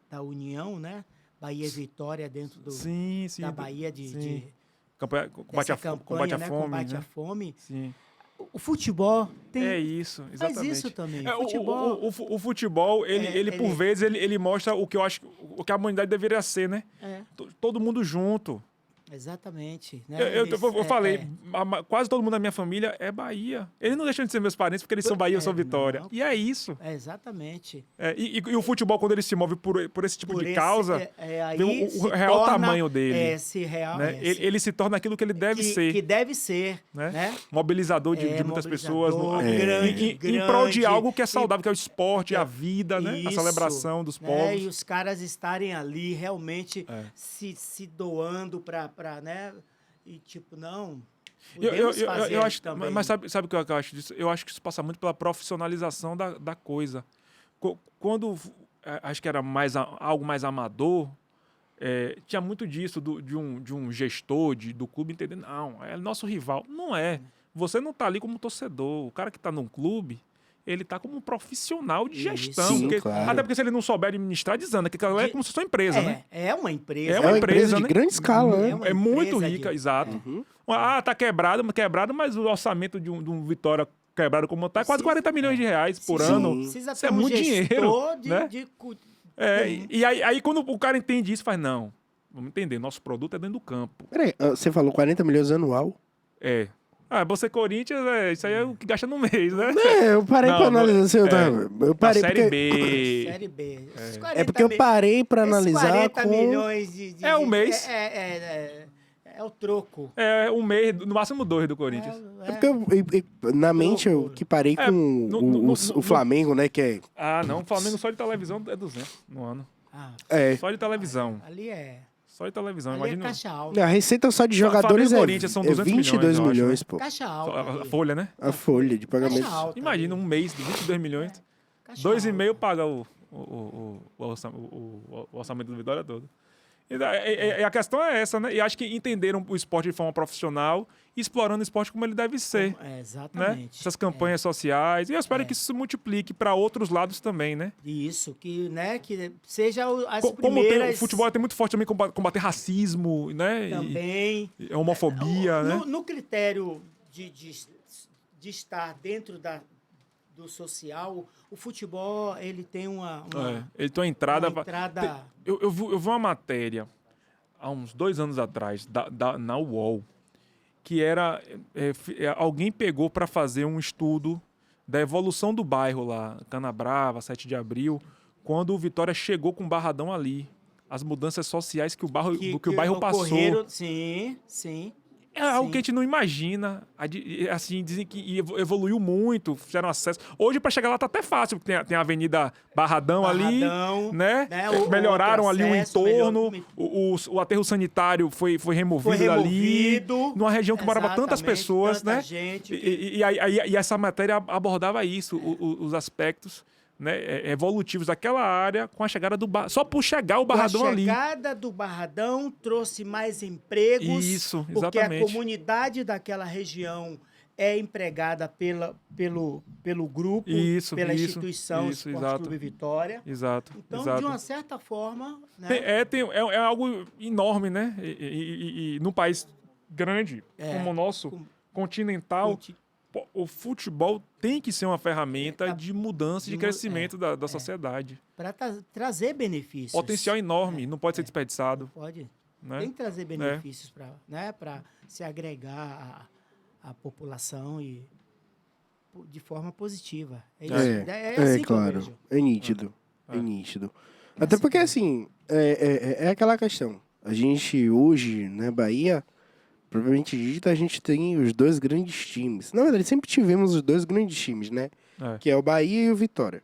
da União, né? Bahia Vitória dentro Sim. da Bahia sim. dessa Combate a campanha, fome. Combate né? à fome. Sim. O futebol tem... É isso, Faz exatamente. isso também. O futebol, ele por vezes, ele mostra o que eu acho, o que a humanidade deveria ser, né? Todo mundo junto. Exatamente. Né? Eu falei, quase todo mundo da minha família é Bahia. Eles não deixam de ser meus parentes porque eles são Bahia, eu sou Vitória. não. E é isso. Exatamente. E o futebol, quando ele se move por esse tipo de causa, aí vê o se real torna- tamanho dele. Né? Ele se torna aquilo que ele deve ser. Que deve ser, né? né? Mobilizador de muitas pessoas. grande, Em prol de grande. algo que é saudável, que é o esporte, a vida, né? A Isso, celebração dos né? povos. E os caras estarem ali realmente se doando para, né? E tipo, não, podemos fazer eu acho, também. mas sabe o que eu acho disso? Eu acho que isso passa muito pela profissionalização da coisa. Quando acho que era algo mais amador, tinha muito disso de um gestor do clube entender, não, é nosso rival. Não é. Você não está ali como torcedor. O cara que está num clube, ele está como um profissional de gestão. Sim, porque, claro. até porque se ele não souber administrar, desanda, que aquilo é como se fosse uma empresa, né? É uma empresa. É É uma empresa de né? grande escala, né? uma É muito empresa rica, de- exato. Tá quebrado, mas o orçamento de um Vitória quebrado como tá é quase 40 milhões de reais por ano. Precisa Isso ter é muito dinheiro, né? E aí, quando o cara entende isso, faz, não, vamos entender, nosso produto é dentro do campo. Peraí, você falou 40 milhões anual? Você Corinthians, isso aí é o que gasta no mês, né? Eu parei pra analisar. Assim, eu parei Na Série porque... B. Série B. Esses É 40 porque eu parei pra esses analisar 40 com... milhões É um mês. É o troco. Um mês, no máximo 2 do Corinthians. É porque na mente eu que parei com o Flamengo, né? Que é... Não, o Flamengo só de televisão é 200 no ano. É. Só de televisão. Ali é... Só de televisão, Ali imagina. é caixa alta. A receita só de Flamengo e jogadores Corinthians são 200 22 milhões, eu acho, milhões, né? pô. Caixa Só alta. a ali. folha, né? A folha de pagamento. Caixa alta. Imagina ali. um mês de 22 milhões. Caixa 2,5 alta. paga o orçamento do Vitória todo. E a questão é essa, né? E acho que entenderam o esporte de forma profissional e explorando o esporte como ele deve ser. Né? Exatamente. Essas campanhas sociais. E eu espero que isso se multiplique para outros lados também, né? Isso, que seja as Como primeiras... o futebol tem muito forte também combater racismo, né? Também. E homofobia, né? No critério de estar dentro do social, o futebol ele tem uma Ele tem uma entrada. uma entrada... Eu vi uma matéria há uns 2 anos atrás na UOL que era alguém pegou para fazer um estudo da evolução do bairro lá, Canabrava, 7 de Abril, quando o Vitória chegou com o Barradão ali, as mudanças sociais que o bairro passou. Sim, sim. É algo que a gente não imagina. Assim, dizem que evoluiu muito, fizeram acesso. Hoje, para chegar lá, tá até fácil, porque tem a Avenida Barradão ali, né? Melhoraram ali o entorno, o aterro sanitário foi removido dali. Numa região que morava tantas pessoas, né? Gente, E essa matéria abordava isso, os aspectos né, evolutivos daquela área com a chegada do só por chegar o Barradão ali. A chegada do Barradão trouxe mais empregos. Isso, porque exatamente. a comunidade daquela região é empregada pelo grupo, pela instituição Esporte exato. Clube Vitória. Exato. Então, exato. de uma certa forma... Né? É algo enorme, né? E num país grande como o nosso, continental, o futebol tem que ser uma ferramenta de mudança e de crescimento da sociedade. Para trazer benefícios. Potencial enorme, não pode ser desperdiçado. Pode. Né? Tem que trazer benefícios para se agregar à população e de forma positiva. É isso. Assim que eu claro. vejo. É nítido. É nítido. Até porque, assim, é aquela questão. A gente, hoje, na Bahia, propriamente dito, a gente tem os dois grandes times. Na verdade, sempre tivemos os dois grandes times, né? Que é o Bahia e o Vitória.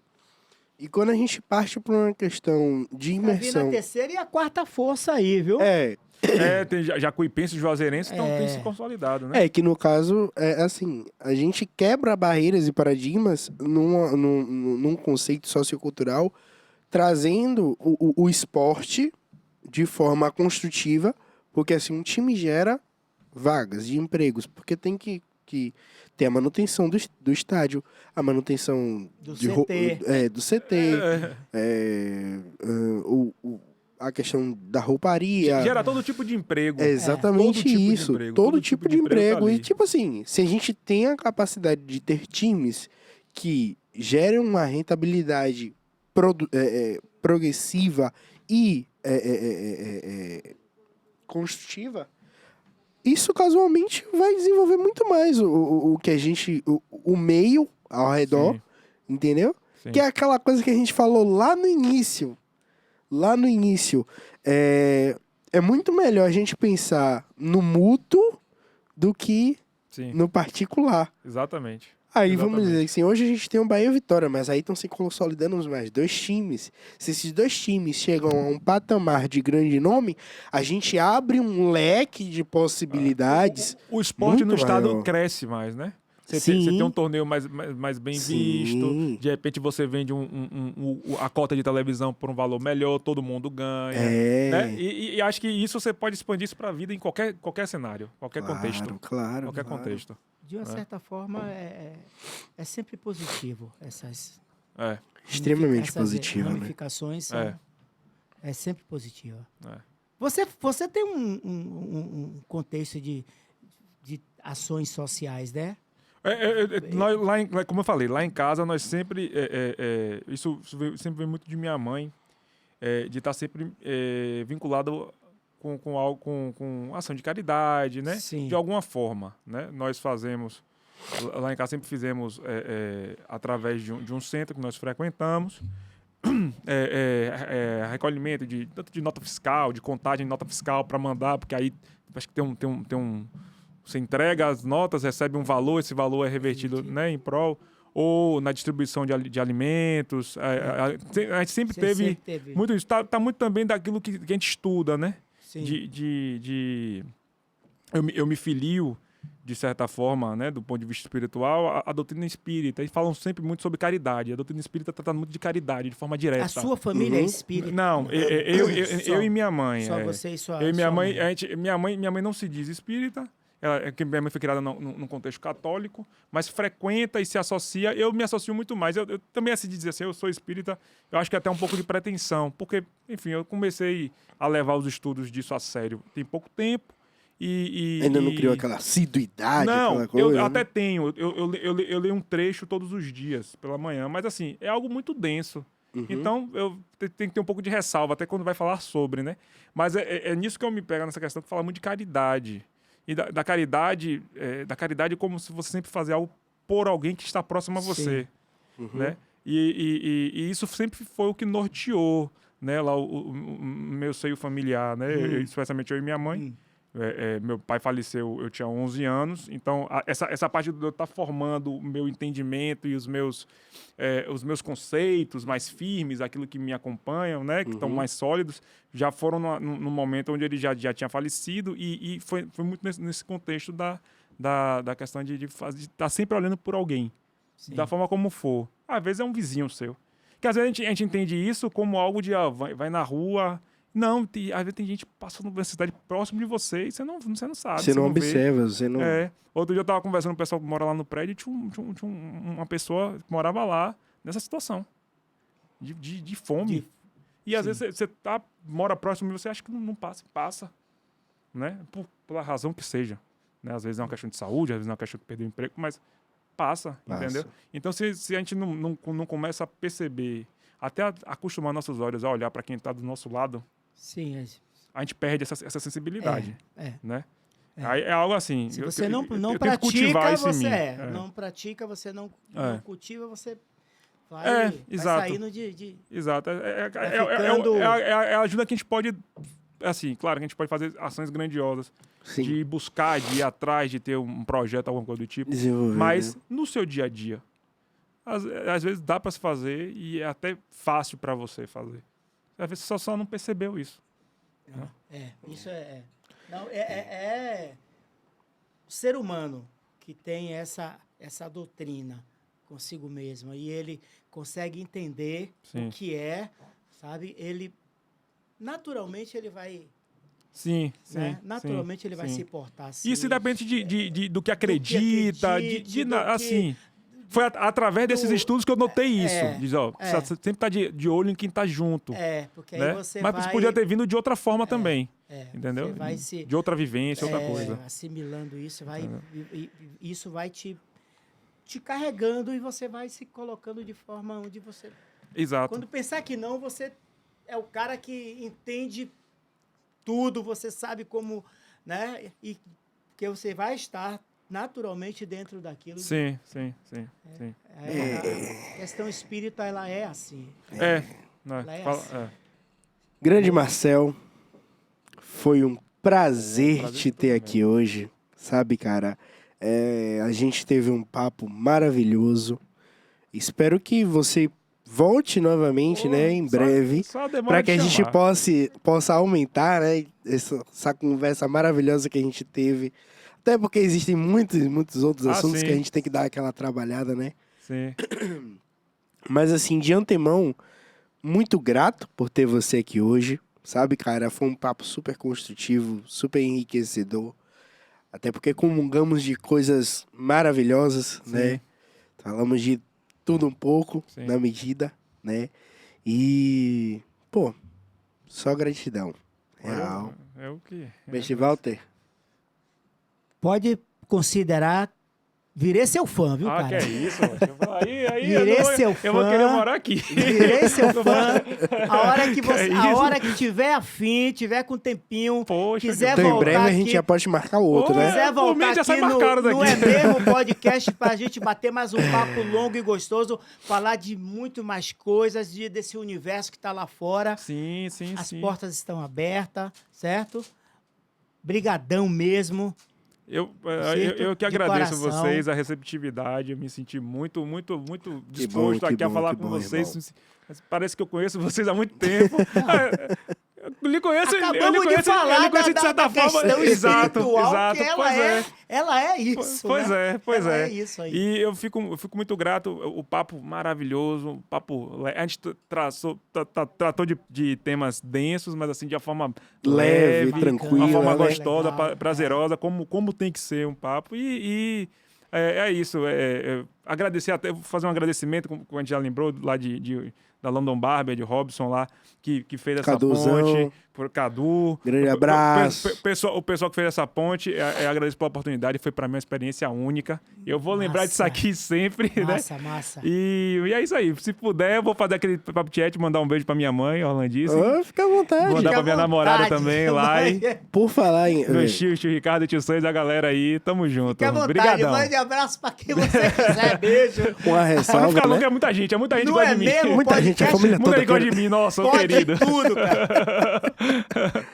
E quando a gente parte para uma questão de imersão... Tá vindo a terceira e a quarta força aí, viu? Tem Jacuipense e Juazeirense têm se consolidado, né? Que no caso, assim, a gente quebra barreiras e paradigmas num conceito sociocultural, trazendo o esporte de forma construtiva, porque assim, um time gera vagas de empregos, porque tem que ter a manutenção do estádio, a manutenção do CT, a questão da rouparia. Gera todo tipo de emprego. É exatamente todo tipo isso. De emprego, todo tipo de emprego. Tá e, tipo assim, se a gente tem a capacidade de ter times que gerem uma rentabilidade progressiva e construtiva, isso casualmente vai desenvolver muito mais o que a gente... O meio ao redor, Sim. entendeu? Sim. Que é aquela coisa que a gente falou lá no início. É muito melhor a gente pensar no mútuo do que no particular. Exatamente. Aí vamos dizer assim, hoje a gente tem o Bahia e o Vitória, mas aí estão se consolidando mais dois times. Se esses dois times chegam a um patamar de grande nome, a gente abre um leque de possibilidades. O esporte no estado maior. Cresce mais, né? Você tem um torneio mais bem visto, de repente você vende a cota de televisão por um valor melhor, todo mundo ganha. Né? E acho que isso você pode expandir isso para a vida em qualquer cenário, qualquer contexto. Claro. Contexto. De uma certa forma, é sempre positivo essas... Extremamente essas positiva, né? ramificações é sempre positiva. É. Você tem um contexto de ações sociais, né? Como eu falei, lá em casa nós sempre... isso sempre vem muito de minha mãe, de estar sempre vinculado com algo, com ação de caridade, né? Sim. De alguma forma, né? Nós fazemos... Lá em casa sempre fizemos através de um centro que nós frequentamos, recolhimento tanto de nota fiscal, de contagem de nota fiscal para mandar, porque aí acho que tem um você entrega as notas, recebe um valor, esse valor é revertido, né, em prol, ou na distribuição de alimentos. A gente sempre teve muito isso. Tá muito também daquilo que a gente estuda, né? Sim. Eu me filio, de certa forma, né, do ponto de vista espiritual, a doutrina espírita. Eles falam sempre muito sobre caridade. A doutrina espírita trata muito de caridade, de forma direta. A sua família é espírita? Não, eu e minha mãe. Só você e sua eu e minha sua mãe. Minha mãe não se diz espírita. Minha mãe foi criada num contexto católico, mas frequenta e se associa. Eu me associo muito mais. Eu também, assim, de dizer assim, eu sou espírita, eu acho que é até um pouco de pretensão, porque, enfim, eu comecei a levar os estudos disso a sério tem pouco tempo. Ainda não criou aquela assiduidade? Não, aquela coisa, eu até tenho. Eu leio um trecho todos os dias, pela manhã, mas, assim, é algo muito denso. Então, eu tenho que ter um pouco de ressalva, até quando vai falar sobre, né? Mas é nisso que eu me pego nessa questão, que fala muito de caridade. E da caridade como se você sempre fazer algo por alguém que está próximo a você, né? E isso sempre foi o que norteou, né, lá o meu seio familiar, né? Especialmente eu e minha mãe. Meu pai faleceu, eu tinha 11 anos, então essa parte de eu estar formando o meu entendimento e os meus conceitos mais firmes, aquilo que me acompanham, né, que estão mais sólidos, já foram no momento onde ele já tinha falecido e foi muito nesse contexto da questão de estar sempre olhando por alguém, da forma como for. Às vezes é um vizinho seu, Porque às vezes a gente entende isso como algo de vai na rua. Não, às vezes tem gente passando por uma cidade próximo de você e você não sabe. Você não vê. observa, você não... Outro dia eu tava conversando com o pessoal que mora lá no prédio e tinha uma pessoa que morava lá nessa situação. De fome. E às vezes você mora próximo e você acha que não passa. Né? Pela razão que seja. Né? Às vezes é uma questão de saúde, às vezes é uma questão de perder o emprego, mas passa. Entendeu? Então se a gente não começa a perceber, até acostumar nossos olhos a olhar para quem está do nosso lado, sim, a gente perde essa sensibilidade. Né? É. É algo assim. Se você não eu pratica, isso em mim. Não pratica, você não cultiva, você vai saindo de... Exato. ficando... É a ajuda que a gente pode... Assim, claro que a gente pode fazer ações grandiosas. Sim. De buscar, de ir atrás, de ter um projeto, alguma coisa do tipo. Mas no seu dia a dia, às vezes dá para se fazer e é até fácil para você fazer. Às vezes você só não percebeu isso. Isso Não, o ser humano que tem essa doutrina consigo mesmo e ele consegue entender o que sabe? Ele, naturalmente, ele vai... Sim, né? Naturalmente, ele vai se portar assim. Isso independente do que acredita, assim... Foi através desses estudos que eu notei isso. Diz, você sempre está de olho em quem está junto. Porque né? aí você Mas vai... podia ter vindo de outra forma também. Entendeu? Você vai de outra vivência, outra coisa. Assimilando isso, isso vai te carregando e você vai se colocando de forma onde você... Exato. Quando pensar que não, você é o cara que entende tudo, você sabe como... né? E que você vai estar naturalmente dentro daquilo. Sim. A questão espírita, ela é assim. Grande Marcel, foi um prazer te ter aqui hoje, sabe, cara? A gente teve um papo maravilhoso. Espero que você volte novamente, né, em breve, para que a gente possa aumentar, né, essa conversa maravilhosa que a gente teve. Até porque existem muitos outros assuntos que a gente tem que dar aquela trabalhada, né? Sim. Mas, assim, de antemão, muito grato por ter você aqui hoje. Sabe, cara? Foi um papo super construtivo, super enriquecedor. Até porque comungamos de coisas maravilhosas, né? Falamos de tudo um pouco, na medida, né? E, pô, só gratidão. Real. É o que... Mestre Walter. Pode considerar... Virei seu fã, viu, cara? Que é isso, mano. Aí Virei seu fã. Eu vou querer morar aqui. Virei seu fã. A hora que tiver afim, tiver com tempinho, quiser então, voltar em breve aqui, a gente já pode marcar outro, né? Quiser voltar aqui no É Mesmo Podcast pra gente bater mais um papo longo e gostoso, falar de muito mais coisas, desse universo que tá lá fora. Sim. As portas estão abertas, certo? Brigadão mesmo. Eu que agradeço vocês, a receptividade, eu me senti muito disposto aqui a falar com vocês. Parece que eu conheço vocês há muito tempo. Eu lhe conheço, Acabamos de falar de certa forma. Exato. Que ela é isso. Pois né? é. É isso aí. E eu fico muito grato. O papo maravilhoso. A gente tratou de temas densos, mas assim, de uma forma leve, tranquila, uma forma né? gostosa, Legal, prazerosa, como tem que ser um papo. E é isso. Agradecer, até fazer um agradecimento, como a gente já lembrou, lá da London Barber, de Robson lá, que fez essa ponte, por Cadu. Grande abraço. O pessoal que fez essa ponte, agradeço pela oportunidade, foi para mim uma experiência única. Eu vou lembrar disso aqui sempre, Massa. E é isso aí. Se puder, eu vou fazer aquele papo chat, mandar um beijo pra minha mãe, Orlandice. Fica à vontade. Mandar pra minha namorada também lá. Por falar em... Meu tio Ricardo, tio Sois, a galera aí, tamo junto. Fica à vontade, Obrigadão. mande abraço pra quem você quiser, beijo. Uma ressalva, ficar louco, né? é muita gente Não gosta é de mim. mesmo? Muita gente, a família Muita toda. gente gosta de mim, nossa, ô querido. Tudo, cara.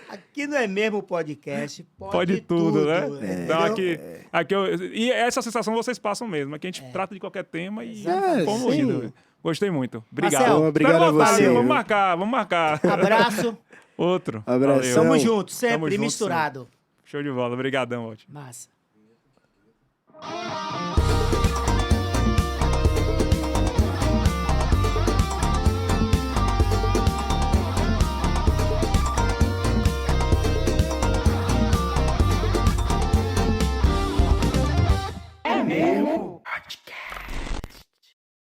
Aqui não é mesmo podcast, Pode tudo, né? Então, Entendeu? E essa sensação vocês passam mesmo. Aqui a gente trata de qualquer tema e fomos sim. indo. Gostei muito. Obrigado. Marcel, obrigado a você. Vamos marcar. Abraço. Outro. Abração. Valeu. Tamo junto, Tamo sempre junto, misturado. Show de bola. Obrigadão, Walter. Massa.